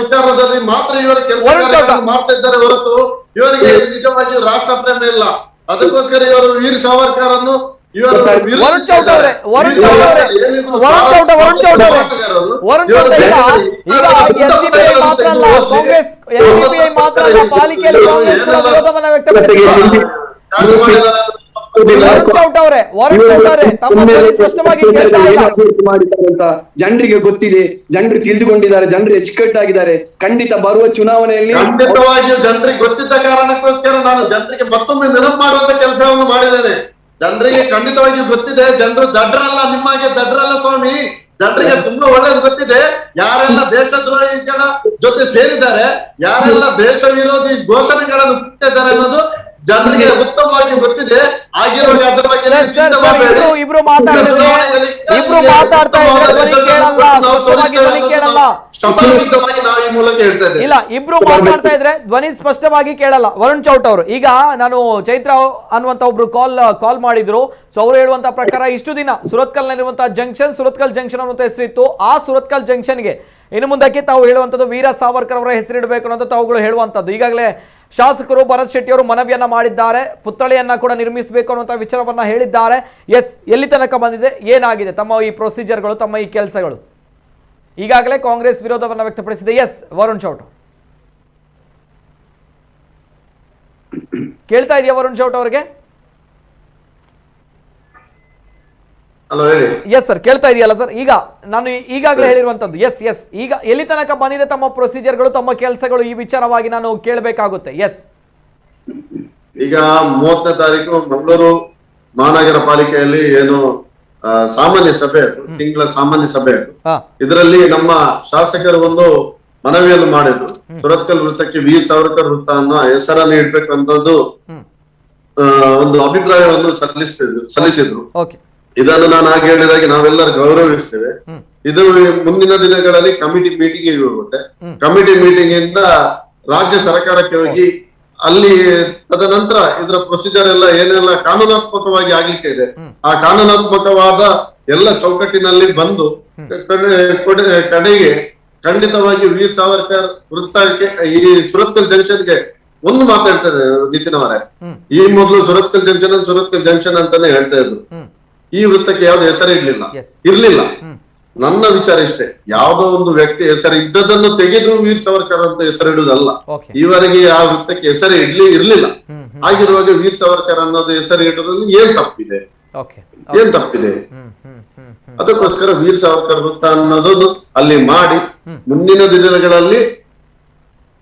ವಿಚಾರದಲ್ಲಿ ಮಾತ್ರ ಇವರು ಕೆಲಸ ಮಾಡ್ತಾ ಇದ್ದಾರೆ ಹೊರತು ಇವರಿಗೆ ನಿಜವಾಗಿ ರಾಷ್ಟ್ರ ಪ್ರೇಮ ಇಲ್ಲ. ಅದಕ್ಕೋಸ್ಕರ ಇವರು ವೀರ ಸಾವರ್ಕರ್ ಅನ್ನು ಜನರಿಗೆ ಗೊತ್ತಿದೆ, ಜನರು ತಿಳಿದುಕೊಂಡಿದ್ದಾರೆ, ಜನರು ಎಚ್ಚುಕಟ್ಟಾಗಿದ್ದಾರೆ. ಖಂಡಿತ ಬರುವ ಚುನಾವಣೆಯಲ್ಲಿ ಖಂಡಿತವಾಗಿಯೂ ಜನರಿಗೆ ಗೊತ್ತಿದ್ದ ಕಾರಣಕ್ಕೋಸ್ಕರ ನಾನು ಜನರಿಗೆ ಮತ್ತೊಮ್ಮೆ ನೆನಪು ಮಾಡುವಂತ ಕೆಲಸವನ್ನು ಮಾಡಿದ್ದೇನೆ. ಜನರಿಗೆ ಖಂಡಿತವಾಗಿಯೂ ಗೊತ್ತಿದೆ, ಜನರು ದಡ್ರಲ್ಲ, ನಿಮ್ಮಾಗೆ ದಡ್ರಲ್ಲ ಸ್ವಾಮಿ. ಜನರಿಗೆ ತುಂಬಾ ಒಳ್ಳೇದು ಗೊತ್ತಿದೆ. ಯಾರೆಲ್ಲ ದೇಶದ್ರೋಹಿಗಳ ಜೊತೆ ಸೇರಿದ್ದಾರೆ, ಯಾರೆಲ್ಲ ದೇಶ ವಿರೋಧಿ ಘೋಷಣೆಗಳನ್ನು ಬಿಟ್ಟಿದ್ದಾರೆ ಅನ್ನೋದು ಜನರಿಗೆ ಉತ್ತಮವಾಗಿ ಗೊತ್ತಿದೆ. ಆಗಿರುವಾಗ ಅದರ ಬಗ್ಗೆ ಇಬ್ರು ಮಾತಾಡ್ತಾ ಇಲ್ಲ, ಇಬ್ರು ಮಾತಾಡ್ತಾ ಇದ್ರೆ ಧ್ವನಿ ಸ್ಪಷ್ಟವಾಗಿ ಕೇಳಲ್ಲ. ವರುಣ್ ಚೌಟ್ ಅವರು, ಈಗ ನಾನು ಚೈತ್ರ ಅನ್ನುವಂತ ಒಬ್ರು ಕಾಲ್ ಮಾಡಿದ್ರು. ಸೊ ಅವ್ರು ಹೇಳುವಂತ ಪ್ರಕಾರ ಇಷ್ಟು ದಿನ ಸುರತ್ಕಲ್ ನಲ್ಲಿರುವಂತಹ ಸುರತ್ಕಲ್ ಜಂಕ್ಷನ್ ಅನ್ನುವಂತ ಹೆಸರಿತ್ತು. ಆ ಸುರತ್ಕಲ್ ಜಂಕ್ಷನ್ಗೆ ಇನ್ನು ಮುಂದಕ್ಕೆ ತಾವು ಹೇಳುವಂತದ್ದು ವೀರ ಸಾವರ್ಕರ್ ಅವರ ಹೆಸರಿಡಬೇಕು ಅನ್ನೋದು ತಾವುಗಳು ಹೇಳುವಂತದ್ದು. ಈಗಾಗಲೇ ಶಾಸಕರು ಭರತ್ ಶೆಟ್ಟಿ ಅವರು ಮನವಿಯನ್ನ ಮಾಡಿದ್ದಾರೆ, ಪುತ್ಥಳಿಯನ್ನ ಕೂಡ ನಿರ್ಮಿಸಬೇಕು ಅನ್ನುವಂಥ ವಿಚಾರವನ್ನ ಹೇಳಿದ್ದಾರೆ. ಎಸ್, ಎಲ್ಲಿ ತನಕ ಬಂದಿದೆ, ಏನಾಗಿದೆ ತಮ್ಮ ಈ ಪ್ರೊಸೀಜರ್ಗಳು, ತಮ್ಮ ಈ ಕೆಲಸಗಳು? ಈಗಾಗಲೇ ಕಾಂಗ್ರೆಸ್ ವಿರೋಧವನ್ನ ವ್ಯಕ್ತಪಡಿಸಿದೆ. ಎಸ್, ವರುಣ್ ಚೌಟ್ ಕೇಳ್ತಾ ಇದೆಯಾ? ವರುಣ್ ಚೌಟ್ ಅವರಿಗೆ ಎಸ್ ಸರ್, ಕೇಳ್ತಾ ಇದೆಯಲ್ಲ ಸರ್? ಈಗ ನಾನು ಈಗಾಗಲೇ ಹೇಳಿರುವಂತದ್ದು ಎಸ್ ಈಗ ಎಲ್ಲಿ ತನಕ ಬಂದಿದೆ ತಮ್ಮ ಪ್ರೊಸೀಜರ್ಗಳು, ತಮ್ಮ ಕೆಲಸಗಳು, ಈ ವಿಚಾರವಾಗಿ ನಾನು ಕೇಳಬೇಕಾಗುತ್ತೆ. ಎಸ್, ಈಗ 30ನೇ ತಾರೀಕು ಮಂಗಳೂರು ಮಹಾನಗರ ಪಾಲಿಕೆಯಲ್ಲಿ ಏನು ಸಾಮಾನ್ಯ ಸಭೆ, ತಿಂಗಳ ಸಾಮಾನ್ಯ ಸಭೆ, ಇದರಲ್ಲಿ ನಮ್ಮ ಶಾಸಕರು ಒಂದು ಮನವಿಯನ್ನು ಮಾಡಿದ್ರು. ಸುರತ್ಕಲ್ ವೃತ್ತಕ್ಕೆ ವೀರ್ ಸಾವರ್ಕರ್ ವೃತ್ತ ಅನ್ನೋ ಹೆಸರನ್ನು ಇಡ್ಬೇಕು ಅನ್ನೋದು ಒಂದು ಅಭಿಪ್ರಾಯವನ್ನು ಸಲ್ಲಿಸಿದ್ರು. ಇದನ್ನು ನಾನು ಆಗ ಹೇಳಿದಾಗೆ ನಾವೆಲ್ಲರೂ ಗೌರವಿಸ್ತೇವೆ. ಇದು ಮುಂದಿನ ದಿನಗಳಲ್ಲಿ ಕಮಿಟಿ ಮೀಟಿಂಗ್ ಹೋಗುತ್ತೆ. ಕಮಿಟಿ ಮೀಟಿಂಗ್ ಇಂದ ರಾಜ್ಯ ಸರ್ಕಾರಕ್ಕೆ ಹೋಗಿ ಅಲ್ಲಿ ತದನಂತರ ಇದರ ಪ್ರೊಸೀಜರ್ ಎಲ್ಲ ಏನೆಲ್ಲ ಕಾನೂನಾತ್ಮಕವಾಗಿ ಆಗ್ಲಿಕ್ಕೆ ಇದೆ, ಆ ಕಾನೂನಾತ್ಮಕವಾದ ಎಲ್ಲ ಚೌಕಟ್ಟಿನಲ್ಲಿ ಬಂದು ಕಡೆಗೆ ಖಂಡಿತವಾಗಿ ವೀರ್ ಸಾವರ್ಕರ್ ವೃತ್ತಕ್ಕೆ, ಈ ಸುರತ್ಕಲ್ ಜಂಕ್ಷನ್ಗೆ ಒಂದು ಮಾತಾಡ್ತಾರೆ ನಿತಿನ್ ಅವರೇ. ಈ ಮೊದಲು ಸುರತ್ಕಲ್ ಜಂಕ್ಷನ್ ಅಂತಾನೆ ಹೇಳ್ತಾ ಇದ್ರು. ಈ ವೃತ್ತಕ್ಕೆ ಯಾವ್ದು ಹೆಸರು ಇರ್ಲಿಲ್ಲ. ನನ್ನ ವಿಚಾರ ಇಷ್ಟೇ, ಯಾವುದೋ ಒಂದು ವ್ಯಕ್ತಿ ಹೆಸರು ಇದ್ದದನ್ನು ತೆಗೆದು ವೀರ್ ಸಾವರ್ಕರ್ ಅಂತ ಹೆಸರು ಇಡುವುದಲ್ಲ. ಈವರೆಗೆ ಆ ವೃತ್ತಕ್ಕೆ ಹೆಸರು ಇರ್ಲಿಲ್ಲ. ಆಗಿರುವಾಗ ವೀರ್ ಸಾವರ್ಕರ್ ಅನ್ನೋದು ಹೆಸರು ಇಡುವುದರಲ್ಲಿ ಏನ್ ತಪ್ಪಿದೆ? ಅದಕ್ಕೋಸ್ಕರ ವೀರ್ ಸಾವರ್ಕರ್ ವೃತ್ತ ಅನ್ನೋದು ಅಲ್ಲಿ ಮಾಡಿ, ಮುಂದಿನ ದಿನಗಳಲ್ಲಿ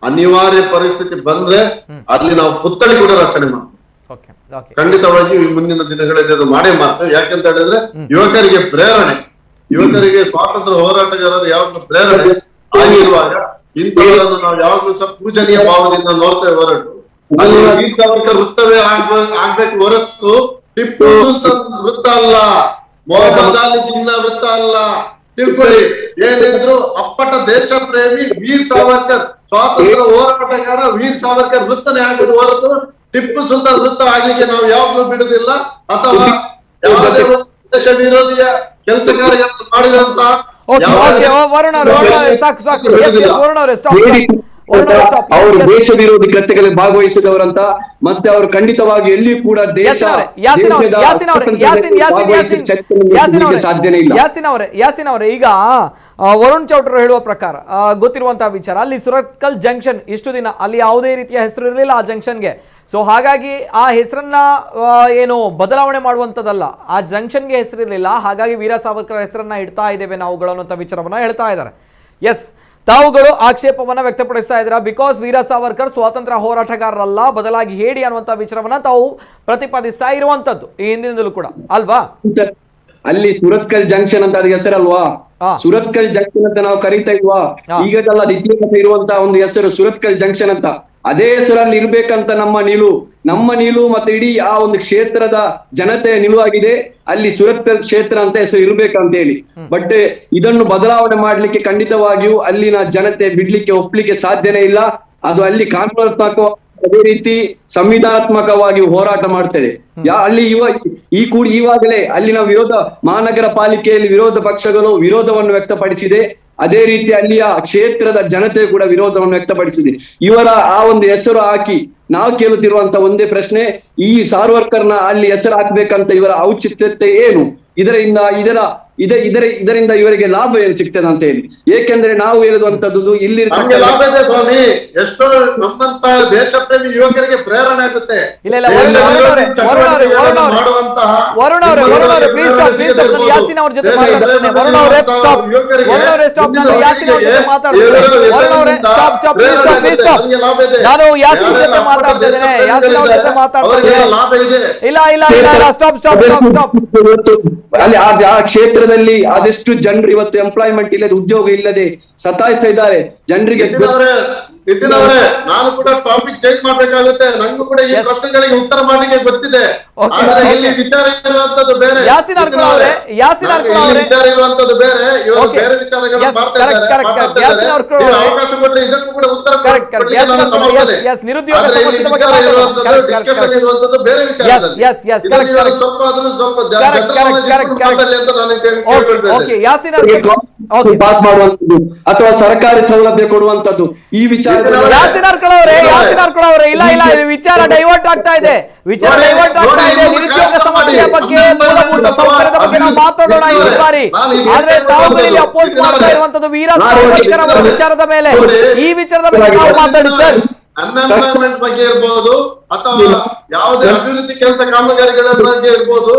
ಅನಿವಾರ್ಯ ಪರಿಸ್ಥಿತಿ ಬಂದ್ರೆ ಅಲ್ಲಿ ನಾವು ಪುತ್ಥಳಿ ಕೂಡ ರಚನೆ ಮಾಡ್ತೀವಿ. ಖಂಡಿತವಾಗಿ ಮುಂದಿನ ದಿನಗಳಲ್ಲಿ ಅದು ಮಾಡೇ ಮಾಡ್ತೇವೆ. ಯಾಕಂತ ಹೇಳಿದ್ರೆ ಯುವಕರಿಗೆ ಪ್ರೇರಣೆ, ಯುವಕರಿಗೆ ಸ್ವಾತಂತ್ರ್ಯ ಹೋರಾಟಗಾರರು ಯಾವಾಗಲೂ ಪ್ರೇರಣೆ ಆಗಿರುವಾಗ ಇಂಥವರನ್ನು ನಾವು ಯಾವಾಗಲೂ ಸಹ ಪೂಜನೀಯ ಭಾವದಿಂದ ನೋಡ್ತೇವೆ ಹೊರಟು. ಅಲ್ಲಿ ವೀರ್ ಸಾವರ್ಕರ್ ವೃತ್ತವೇ ಆಗ್ಬೇಕು ಹೊರತು ಟಿಪ್ಪು ಸುಲ್ತಾನ್ ವೃತ್ತ ಅಲ್ಲ, ಮೊಹಮ್ಮದ್ ಅಲಿ ಜಿನ್ನಾ ವೃತ್ತ ಅಲ್ಲ. ತಿಳ್ಕೊಳ್ಳಿ, ಏನಿದ್ರು ಅಪ್ಪಟ ದೇಶ ಪ್ರೇಮಿ ವೀರ್ ಸಾವರ್ಕರ್ ಸ್ವಾತಂತ್ರ್ಯ ಹೋರಾಟಗಾರ ವೀರ್ ಸಾವರ್ಕರ್ ವೃತ್ತನೇ ಆಗುದು ಹೊರತು ಟಿಪ್ಪು ಸುಲ್ತಾನ್ ವೃತ್ತ ಆಗ್ಲಿಕ್ಕೆ ನಾವು ಯಾವಾಗಲೂ ಬಿಡುದಿಲ್ಲ. ಅಥವಾ ಯಾವುದೇ ದೇಶ ವಿರೋಧಿಯ ಕೆಲಸ ಕಾರ್ಯಗಳನ್ನು ಮಾಡಿದಂತ ಅವರು ದೇಶ ವಿರೋಧಿ ಕೃತ್ಯಗಳಲ್ಲಿ ಭಾಗವಹಿಸಿದವರಂತ, ಮತ್ತೆ ಅವರು ಖಂಡಿತವಾಗಿ ಎಲ್ಲಿಯೂ ಕೂಡ ಸಾಧ್ಯನೇ ಇಲ್ಲ. ಯಾಸಿನ್ ಅವರೇ, ಈಗ ವರುಣ್ ಚೌಟ್ರು ಹೇಳುವ ಪ್ರಕಾರ ಗೊತ್ತಿರುವಂತಹ ವಿಚಾರ, ಅಲ್ಲಿ ಸುರತ್ಕಲ್ ಜಂಕ್ಷನ್ ಇಷ್ಟು ದಿನ ಅಲ್ಲಿ ಯಾವುದೇ ರೀತಿಯ ಹೆಸರು ಇರಲಿಲ್ಲ ಆ ಜಂಕ್ಷನ್ಗೆ. ಸೊ ಹಾಗಾಗಿ ಆ ಹೆಸರನ್ನ ಏನು ಬದಲಾವಣೆ ಮಾಡುವಂಥದ್ದಲ್ಲ, ಆ ಜಂಕ್ಷನ್ಗೆ ಹೆಸರಿರಲಿಲ್ಲ, ಹಾಗಾಗಿ ವೀರ ಸಾವರ್ಕರ್ ಹೆಸರನ್ನ ಇಡ್ತಾ ಇದ್ದೇವೆ ನಾವುಗಳು ಅನ್ನುವಂಥ ವಿಚಾರವನ್ನ ಹೇಳ್ತಾ ಇದ್ದಾರೆ. ಎಸ್, ತಾವುಗಳು ಆಕ್ಷೇಪವನ್ನ ವ್ಯಕ್ತಪಡಿಸ್ತಾ ಇದ್ದೀರಾ, ಬಿಕಾಸ್ ವೀರ ಸಾವರ್ಕರ್ ಸ್ವಾತಂತ್ರ್ಯ ಹೋರಾಟಗಾರರಲ್ಲ, ಬದಲಾಗಿ ಹೇಳಿ ಅನ್ನುವಂಥ ವಿಚಾರವನ್ನ ತಾವು ಪ್ರತಿಪಾದಿಸ್ತಾ ಇರುವಂತದ್ದು ಈ ಹಿಂದಿನಿಂದಲೂ ಕೂಡ ಅಲ್ವಾ? ಅಲ್ಲಿ ಸುರತ್ಕಲ್ ಜಂಕ್ಷನ್ ಅಂತ ಅದು ಹೆಸರಲ್ವಾ? ಸುರತ್ಕಲ್ ಜಂಕ್ಷನ್ ಅಂತ ನಾವು ಕರೀತಾ ಇದ್ವಾ? ಈಗದಲ್ಲ, ಅದು ಇತಿಹಾಸ ಇರುವಂತಹ ಒಂದು ಹೆಸರು ಸುರತ್ಕಲ್ ಜಂಕ್ಷನ್ ಅಂತ. ಅದೇ ಹೆಸರಲ್ಲಿ ಇರ್ಬೇಕಂತ ನಮ್ಮ ನಿಲುವು ಮತ್ತೆ ಇಡೀ ಆ ಒಂದು ಕ್ಷೇತ್ರದ ಜನತೆಯ ನಿಲುವಾಗಿದೆ. ಅಲ್ಲಿ ಸುರತ್ಕಲ್ ಕ್ಷೇತ್ರ ಅಂತ ಹೆಸರು ಇರ್ಬೇಕಂತ ಹೇಳಿ. ಬಟ್ ಇದನ್ನು ಬದಲಾವಣೆ ಮಾಡ್ಲಿಕ್ಕೆ ಖಂಡಿತವಾಗಿಯೂ ಅಲ್ಲಿನ ಜನತೆ ಬಿಡ್ಲಿಕ್ಕೆ ಒಪ್ಲಿಕ್ಕೆ ಸಾಧ್ಯನೇ ಇಲ್ಲ. ಅದು ಅಲ್ಲಿ ಕಾನೂನಾತ್ಮಕ, ಅದೇ ರೀತಿ ಸಂವಿಧಾನಾತ್ಮಕವಾಗಿ ಹೋರಾಟ ಮಾಡ್ತೇವೆ. ಅಲ್ಲಿ ಈವಾಗಲೇ ಅಲ್ಲಿನ ಮಹಾನಗರ ಪಾಲಿಕೆಯಲ್ಲಿ ವಿರೋಧ ಪಕ್ಷಗಳು ವಿರೋಧವನ್ನು ವ್ಯಕ್ತಪಡಿಸಿದೆ. ಅದೇ ರೀತಿ ಅಲ್ಲಿಯ ಕ್ಷೇತ್ರದ ಜನತೆ ಕೂಡ ವಿರೋಧವನ್ನು ವ್ಯಕ್ತಪಡಿಸಿದೆ. ಇವರ ಆ ಒಂದು ಹೆಸರು ಹಾಕಿ ನಾವು ಕೇಳುತ್ತಿರುವಂತ ಒಂದೇ ಪ್ರಶ್ನೆ, ಈ ಸಾವರ್ಕರ್ನ ಅಲ್ಲಿ ಹೆಸರು ಹಾಕ್ಬೇಕಂತ ಇವರ ಔಚಿತ್ಯತೆ ಏನು? ಇದರಿಂದ ಇವರಿಗೆ ಲಾಭ ಏನು ಸಿಗ್ತದೆ ಅಂತ ಹೇಳಿ. ಏಕೆಂದ್ರೆ ನಾವು ಹೇಳುವಂತದ್ದು ಇಲ್ಲಿ ಲಾಭ ಇದೆ ಸ್ವಾಮಿ, ಎಷ್ಟೋ ನಮ್ಮಂತ ದೇಶ ಪ್ರೇಮಿ ಯುವಕರಿಗೆ ಪ್ರೇರಣೆ ಆಗುತ್ತೆ. ಅಲ್ಲಿ ಆ ಕ್ಷೇತ್ರದಲ್ಲಿ ಅದೆಷ್ಟು ಜನರು ಇವತ್ತು ಎಂಪ್ಲಾಯ್ಮೆಂಟ್ ಇಲ್ಲದೆ, ಉದ್ಯೋಗ ಇಲ್ಲದೆ ಸತಾಯಿಸ್ತಾ ಇದ್ದಾರೆ ಜನರಿಗೆ. ನಾನು ಕೂಡ ಟಾಪಿಕ್ ಚೇಂಜ್ ಮಾಡ್ಬೇಕಾಗುತ್ತೆ. ನಂಗೂ ಕೂಡ ಈ ಪ್ರಶ್ನೆಗಳಿಗೆ ಉತ್ತರ ಮಾಡಲಿಕ್ಕೆ ಗೊತ್ತಿದೆ. ಆದ್ರೆ ಇಲ್ಲಿ ವಿಚಾರ ಇರುವಂತದ್ದು ಬೇರೆ, ವಿಚಾರ ಇರುವಂತದ್ದು ಬೇರೆ, ಇವರು ಬೇರೆ ವಿಚಾರಗಳನ್ನು ಮಾಡ್ತಾ ಇದ್ದಾರೆ. ಅವಕಾಶ ಕೊಟ್ಟರೆ ಇದಕ್ಕೂ ಕೂಡ ಉತ್ತರ ಡಿಸ್ಕಷನ್ ಇರುವಂತದ್ದು ಬೇರೆ ವಿಚಾರದಲ್ಲಿ. ಸ್ವಲ್ಪ ಆದ್ರೂ ಸ್ವಲ್ಪ ಪಾಸ್ ಮಾಡುವಂತದ್ದು ಅಥವಾ ಸರ್ಕಾರಿ ಸೌಲಭ್ಯ ಕೊಡುವಂತದ್ದು, ಈ ವಿಚಾರ ವಿಚಾರ ಡೈವರ್ಟ್ ಆಗ್ತಾ ಇದೆ. ನಿರುದ್ಯೋಗ ಸಮಸ್ಯೆಯ ಬಗ್ಗೆ, ಮೂಲಭೂತ ಸೌಕರ್ಯದ ಬಗ್ಗೆ ನಾವು ಮಾತಾಡೋಣ ಈ ಬಾರಿ. ಆದ್ರೆ ತಾವುಗಳಿಗೆ ಅಪೋಸ್ ಮಾಡ್ತಾ ಇರುವಂತದ್ದು ವೀರ ಸಾವರ್ಕರ್ ಅವರ ವಿಚಾರದ ಮೇಲೆ. ಈ ವಿಚಾರದ ಬಗ್ಗೆ ನಾವು ಮಾತಾಡಿ ಸರ್. ಅನ್ಎಂಪ್ಲಾಯ್ಮೆಂಟ್ ಬಗ್ಗೆ ಇರ್ಬೋದು ಅಥವಾ ಯಾವುದೇ ಅಭಿವೃದ್ಧಿ ಕೆಲಸ ಕಾಮಗಾರಿಗಳ ಬಗ್ಗೆ ಇರ್ಬೋದು,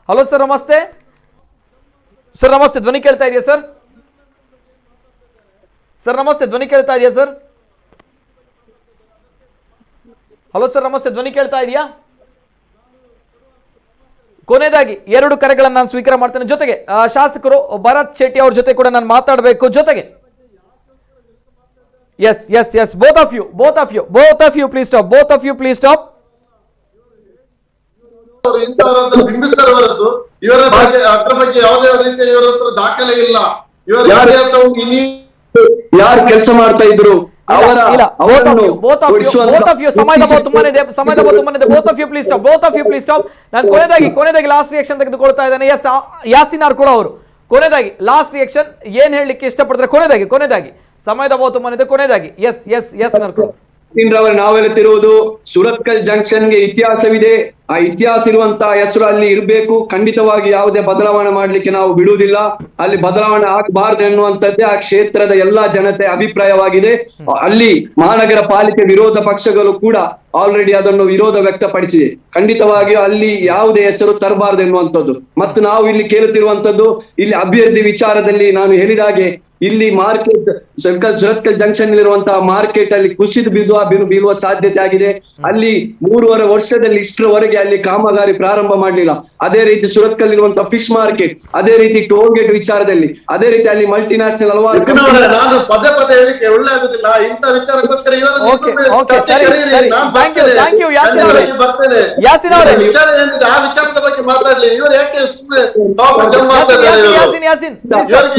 ಹಲೋ ಸರ್, ನಮಸ್ತೆ ಸರ್. ನಮಸ್ತೆ, ಧ್ವನಿ ಕೇಳ್ತಾ ಇದೆಯಾ ಸರ್? ಸರ್ ನಮಸ್ತೆ, ಧ್ವನಿ ಕೇಳ್ತಾ ಇದೆಯಾ ಸರ್? ಹಲೋ ಸರ್, ನಮಸ್ತೆ, ಧ್ವನಿ ಕೇಳ್ತಾ ಇದೆಯಾ? ಕೊನೆಯದಾಗಿ 2 ಕರೆಗಳನ್ನು ನಾನು ಸ್ವೀಕಾರ ಮಾಡ್ತೇನೆ. ಜೊತೆಗೆ ಶಾಸಕರು ಭರತ್ ಶೆಟ್ಟಿ ಅವ್ರ ಜೊತೆ ಕೂಡ ನಾನು ಮಾತಾಡಬೇಕು. ಜೊತೆಗೆ yes both of you please stop. ಬಿಂಬಿಸ್ತಾರೆ ಹೊರತು ಇವರ ಬಗ್ಗೆ ಅದ್ರ ಬಗ್ಗೆ ಯಾವುದೇ ರೀತಿಯ ಇವರ ಹತ್ರ ದಾಖಲೆ ಇಲ್ಲ. ಇವರ ಯಾರು ಕೆಲಸ ಮಾಡ್ತಾ ಇದ್ರು ನಾನು ಕೊನೆಯದಾಗಿ ಲಾಸ್ಟ್ ರಿಯಾಕ್ಷನ್ ತೆಗೆದುಕೊಳ್ತಾ ಇದ್ದೇನೆ. ಯಾಸಿನ್ ಅರ್ಕುಳ ಅವರು ಕೊನೆಯದಾಗಿ ಲಾಸ್ಟ್ ರಿಯಾಕ್ಷನ್ ಏನ್ ಹೇಳಲಿಕ್ಕೆ ಇಷ್ಟಪಡ್ತಾರೆ? ಕೊನೆಯದಾಗಿ ಸಮಯದ ಅಭಾವ ತುಂಬಾನಿದೆ. ಕೊನೆಯದಾಗಿ ಎಸ್ ನರ್ಕೋ ನಾವು ಹೇಳುತ್ತಿರುವುದು ಸುರತ್ಕಲ್ ಜಂಕ್ಷನ್ಗೆ ಇತಿಹಾಸವಿದೆ. ಆ ಇತಿಹಾಸ ಇರುವಂತಹ ಹೆಸರು ಅಲ್ಲಿ ಇರಬೇಕು. ಖಂಡಿತವಾಗಿ ಯಾವುದೇ ಬದಲಾವಣೆ ಮಾಡ್ಲಿಕ್ಕೆ ನಾವು ಬಿಡುವುದಿಲ್ಲ. ಅಲ್ಲಿ ಬದಲಾವಣೆ ಆಗಬಾರದು ಎನ್ನುವಂಥದ್ದೇ ಆ ಕ್ಷೇತ್ರದ ಎಲ್ಲಾ ಜನತೆ ಅಭಿಪ್ರಾಯವಾಗಿದೆ. ಅಲ್ಲಿ ಮಹಾನಗರ ಪಾಲಿಕೆ ವಿರೋಧ ಪಕ್ಷಗಳು ಕೂಡ ಆಲ್ರೆಡಿ ಅದನ್ನು ವಿರೋಧ ವ್ಯಕ್ತಪಡಿಸಿದೆ. ಖಂಡಿತವಾಗಿಯೂ ಅಲ್ಲಿ ಯಾವುದೇ ಹೆಸರು ತರಬಾರದು ಎನ್ನುವಂಥದ್ದು. ಮತ್ತು ನಾವು ಇಲ್ಲಿ ಕೇಳುತ್ತಿರುವಂತದ್ದು, ಇಲ್ಲಿ ಅಭಿವೃದ್ಧಿ ವಿಚಾರದಲ್ಲಿ ನಾನು ಹೇಳಿದಾಗೆ ಇಲ್ಲಿ ಮಾರ್ಕೆಟ್ ಸುರತ್ಕಲ್ ಜಂಕ್ಷನ್ ಇರುವಂತಹ ಮಾರ್ಕೆಟ್ ಅಲ್ಲಿ ಕುಸಿದು ಬೀಳುವ ಸಾಧ್ಯತೆ ಆಗಿದೆ. ಅಲ್ಲಿ 3.5 ವರ್ಷದಲ್ಲಿ ಇಷ್ಟರವರೆಗೆ ಅಲ್ಲಿ ಕಾಮಗಾರಿ ಪ್ರಾರಂಭ ಮಾಡಲಿಲ್ಲ. ಅದೇ ರೀತಿ ಸುರತ್ಕಲ್ ಇರುವಂತಹ ಫಿಶ್ ಮಾರ್ಕೆಟ್, ಅದೇ ರೀತಿ ಟೋಲ್ ಗೇಟ್ ವಿಚಾರದಲ್ಲಿ, ಅದೇ ರೀತಿ ಅಲ್ಲಿ ಮಲ್ಟಿನ್ಯಾಷನಲ್ ಹಲವಾರು ನಾನು ಪದೇ ಹೇಳಿಕೆ ಒಳ್ಳೆ ಆಗುದಿಲ್ಲ ಇಂಥ ವಿಚಾರಕ್ಕೋಸ್ಕರ ವಿಚಾರ ಏನಿದೆ ಆ ವಿಚಾರದ ಬಗ್ಗೆ ಮಾತಾಡ್ಲಿ. ಇವರು ಯಾಕೆ ಸುಮ್ಮನೆ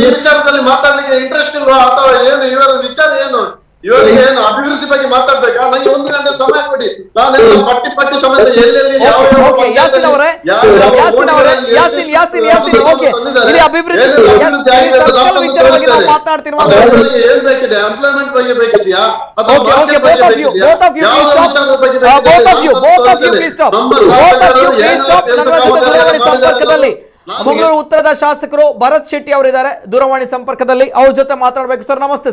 ಈ ವಿಚಾರದಲ್ಲಿ ಮಾತಾಡ್ಲಿಕ್ಕೆ ಇಂಟ್ರೆಸ್ಟ್ ಇಲ್ವಾ ಅಥವಾ ಏನು? ಇವರ ವಿಚಾರ ಏನು? ಇವರಿಗೆ ಏನು ಅಭಿವೃದ್ಧಿ ಬಗ್ಗೆ ಮಾತಾಡ್ಬೇಕಾ? ನನಗೆ 1 ಗಂಟೆ ಸಮಯ ಕೊಡಿ. ನಾನೆಲ್ಲ ಪಟ್ಟಿ ಸಮೇತ ಎಲ್ಲೆಲ್ಲಿ ಹೇಳ್ಬೇಕಿದೆ? ಎಂಪ್ಲಾಯ್ಮೆಂಟ್ ಬಗ್ಗೆ ಬೇಕಿದ್ಯಾ ಮಂಗಳೂರು ಉತ್ತರದ ಶಾಸಕರು ಭರತ್ ಶೆಟ್ಟಿ ಅವರಿದ್ದಾರೆ ದೂರವಾಣಿ ಸಂಪರ್ಕದಲ್ಲಿ. ಅವ್ರ ಜೊತೆ ಮಾತಾಡ್ಬೇಕು. ಸರ್ ನಮಸ್ತೆ.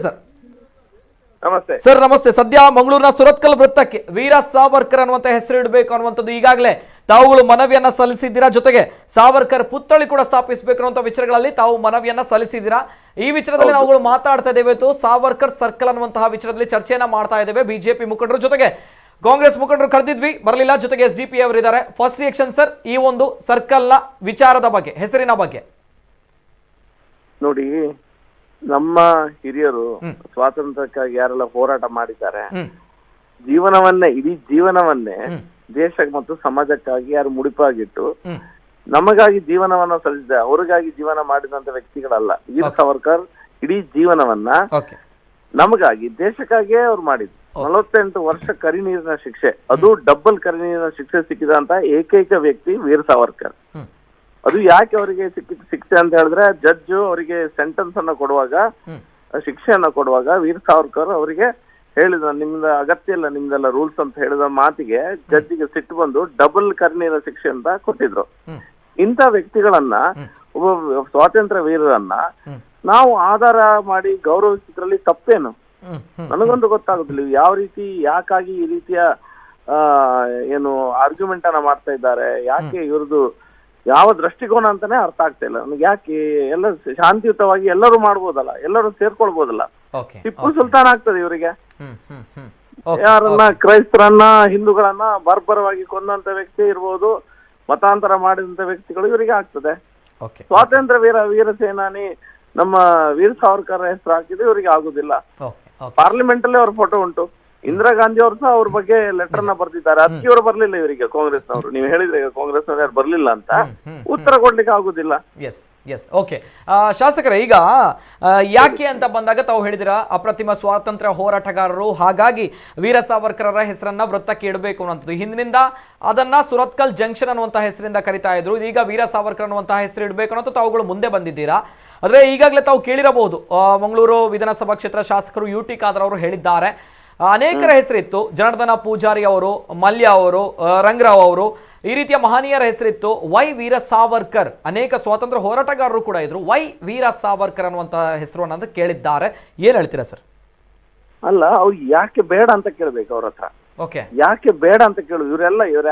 ಸರ್ ನಮಸ್ತೆ. ಸದ್ಯ ಮಂಗಳೂರಿನ ಸುರತ್ಕಲ್ ವೃತ್ತಕ್ಕೆ ವೀರ ಸಾವರ್ಕರ್ ಅನ್ನುವಂತ ಹೆಸರು ಇಡಬೇಕು ಅನ್ನುವಂಥದ್ದು ಈಗಾಗಲೇ ತಾವುಗಳು ಮನವಿಯನ್ನ ಸಲ್ಲಿಸಿದ್ದೀರಾ. ಜೊತೆಗೆ ಸಾವರ್ಕರ್ ಪುತ್ಥಳಿ ಕೂಡ ಸ್ಥಾಪಿಸಬೇಕು ಅನ್ನುವಂಥ ವಿಚಾರಗಳಲ್ಲಿ ತಾವು ಮನವಿಯನ್ನ ಸಲ್ಲಿಸಿದ್ದೀರಾ. ಈ ವಿಚಾರದಲ್ಲಿ ನಾವುಗಳು ಮಾತಾಡ್ತಾ ಇದ್ದೇವೆ. ಸಾವರ್ಕರ್ ಸರ್ಕಲ್ ಅನ್ನುವಂತಹ ವಿಚಾರದಲ್ಲಿ ಚರ್ಚೆಯನ್ನ ಮಾಡ್ತಾ ಇದ್ದೇವೆ. ಬಿಜೆಪಿ ಮುಖಂಡರು ಜೊತೆಗೆ ಕಾಂಗ್ರೆಸ್ ಮುಖಂಡರು ಕರೆದಿದ್ವಿ, ಬರಲಿಲ್ಲ. ಜೊತೆಗೆ SDP ಅವರಿದ್ದಾರೆ. ಫಸ್ಟ್ ರಿಯಾಕ್ಷನ್ ಸರ್ ಈ ಒಂದು ಸರ್ಕಲ್ ನ ವಿಚಾರದ ಬಗ್ಗೆ, ಹೆಸರಿನ ಬಗ್ಗೆ. ನೋಡಿ, ನಮ್ಮ ಹಿರಿಯರು ಸ್ವಾತಂತ್ರ್ಯಕ್ಕಾಗಿ ಯಾರೆಲ್ಲ ಹೋರಾಟ ಮಾಡಿದ್ದಾರೆ, ಇಡೀ ಜೀವನವನ್ನೇ ದೇಶ ಮತ್ತು ಸಮಾಜಕ್ಕಾಗಿ ಯಾರು ಮುಡಿಪಾಗಿಟ್ಟು ನಮಗಾಗಿ ಜೀವನವನ್ನ ಸಲ್ಲಿಸಿದ, ಅವರಿಗಾಗಿ ಜೀವನ ಮಾಡಿದಂತ ವ್ಯಕ್ತಿಗಳಲ್ಲ. ವೀರ ಸಾವರ್ಕರ್ ಇಡೀ ಜೀವನವನ್ನ ನಮಗಾಗಿ ದೇಶಕ್ಕಾಗಿಯೇ ಅವ್ರು ಮಾಡಿದ್ರು. 48 ವರ್ಷ ಕರಿನೀರಿನ ಶಿಕ್ಷೆ, ಅದು ಡಬಲ್ ಕರಿನೀರಿನ ಶಿಕ್ಷೆ ಸಿಕ್ಕಿದಂತ ಏಕೈಕ ವ್ಯಕ್ತಿ ವೀರ ಸಾವರ್ಕರ್. ಅದು ಯಾಕೆ ಅವರಿಗೆ ಸಿಕ್ಕಿದ ಶಿಕ್ಷೆ ಅಂತ ಹೇಳಿದ್ರೆ, ಜಡ್ಜ್ ಅವರಿಗೆ ಸೆಂಟೆನ್ಸ್ ಅನ್ನ ಕೊಡುವಾಗ, ಶಿಕ್ಷೆಯನ್ನ ಕೊಡುವಾಗ ವೀರ ಸಾವರ್ಕರ್ ಅವರಿಗೆ ಹೇಳಿದ, ನಿಮ್ದ ಅಗತ್ಯ ಇಲ್ಲ ನಿಮ್ದೆಲ್ಲ ರೂಲ್ಸ್ ಅಂತ ಹೇಳಿದ ಮಾತಿಗೆ ಜಡ್ಜಿಗೆ ಸಿಟ್ಟು ಬಂದು ಡಬಲ್ ಕರಿನೀರಿನ ಶಿಕ್ಷೆ ಅಂತ ಕೊಟ್ಟಿದ್ರು. ಇಂಥ ವ್ಯಕ್ತಿಗಳನ್ನ, ಒಬ್ಬ ಸ್ವಾತಂತ್ರ್ಯ ವೀರರನ್ನ ನಾವು ಆಧಾರ ಮಾಡಿ ಗೌರವಿಸಿದ್ರಲ್ಲಿ ತಪ್ಪೇನು? ನನಗೊಂದು ಗೊತ್ತಾಗುದಿಲ್ಲ. ಯಾವ ರೀತಿ, ಯಾಕಾಗಿ ಈ ರೀತಿಯ ಏನು ಆರ್ಗ್ಯುಮೆಂಟ್ ಅನ್ನ ಮಾಡ್ತಾ ಇದ್ದಾರೆ, ಯಾಕೆ ಇವ್ರದ್ದು ಯಾವ ದೃಷ್ಟಿಕೋನ ಅಂತಾನೆ ಅರ್ಥ ಆಗ್ತಾ ಇಲ್ಲ ನನಗೆ. ಯಾಕೆ ಎಲ್ಲ ಶಾಂತಿಯುತವಾಗಿ ಎಲ್ಲರೂ ಮಾಡ್ಬೋದಲ್ಲ, ಎಲ್ಲರೂ ಸೇರ್ಕೊಳ್ಬೋದಲ್ಲ. ಟಿಪ್ಪು ಸುಲ್ತಾನ್ ಆಗ್ತದೆ ಇವರಿಗೆ. ಯಾರನ್ನ ಕ್ರೈಸ್ತರನ್ನ, ಹಿಂದೂಗಳನ್ನ ಬರ್ಬರವಾಗಿ ಕೊಂದಂತ ವ್ಯಕ್ತಿ ಇರ್ಬೋದು, ಮತಾಂತರ ಮಾಡಿದಂತ ವ್ಯಕ್ತಿಗಳು ಇವರಿಗೆ ಆಗ್ತದೆ. ಸ್ವಾತಂತ್ರ್ಯ ವೀರ ಸೇನಾನಿ ನಮ್ಮ ವೀರ ಸಾವರ್ಕರ್ ಹೆಸರು ಹಾಕಿದ್ರೆ ಇವರಿಗೆ ಆಗುದಿಲ್ಲ. ಪಾರ್ಲಿಮೆಂಟ್ ಅಲ್ಲಿ ಅವ್ರ ಫೋಟೋ ಉಂಟು. ಇಂದಿರಾ ಗಾಂಧಿ ಅವರು ಸಹ ಅವ್ರ ಬಗ್ಗೆ ಲೆಟರ್ ನ ಬರ್ದಿದ್ದಾರೆ. ಅದಕ್ಕೆ ಅವರು ಬರ್ಲಿಲ್ಲ ಇವರಿಗೆ, ಕಾಂಗ್ರೆಸ್ನವರು. ನೀವು ಹೇಳಿದ್ರೆ ಕಾಂಗ್ರೆಸ್ನವ್ರು ಯಾರು ಬರ್ಲಿಲ್ಲ ಅಂತ, ಉತ್ತರ ಕೊಡ್ಲಿಕ್ಕೆ ಆಗುದಿಲ್ಲ. ಓಕೆ ಶಾಸಕರೇ, ಈಗ ಯಾಕೆ ಅಂತ ಬಂದಾಗ ತಾವು ಹೇಳಿದಿರಾ ಅಪ್ರತಿಮ ಸ್ವಾತಂತ್ರ್ಯ ಹೋರಾಟಗಾರರು, ಹಾಗಾಗಿ ವೀರ ಸಾವರ್ಕರರ ಹೆಸರನ್ನ ವೃತ್ತಕ್ಕೆ ಇಡಬೇಕು ಅನ್ನುವಂಥದ್ದು. ಹಿಂದಿನಿಂದ ಅದನ್ನ ಸುರತ್ಕಲ್ ಜಂಕ್ಷನ್ ಅನ್ನುವಂತಹ ಹೆಸರಿಂದ ಕರಿತಾ ಇದ್ರು. ಈಗ ವೀರ ಸಾವರ್ಕರ್ ಅನ್ನುವಂತಹ ಹೆಸರು ಇಡಬೇಕು ಅನ್ನೋದು ತಾವುಗಳು ಮುಂದೆ ಬಂದಿದ್ದೀರಾ. ಆದ್ರೆ ಈಗಾಗಲೇ ತಾವು ಕೇಳಿರಬಹುದು, ಮಂಗಳೂರು ವಿಧಾನಸಭಾ ಕ್ಷೇತ್ರ ಶಾಸಕರು UT ಖಾದರ್ ಅವರು ಹೇಳಿದ್ದಾರೆ, ಅನೇಕರ ಹೆಸರಿತ್ತು. ಜನಾರ್ದನ ಪೂಜಾರಿ ಅವರು, ಮಲ್ಯ ಅವರು, ರಂಗರಾವ್ ಅವರು, ಈ ರೀತಿಯ ಮಹನೀಯರ ಹೆಸರಿತ್ತು. ವೈ ವೀರ ಸಾವರ್ಕರ್, ಅನೇಕ ಸ್ವಾತಂತ್ರ್ಯ ಹೋರಾಟಗಾರರು ಕೂಡ ಇದ್ರು. ವೈ ವೀರ ಸಾವರ್ಕರ್ ಅನ್ನುವಂತಹ ಹೆಸರು ಅಂತ ಕೇಳಿದ್ದಾರೆ. ಏನ್ ಹೇಳ್ತೀರಾ ಸರ್? ಅಲ್ಲ, ಅವ್ರು ಯಾಕೆ ಬೇಡ ಅಂತ ಕೇಳ್ಬೇಕು ಅವ್ರ ಹತ್ರ. ಯಾಕೆ ಬೇಡ ಅಂತ ಕೇಳುದು. ಇವ್ರು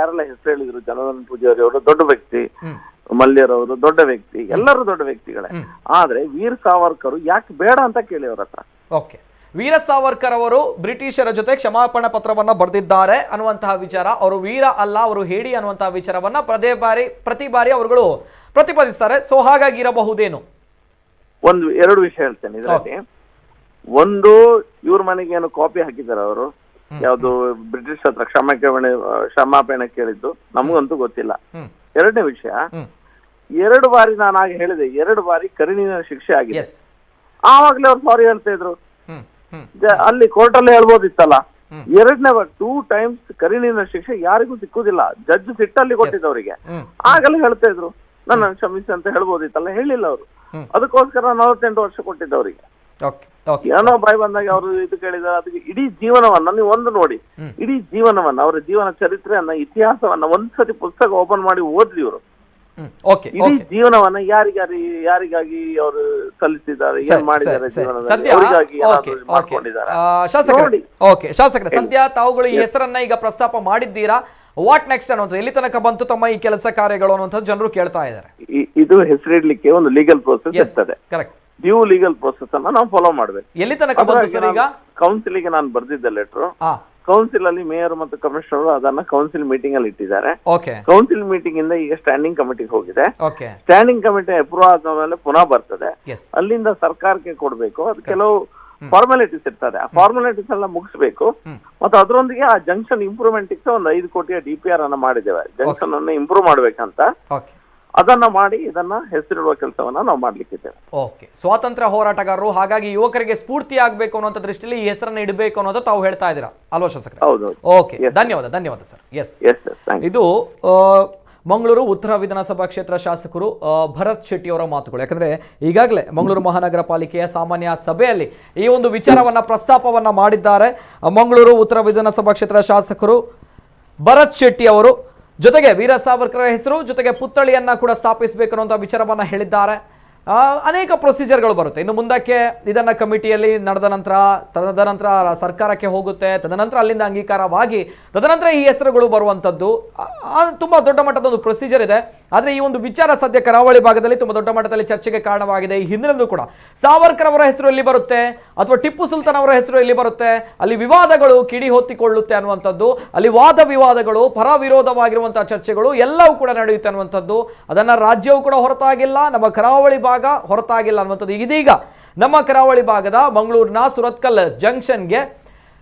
ಯಾರೆಲ್ಲ ಹೆಸರು ಹೇಳಿದ್ರು, ಜನಾರ್ದನ ಪೂಜಾರಿ ಅವರು ದೊಡ್ಡ ವ್ಯಕ್ತಿ, ಮಲ್ಯರವರು ದೊಡ್ಡ ವ್ಯಕ್ತಿ, ಎಲ್ಲರೂ ದೊಡ್ಡ ವ್ಯಕ್ತಿಗಳೇ. ಆದ್ರೆ ವೀರ ಸಾವರ್ಕರ್ ಯಾಕೆ ಬೇಡ ಅಂತ ಕೇಳಿ ಅವ್ರ ಹತ್ರ. ವೀರ ಸಾವರ್ಕರ್ ಅವರು ಬ್ರಿಟಿಷರ ಜೊತೆ ಕ್ಷಮಾಪಣಾ ಪತ್ರವನ್ನ ಬರೆದಿದ್ದಾರೆ ಅನ್ನುವಂತಹ ವಿಚಾರ, ಅವರು ವೀರ ಅಲ್ಲ, ಅವರು ಹೇಡಿ ಅನ್ನುವಂತಹ ವಿಚಾರವನ್ನ ಪ್ರತಿ ಬಾರಿ ಅವರುಗಳು ಪ್ರತಿಪಾದಿಸ್ತಾರೆ. ಸೊ ಹಾಗಾಗಿ ಇರಬಹುದೇನು? ಎರಡು ವಿಷಯ ಹೇಳ್ತೇನೆ ಇದರಲ್ಲಿ. ಒಂದು, ಇವ್ರ ಮನೆಗೆ ಏನು ಕಾಪಿ ಹಾಕಿದ್ದಾರೆ ಅವರು, ಯಾವ್ದು ಬ್ರಿಟಿಷ್ ಹತ್ರ ಕ್ಷಮಾಪಣೆ ಕೇಳಿದ್ದು, ನಮಗಂತೂ ಗೊತ್ತಿಲ್ಲ. ಎರಡನೇ ವಿಷಯ, 2 ಬಾರಿ ನಾನು ಆಗ ಹೇಳಿದೆ, 2 ಬಾರಿ ಕರಿನೀರಿನ ಶಿಕ್ಷೆ ಆಗಿದೆ. ಆವಾಗ್ಲೇ ಅವ್ರು ಸಾರಿ ಹೇಳ್ತಾ ಇದ್ರು. ಅಲ್ಲಿ ಕೋರ್ಟ್ ಅಲ್ಲಿ ಹೇಳ್ಬೋದಿತ್ತಲ್ಲ. 2 ಟೈಮ್ಸ್ ಕರಿನೀರಿನ ಶಿಕ್ಷೆ ಯಾರಿಗೂ ಸಿಕ್ಕುದಿಲ್ಲ. ಜಡ್ಜ್ ಸಿಟ್ಟಲ್ಲಿ ಕೊಟ್ಟಿದ್ದವರಿಗೆ ಆಗಲೇ ಹೇಳ್ತಾ ಇದ್ರು. ನನ್ನ ಕ್ಷಮಿಸಿ ಅಂತ ಹೇಳ್ಬೋದಿತ್ತಲ್ಲ, ಹೇಳಿಲ್ಲ ಅವರು. ಅದಕ್ಕೋಸ್ಕರ 48 ವರ್ಷ ಕೊಟ್ಟಿದ್ದ ಅವರಿಗೆ. ಏನೋ ಬಾಯಿ ಬಂದಾಗ ಅವರು ಇದು ಕೇಳಿದಾರೆ. ಅದಕ್ಕೆ ಇಡೀ ಜೀವನವನ್ನ ನೀವು ಒಂದು ನೋಡಿ, ಇಡೀ ಜೀವನವನ್ನ, ಅವರ ಜೀವನ ಚರಿತ್ರೆಯನ್ನ, ಇತಿಹಾಸವನ್ನ ಒಂದ್ಸತಿ ಪುಸ್ತಕ ಓಪನ್ ಮಾಡಿ ಓದ್ಲಿ ಇವರು. ಇಡೀ ಜೀವನವನ್ನ ಯಾರಿಗಾಗಿ ಅವರು ಸಲ್ಲಿಸಿದ್ದಾರೆ, ಏನ್ ಮಾಡಿದ್ದಾರೆ ಜೀವನದಲ್ಲಿ, ಶಾಸಕರೇ, ಸದ್ಯ ತಾವುಗಳು ಈ ಹೆಸರನ್ನ ಈಗ ಪ್ರಸ್ತಾಪ ಮಾಡಿದ್ದೀರಾ, ವಾಟ್ ನೆಕ್ಸ್ಟ್ ಅನ್ನುವಂಥದ್ದು, ಎಲ್ಲಿ ತನಕ ಬಂತು ತಮ್ಮ ಈ ಕೆಲಸ ಕಾರ್ಯಗಳು ಅನ್ನುವಂಥದ್ದು ಜನರು ಕೇಳ್ತಾ ಇದ್ದಾರೆ. ಇದು ಹೆಸರಿಡ್ಲಿಕ್ಕೆ ಒಂದು ಲೀಗಲ್ ಪ್ರೋಸೆಸ್ ಇರ್ತದೆ. ಕರೆಕ್ಟ್. ಡ್ಯೂ ಲೀಗಲ್ ಪ್ರೋಸೆಸ್ ಅನ್ನ ನಾವು ಫಾಲೋ ಮಾಡ್ಬೇಕು. ಎಲ್ಲಿ ತನಕ ಬಂತು ಸರ್? ಈಗ ಕೌನ್ಸಿಲ್ ಗೆ ನಾನು ಬರ್ದಿದ್ದೆ ಲೆಟರ್. ಕೌನ್ಸಿಲ್ ಅಲ್ಲಿ ಮೇಯರ್ ಮತ್ತು ಕಮಿಷನರ್ ಅದನ್ನ ಕೌನ್ಸಿಲ್ ಮೀಟಿಂಗ್ ಅಲ್ಲಿ ಇಟ್ಟಿದ್ದಾರೆ. ಕೌನ್ಸಿಲ್ ಮೀಟಿಂಗ್ ಇಂದ ಈಗ ಸ್ಟ್ಯಾಂಡಿಂಗ್ ಕಮಿಟಿಗೆ ಹೋಗಿದೆ. ಸ್ಟ್ಯಾಂಡಿಂಗ್ ಕಮಿಟಿ ಅಪ್ರೂವ್ ಆದ್ಮೇಲೆ ಪುನಃ ಬರ್ತದೆ, ಅಲ್ಲಿಂದ ಸರ್ಕಾರಕ್ಕೆ ಕೊಡ್ಬೇಕು. ಅದು ಕೆಲವು ಫಾರ್ಮಾಲಿಟೀಸ್ ಇರ್ತದೆ, ಆ ಫಾರ್ಮಾಲಿಟೀಸ್ ಎಲ್ಲ ಮುಗಿಸ್ಬೇಕು. ಮತ್ತೆ ಅದರೊಂದಿಗೆ ಆ ಜಂಕ್ಷನ್ ಇಂಪ್ರೂವ್ಮೆಂಟ್ ಒಂದು 5 ಕೋಟಿಯ DPR ಅನ್ನ ಮಾಡಿದ್ದೇವೆ, ಜಂಕ್ಷನ್ ಅನ್ನ ಇಂಪ್ರೂವ್ ಮಾಡ್ಬೇಕಂತ. ಅದನ್ನ ಮಾಡಿ ಇದನ್ನ ಹೆಸರಿಡುವ ಕೆಲಸವನ್ನ ನಾವು ಮಾಡ್ಲಿಕ್ಕಿದ್ದೇವೆ. ಓಕೆ, ಸ್ವಾತಂತ್ರ್ಯ ಹೋರಾಟಗಾರರು, ಹಾಗಾಗಿ ಯುವಕರಿಗೆ ಸ್ಫೂರ್ತಿ ಆಗ್ಬೇಕು ಅನ್ನುವಂಥ ದೃಷ್ಟಿಯಲ್ಲಿ ಈ ಹೆಸರನ್ನ ಇಡಬೇಕು ಅನ್ನೋದು ತಾವು ಹೇಳ್ತಾ ಇದ್ದೀರಾ ಅಲ್ವಾ ಶಾಸಕರೇ? ಹೌದು. ಓಕೆ, ಧನ್ಯವಾದ ಸರ್. ಎಸ್, ಇದು ಮಂಗಳೂರು ಉತ್ತರ ವಿಧಾನಸಭಾ ಕ್ಷೇತ್ರ ಶಾಸಕರು ಭರತ್ ಶೆಟ್ಟಿ ಅವರ ಮಾತುಗಳು. ಯಾಕಂದ್ರೆ ಈಗಾಗಲೇ ಮಂಗಳೂರು ಮಹಾನಗರ ಪಾಲಿಕೆಯ ಸಾಮಾನ್ಯ ಸಭೆಯಲ್ಲಿ ಈ ಒಂದು ವಿಚಾರವನ್ನ ಪ್ರಸ್ತಾಪವನ್ನ ಮಾಡಿದ್ದಾರೆ ಮಂಗಳೂರು ಉತ್ತರ ವಿಧಾನಸಭಾ ಕ್ಷೇತ್ರ ಶಾಸಕರು ಭರತ್ ಶೆಟ್ಟಿ ಅವರು. ಜೊತೆಗೆ ವೀರ ಸಾವರ್ಕರ್ ಹೆಸರು ಜೊತೆಗೆ ಪುತ್ಥಳಿಯನ್ನ ಕೂಡ ಸ್ಥಾಪಿಸಬೇಕು ಅನ್ನುವಂಥ ವಿಚಾರವನ್ನ ಹೇಳಿದ್ದಾರೆ. ಅನೇಕ ಪ್ರೊಸೀಜರ್ಗಳು ಬರುತ್ತೆ ಇನ್ನು ಮುಂದಕ್ಕೆ. ಇದನ್ನ ಕಮಿಟಿಯಲ್ಲಿ ನಡೆದ ನಂತರ ತದನಂತರ ಸರ್ಕಾರಕ್ಕೆ ಹೋಗುತ್ತೆ, ತದನಂತರ ಅಲ್ಲಿಂದ ಅಂಗೀಕಾರವಾಗಿ ತದನಂತರ ಈ ಹೆಸರುಗಳು ಬರುವಂಥದ್ದು ತುಂಬಾ ದೊಡ್ಡ ಮಟ್ಟದ ಒಂದು ಪ್ರೊಸೀಜರ್ ಇದೆ. ಆದರೆ ಈ ಒಂದು ವಿಚಾರ ಸದ್ಯ ಕರಾವಳಿ ಭಾಗದಲ್ಲಿ ತುಂಬಾ ದೊಡ್ಡ ಮಟ್ಟದಲ್ಲಿ ಚರ್ಚೆಗೆ ಕಾರಣವಾಗಿದೆ. ಈ ಹಿಂದಿನಲ್ಲೂ ಕೂಡ ಸಾವರ್ಕರ್ ಅವರ ಹೆಸರು ಎಲ್ಲಿ ಬರುತ್ತೆ ಅಥವಾ ಟಿಪ್ಪು ಸುಲ್ತಾನ್ ಅವರ ಹೆಸರು ಎಲ್ಲಿ ಬರುತ್ತೆ, ಅಲ್ಲಿ ವಿವಾದಗಳು ಕಿಡಿ ಹೊತ್ತಿಕೊಳ್ಳುತ್ತೆ ಅನ್ನುವಂಥದ್ದು, ಅಲ್ಲಿ ವಾದ ವಿವಾದಗಳು, ಪರ ವಿರೋಧವಾಗಿರುವಂತಹ ಚರ್ಚೆಗಳು ಎಲ್ಲವೂ ಕೂಡ ನಡೆಯುತ್ತೆ ಅನ್ನುವಂಥದ್ದು. ಅದನ್ನ ರಾಜ್ಯವು ಕೂಡ ಹೊರತಾಗಿಲ್ಲ, ನಮ್ಮ ಕರಾವಳಿ ಭಾಗ ಹೊರತಾಗಿಲ್ಲ ಅನ್ನುವಂಥದ್ದು. ಇದೀಗ ನಮ್ಮ ಕರಾವಳಿ ಭಾಗದ ಮಂಗಳೂರಿನ ಸುರತ್ಕಲ್ ಜಂಕ್ಷನ್ಗೆ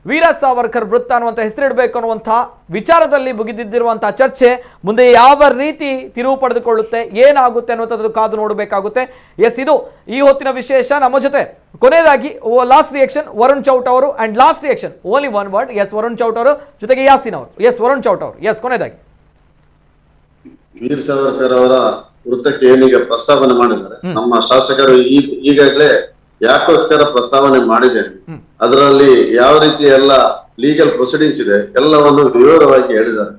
ವೀರ ಸಾವರ್ಕರ್ ವೃತ್ತ ಅನ್ನುವಂಥ ಹೆಸರಿಡಬೇಕು ಅನ್ನುವಂಥ ವಿಚಾರದಲ್ಲಿ ಮುಗಿದಿದ್ದಿರುವಂತಹ ಚರ್ಚೆ ಮುಂದೆ ಯಾವ ರೀತಿ ತಿರುವು ಪಡೆದುಕೊಳ್ಳುತ್ತೆ, ಏನಾಗುತ್ತೆ ಅನ್ನುವಂಥದ್ದು ಕಾದು ನೋಡಬೇಕಾಗುತ್ತೆ. ಎಸ್, ಇದು ಈ ಹೊತ್ತಿನ ವಿಶೇಷ. ನಮ್ಮ ಜೊತೆ ಕೊನೆಯದಾಗಿ ಲಾಸ್ಟ್ ರಿಯಾಕ್ಷನ್ ವರುಣ್ ಚೌಟ್ ಅವರು, and last reaction only one word. Yes, Varun Chout ಅವರು ಜೊತೆಗೆ ಯಾಸಿನ್ ಅವರು. ಎಸ್, ವರುಣ್ ಚೌಟ್ ಅವರು. ಎಸ್, ಕೊನೆಯದಾಗಿ ವೀರ್ ಸಾವರ್ಕರ್ ಅವರ ವೃತ್ತಕ್ಕೆ ಏನೀಗ ಪ್ರಸ್ತಾವನೆ ಮಾಡಿದ್ದಾರೆ ನಮ್ಮ ಶಾಸಕರು, ಈಗಾಗಲೇ ಯಾಕೋಸ್ಕರ ಪ್ರಸ್ತಾವನೆ ಮಾಡಿದ್ದೇನೆ, ಅದರಲ್ಲಿ ಯಾವ ರೀತಿ ಎಲ್ಲ ಲೀಗಲ್ ಪ್ರೊಸೀಡಿಂಗ್ಸ್ ಇದೆ ಎಲ್ಲವನ್ನು ವಿವರವಾಗಿ ಹೇಳಿದ್ದಾರೆ.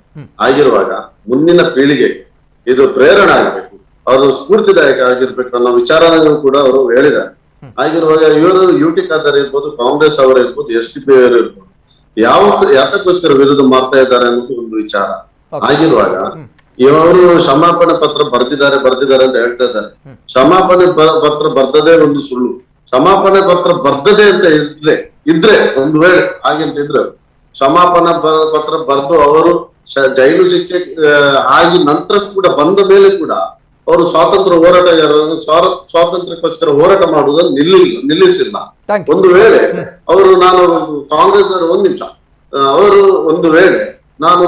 ಆಗಿರುವಾಗ ಮುಂದಿನ ಪೀಳಿಗೆ ಇದು ಪ್ರೇರಣೆ ಆಗಬೇಕು, ಅವರು ಸ್ಫೂರ್ತಿದಾಯಕ ಆಗಿರ್ಬೇಕು ಅನ್ನೋ ವಿಚಾರನೂ ಕೂಡ ಅವರು ಹೇಳಿದ್ದಾರೆ. ಆಗಿರುವಾಗ ಇವರು ಯುಟಿ ಖಾದರ್ ಇರ್ಬೋದು, ಕಾಂಗ್ರೆಸ್ ಅವರು ಇರ್ಬೋದು, SDP ಅವರು ಇರ್ಬೋದು, ಯಾತಕ್ಕೋಸ್ಕರ ವಿರೋಧ ಮಾಡ್ತಾ ಇದ್ದಾರೆ ಅನ್ನೋದು ಒಂದು ವಿಚಾರ. ಆಗಿರುವಾಗ ಇವರು ಕ್ಷಮಾಪಣೆ ಪತ್ರ ಬರ್ದಿದ್ದಾರೆ ಅಂತ ಹೇಳ್ತಾ ಇದ್ದಾರೆ. ಕ್ಷಮಾಪಣೆ ಪತ್ರ ಬರ್ದದೇ ಒಂದು ಸುಳ್ಳು. ಕ್ಷಮಾಪಣೆ ಪತ್ರ ಬರ್ದದೆ ಅಂತ ಇದ್ರೆ ಒಂದು ವೇಳೆ ಹಾಗೆಂತ ಇದ್ರೆ ಕ್ಷಮಾಪಣಾ ಪತ್ರ ಬರೆದು ಅವರು ಜೈಲು ಶಿಕ್ಷೆ ಆಗಿ ನಂತರ ಕೂಡ ಬಂದ ಮೇಲೆ ಕೂಡ ಅವರು ಸ್ವಾತಂತ್ರ್ಯ ಹೋರಾಟಗಾರರನ್ನು ಸ್ವಾತಂತ್ರ್ಯಕ್ಕೋಸ್ಕರ ಹೋರಾಟ ಮಾಡುವುದನ್ನು ನಿಲ್ಲಿಸಿಲ್ಲ. ಒಂದು ವೇಳೆ ಅವರು, ನಾನು ಕಾಂಗ್ರೆಸ್ ಅವರು ಒಂದ್ ನಿಮಿಷ, ಅವರು ಒಂದು ವೇಳೆ ನಾನು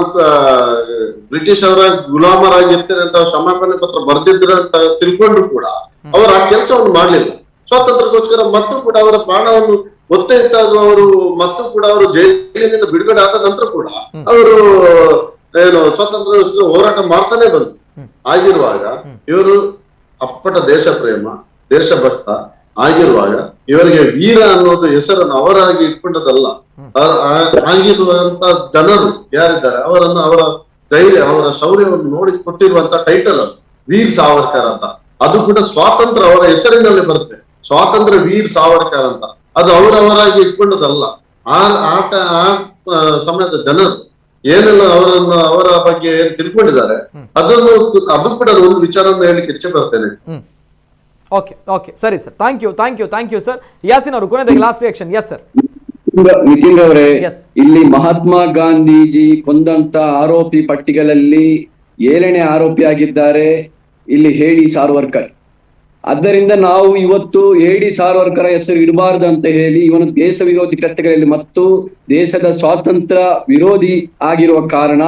ಬ್ರಿಟಿಷ್ ಅವರ ಗುಲಾಮರಾಗಿರ್ತೇನೆ ಅಂತ ಕ್ಷಮಾಪಣೆ ಪತ್ರ ಬರ್ದಿದ್ರೆ ಅಂತ ತಿಳ್ಕೊಂಡ್ರು ಕೂಡ ಅವರು ಆ ಕೆಲಸವನ್ನು ಮಾಡ್ಲಿಲ್ಲ. ಸ್ವಾತಂತ್ರ್ಯಕ್ಕೋಸ್ಕರ ಮತ್ತು ಕೂಡ ಅವರ ಪ್ರಾಣವನ್ನು ಒತ್ತೆ ಇಟ್ಟಾದ್ರು ಅವರು, ಮತ್ತು ಕೂಡ ಅವರು ಜೈಲಿನಿಂದ ಬಿಡುಗಡೆ ಆದ ನಂತರ ಕೂಡ ಅವರು ಏನು ಸ್ವಾತಂತ್ರ್ಯಕ್ಕೋಸ್ಕರ ಹೋರಾಟ ಮಾಡ್ತಾನೆ ಬಂದ್ರು. ಆಗಿರುವಾಗ ಇವರು ಅಪ್ಪಟ ದೇಶ ಪ್ರೇಮ, ದೇಶಭಕ್ತ ಆಗಿರುವಾಗ ಇವರಿಗೆ ವೀರ ಅನ್ನೋದು ಹೆಸರನ್ನು ಅವರಾಗಿ ಇಟ್ಕೊಂಡದಲ್ಲ. ಆಗಿರುವಂತ ಜನರು ಯಾರಿದ್ದಾರೆ ಅವರನ್ನು, ಅವರ ಧೈರ್ಯ, ಅವರ ಶೌರ್ಯವನ್ನು ನೋಡಿ ಕೊಟ್ಟಿರುವಂತ ಟೈಟಲ್ ವೀರ್ ಸಾವರ್ಕರ್ ಅಂತ. ಅದು ಕೂಡ ಸ್ವಾತಂತ್ರ್ಯ ಅವರ ಹೆಸರಿನಲ್ಲಿ ಬರುತ್ತೆ, ಸ್ವಾತಂತ್ರ್ಯ ವೀರ್ ಸಾವರ್ಕರ್ ಅಂತ. ಅದು ಅವರವರಾಗಿ ಇಟ್ಕೊಂಡದಲ್ಲ. ಆ ಸಮಯದ ಜನರು ಏನೆಲ್ಲ ಅವರ ಬಗ್ಗೆ ಏನ್ ತಿಳ್ಕೊಂಡಿದ್ದಾರೆ ಅದು ಕೂಡ ಒಂದು ವಿಚಾರವನ್ನು ಹೇಳಿಕ್ಕೆ ಇಚ್ಛೆ ಬರ್ತೇನೆ. ಓಕೆ ಸರಿ sir, thank you sir. Yasin ಅವರು ಕೊನೆಯದಾಗಿ last reaction. Yes sir. Nitin ಅವರೇ, ಇಲ್ಲಿ ಮಹಾತ್ಮ ಗಾಂಧೀಜಿ ಕೊಂದಂತ ಆರೋಪಿ ಪಟ್ಟಿಗಳಲ್ಲಿ 7ನೇ ಆರೋಪಿಯಾಗಿದ್ದಾರೆ ಇಲ್ಲಿ ಹೇಡಿ ಸಾವರ್ಕರ್. ಆದ್ದರಿಂದ ನಾವು ಇವತ್ತು ಹೇಡಿ ಸಾವರ್ಕರ್ ಹೆಸರು ಇಡಬಾರದು ಅಂತ ಹೇಳಿ ಇವನು ದೇಶ ವಿರೋಧಿ ಕೃತ್ಯಗಳಲ್ಲಿ ಮತ್ತು ದೇಶದ ಸ್ವಾತಂತ್ರ್ಯ ವಿರೋಧಿ ಆಗಿರುವ ಕಾರಣ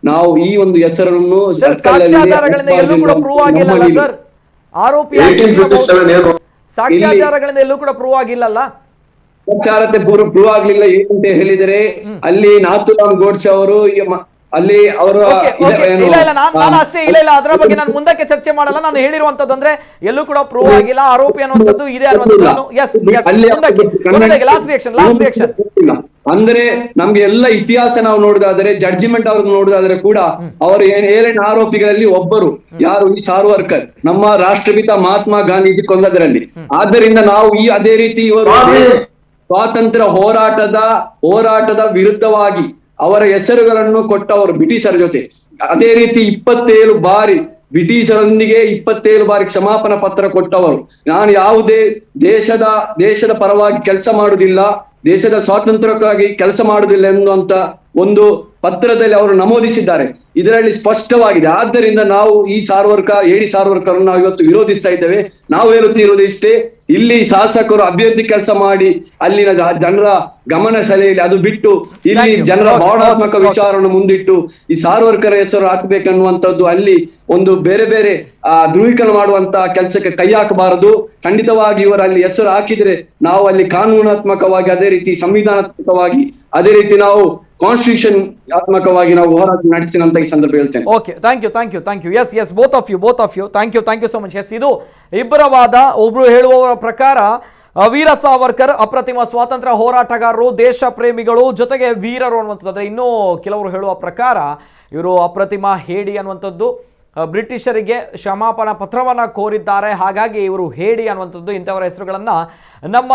ನಾವು ಈ ಒಂದು ಹೆಸರನ್ನು ಸಾಕ್ಷ್ಯಾಧಾರಗಳಿಂದ ಎಲ್ಲೂ ಕೂಡ ಪ್ರೂವ್ ಆಗಿಲ್ಲಲ್ಲ. ಸಾಕ್ಷಾರತೆ ಪ್ರೂವ್ ಆಗ್ಲಿಲ್ಲ. ಏನಂತ ಹೇಳಿದರೆ ಅಲ್ಲಿ ನಾಥುರಾಮ್ ಗೋಡ್ಸೆ ಅವರು ಅಲ್ಲಿ ಅವರು ಇಲ್ಲ ನಾನು ಅಷ್ಟೇ ಇಲ್ಲ ಅದರ ಬಗ್ಗೆ ನಾನು ಮುಂದಕ್ಕೆ ಚರ್ಚೆ ಮಾಡಲ್ಲ. ನಾನು ಹೇಳಿರುವಂತದ್ದು ಅಂದ್ರೆ ಎಲ್ಲೂ ಕೂಡ ಪ್ರೂವ್ ಆಗಿಲ್ಲ, ಆರೋಪಿ ಅನ್ನುವಂಥದ್ದು ಇದೆ ಅನ್ನುವಂಥದ್ದು. ಲಾಸ್ಟ್ ರಿಯಾಕ್ಷನ್ ಅಂದ್ರೆ ನಮ್ಗೆ ಎಲ್ಲ ಇತಿಹಾಸ ನಾವು ನೋಡುದಾದ್ರೆ, ಜಡ್ಜಿಮೆಂಟ್ ಅವ್ರಿಗೆ ನೋಡುದಾದ್ರೆ ಕೂಡ ಅವರು ಏಳೇನು ಆರೋಪಿಗಳಲ್ಲಿ ಒಬ್ಬರು ಯಾರು, ಈ ಸಾರ್ವರ್ಕರ್, ನಮ್ಮ ರಾಷ್ಟ್ರಪಿತ ಮಹಾತ್ಮ ಗಾಂಧೀಜಿ ಕೊಂದದ್ರಲ್ಲಿ. ಆದ್ದರಿಂದ ನಾವು ಅದೇ ರೀತಿ ಇವರು ಸ್ವಾತಂತ್ರ್ಯ ಹೋರಾಟದ ವಿರುದ್ಧವಾಗಿ ಅವರ ಹೆಸರುಗಳನ್ನು ಕೊಟ್ಟವರು ಬ್ರಿಟಿಷರ ಜೊತೆ. ಅದೇ ರೀತಿ 27 ಬಾರಿ ಬ್ರಿಟಿಷರೊಂದಿಗೆ 27 ಬಾರಿ ಕ್ಷಮಾಪಣಾ ಪತ್ರ ಕೊಟ್ಟವರು. ನಾನು ಯಾವುದೇ ದೇಶದ ಪರವಾಗಿ ಕೆಲಸ ಮಾಡುವುದಿಲ್ಲ, ದೇಶದ ಸ್ವಾತಂತ್ರ್ಯಕ್ಕಾಗಿ ಕೆಲಸ ಮಾಡುವುದಿಲ್ಲ ಎನ್ನುವಂತ ಒಂದು ಪತ್ರದಲ್ಲಿ ಅವರು ನಮೂದಿಸಿದ್ದಾರೆ. ಇದರಲ್ಲಿ ಸ್ಪಷ್ಟವಾಗಿದೆ. ಆದ್ದರಿಂದ ನಾವು ಈ ಏಡಿ ಸಾರ್ವರ್ಕರ್ ನಾವು ಇವತ್ತು ವಿರೋಧಿಸ್ತಾ ಇದ್ದೇವೆ. ನಾವು ಹೇಳುತ್ತಿರುವುದು ಇಷ್ಟೇ, ಇಲ್ಲಿ ಶಾಸಕರು ಅಭಿವೃದ್ಧಿ ಕೆಲಸ ಮಾಡಿ ಅಲ್ಲಿನ ಜನರ ಗಮನ ಸೆಳೆಯಲಿ, ಅದು ಬಿಟ್ಟು ಇಲ್ಲಿ ಜನರ ಭಾವನಾತ್ಮಕ ವಿಚಾರವನ್ನು ಮುಂದಿಟ್ಟು ಈ ಸಾರ್ವರ್ಕರ್ ಹೆಸರು ಹಾಕಬೇಕನ್ನುವಂಥದ್ದು ಅಲ್ಲಿ ಒಂದು ಬೇರೆ ಬೇರೆ ಧ್ರುವೀಕರಣ ಮಾಡುವಂತ ಕೆಲಸಕ್ಕೆ ಕೈ ಹಾಕಬಾರದು. ಖಂಡಿತವಾಗಿ ಇವರು ಅಲ್ಲಿ ಹೆಸರು ಹಾಕಿದ್ರೆ ನಾವು ಅಲ್ಲಿ ಕಾನೂನಾತ್ಮಕವಾಗಿ, ಅದೇ ರೀತಿ ಸಂವಿಧಾನಾತ್ಮಕವಾಗಿ, ಅದೇ ರೀತಿ ನಾವು ಕಾನ್ಸ್ಟಿಟ್ಯೂಷನ್ ಆತ್ಮಕವಾಗಿ ನಾವು ಹೋರಾಟ ನಡೆಸ್ತೀನಿ ಅಂತ ಈ ಸಂದರ್ಭ ಹೇಳ್ತೇನೆ. Okay, thank you. Yes both of you thank you so much. Yes, ಇದು ಇಬ್ಬರ ವಾದ. ಒಬ್ರು ಹೇಳುವವರ ಪ್ರಕಾರ ವೀರ ಸಾವರ್ಕರ್ ಅಪ್ರತಿಮ ಸ್ವಾತಂತ್ರ್ಯ ಹೋರಾಟಗಾರರು, ದೇಶ ಪ್ರೇಮಿಗಳು, ಜೊತೆಗೆ ವೀರರು ಅನ್ನುವಂಥದ್ದು. ಇನ್ನೂ ಕೆಲವರು ಹೇಳುವ ಪ್ರಕಾರ ಇವರು ಅಪ್ರತಿಮ ಹೇಡಿ ಅನ್ನುವಂಥದ್ದು, ಬ್ರಿಟಿಷರಿಗೆ ಕ್ಷಮಾಪಣಾ ಪತ್ರವನ್ನು ಕೋರಿದ್ದಾರೆ, ಹಾಗಾಗಿ ಇವರು ಹೇಡಿ ಅನ್ನುವಂಥದ್ದು. ಇಂಥವರ ಹೆಸರುಗಳನ್ನು ನಮ್ಮ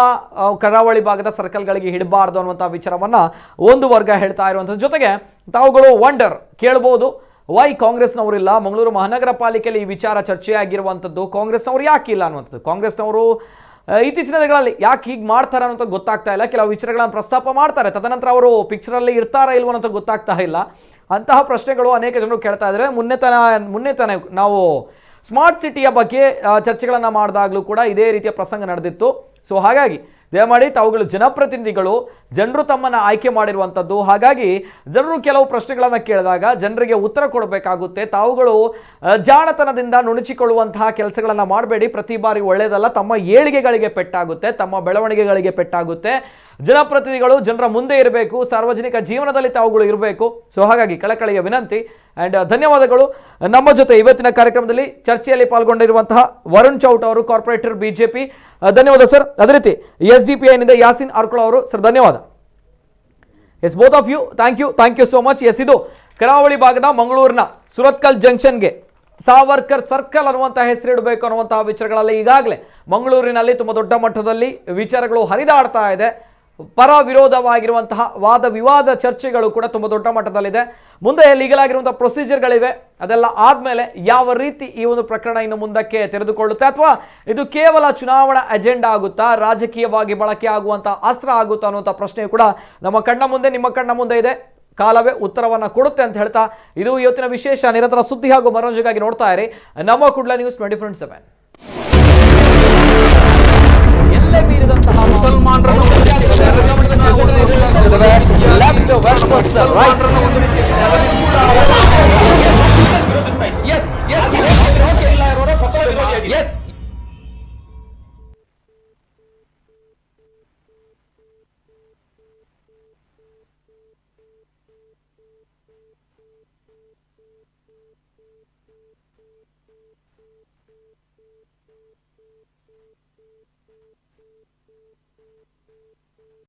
ಕರಾವಳಿ ಭಾಗದ ಸರ್ಕಲ್ಗಳಿಗೆ ಹಿಡಬಾರ್ದು ಅನ್ನುವಂಥ ವಿಚಾರವನ್ನು ಒಂದು ವರ್ಗ ಹೇಳ್ತಾ ಇರುವಂಥದ್ದು. ಜೊತೆಗೆ ತಾವುಗಳು ವಂಡರ್ ಕೇಳ್ಬೋದು, ವೈ ಕಾಂಗ್ರೆಸ್ನವರಿಲ್ಲ? ಮಂಗಳೂರು ಮಹಾನಗರ ಪಾಲಿಕೆಯಲ್ಲಿ ಈ ವಿಚಾರ ಚರ್ಚೆಯಾಗಿರುವಂಥದ್ದು. ಕಾಂಗ್ರೆಸ್ನವರು ಯಾಕೆ ಇಲ್ಲ ಅನ್ನುವಂಥದ್ದು. ಕಾಂಗ್ರೆಸ್ನವರು ಇತ್ತೀಚಿನ ದಿನಗಳಲ್ಲಿ ಯಾಕೆ ಹೀಗೆ ಮಾಡ್ತಾರೆ ಅನ್ನೋಂಥ ಗೊತ್ತಾಗ್ತಾ ಇಲ್ಲ. ಕೆಲವು ವಿಚಾರಗಳನ್ನು ಪ್ರಸ್ತಾಪ ಮಾಡ್ತಾರೆ, ತದನಂತರ ಅವರು ಪಿಕ್ಚರಲ್ಲಿ ಇರ್ತಾರಾ ಇಲ್ವೋ ಅನ್ನೋಂಥ ಗೊತ್ತಾಗ್ತಾ ಇಲ್ಲ. ಅಂತಹ ಪ್ರಶ್ನೆಗಳು ಅನೇಕ ಜನರು ಕೇಳ್ತಾ ಇದ್ದಾರೆ. ಮೊನ್ನೆ ತಾನೇ ನಾವು ಸ್ಮಾರ್ಟ್ ಸಿಟಿಯ ಬಗ್ಗೆ ಚರ್ಚೆಗಳನ್ನು ಮಾಡಿದಾಗಲೂ ಕೂಡ ಇದೇ ರೀತಿಯ ಪ್ರಸಂಗ ನಡೆದಿತ್ತು. ಸೊ ಹಾಗಾಗಿ ದಯಮಾಡಿ ತಾವುಗಳು ಜನಪ್ರತಿನಿಧಿಗಳು, ಜನರು ತಮ್ಮನ್ನು ಆಯ್ಕೆ ಮಾಡಿರುವಂಥದ್ದು. ಹಾಗಾಗಿ ಜನರು ಕೆಲವು ಪ್ರಶ್ನೆಗಳನ್ನು ಕೇಳಿದಾಗ ಜನರಿಗೆ ಉತ್ತರ ಕೊಡಬೇಕಾಗುತ್ತೆ. ತಾವುಗಳು ಜಾಣತನದಿಂದ ನುಣುಚಿಕೊಳ್ಳುವಂತಹ ಕೆಲಸಗಳನ್ನು ಮಾಡಬೇಡಿ. ಪ್ರತಿ ಬಾರಿ ಒಳ್ಳೆಯದಲ್ಲ. ತಮ್ಮ ಏಳಿಗೆಗಳಿಗೆ ಪೆಟ್ಟಾಗುತ್ತೆ, ತಮ್ಮ ಬೆಳವಣಿಗೆಗಳಿಗೆ ಪೆಟ್ಟಾಗುತ್ತೆ. ಜನಪ್ರತಿನಿಧಿಗಳು ಜನರ ಮುಂದೆ ಇರಬೇಕು, ಸಾರ್ವಜನಿಕ ಜೀವನದಲ್ಲಿ ತಾವುಗಳು ಇರಬೇಕು. ಸೊ ಹಾಗಾಗಿ ಕಳಕಳಿಯ ವಿನಂತಿ ಆ್ಯಂಡ್ ಧನ್ಯವಾದಗಳು. ನಮ್ಮ ಜೊತೆ ಇವತ್ತಿನ ಕಾರ್ಯಕ್ರಮದಲ್ಲಿ ಚರ್ಚೆಯಲ್ಲಿ ಪಾಲ್ಗೊಂಡಿರುವಂತಹ ವರುಣ್ ಚೌಟ್ ಅವರು, ಕಾರ್ಪೊರೇಟರ್ ಬಿಜೆಪಿ, ಧನ್ಯವಾದ ಸರ್. ಅದೇ ರೀತಿ SDPIನಿಂದ ಯಾಸಿನ್ ಅರ್ಕುಳ ಅವರು, ಸರ್ ಧನ್ಯವಾದ. Yes, both of you thank you so much. Yes, ಇದು ಕರಾವಳಿ ಭಾಗದ ಮಂಗಳೂರಿನ ಸುರತ್ಕಲ್ ಜಂಕ್ಷನ್ಗೆ ಸಾವರ್ಕರ್ ಸರ್ಕಲ್ ಅನ್ನುವಂಥ ಹೆಸರಿಡಬೇಕು ಅನ್ನುವಂತಹ ವಿಚಾರಗಳಲ್ಲಿ ಈಗಾಗಲೇ ಮಂಗಳೂರಿನಲ್ಲಿ ತುಂಬ ದೊಡ್ಡ ಮಟ್ಟದಲ್ಲಿ ವಿಚಾರಗಳು ಹರಿದಾಡ್ತಾ ಇದೆ. ಪರ ವಿರೋಧವಾಗಿರುವಂತಹ ವಾದ ವಿವಾದ ಚರ್ಚೆಗಳು ಕೂಡ ತುಂಬ ದೊಡ್ಡ ಮಟ್ಟದಲ್ಲಿದೆ. ಮುಂದೆ ಲೀಗಲ್ ಆಗಿರುವಂತಹ ಪ್ರೊಸೀಜರ್ಗಳಿವೆ. ಅದೆಲ್ಲ ಆದಮೇಲೆ ಯಾವ ರೀತಿ ಈ ಒಂದು ಪ್ರಕರಣ ಇನ್ನು ಮುಂದಕ್ಕೆ ತೆರೆದುಕೊಳ್ಳುತ್ತೆ, ಅಥವಾ ಇದು ಕೇವಲ ಚುನಾವಣಾ ಅಜೆಂಡಾ ಆಗುತ್ತಾ, ರಾಜಕೀಯವಾಗಿ ಬಳಕೆ ಆಗುವಂಥ ಅಸ್ತ್ರ ಆಗುತ್ತಾ ಅನ್ನುವಂಥ ಪ್ರಶ್ನೆ ಕೂಡ ನಮ್ಮ ಕಣ್ಣ ಮುಂದೆ, ನಿಮ್ಮ ಕಣ್ಣ ಮುಂದೆ ಇದೆ. ಕಾಲವೇ ಉತ್ತರವನ್ನು ಕೊಡುತ್ತೆ ಅಂತ ಹೇಳ್ತಾ, ಇದು ಇವತ್ತಿನ ವಿಶೇಷ. ನಿರಂತರ ಸುದ್ದಿ ಹಾಗೂ ಮನೋರಂಜನೆಗಾಗಿ ನೋಡ್ತಾ ಇರಿ ನಮ್ಮ ಕುಡ್ಲ ನ್ಯೂಸ್ 24/7. ಎಲ್ಲೇ ಮೀರಿದಂತಹ ಲೆಫ್ಟ್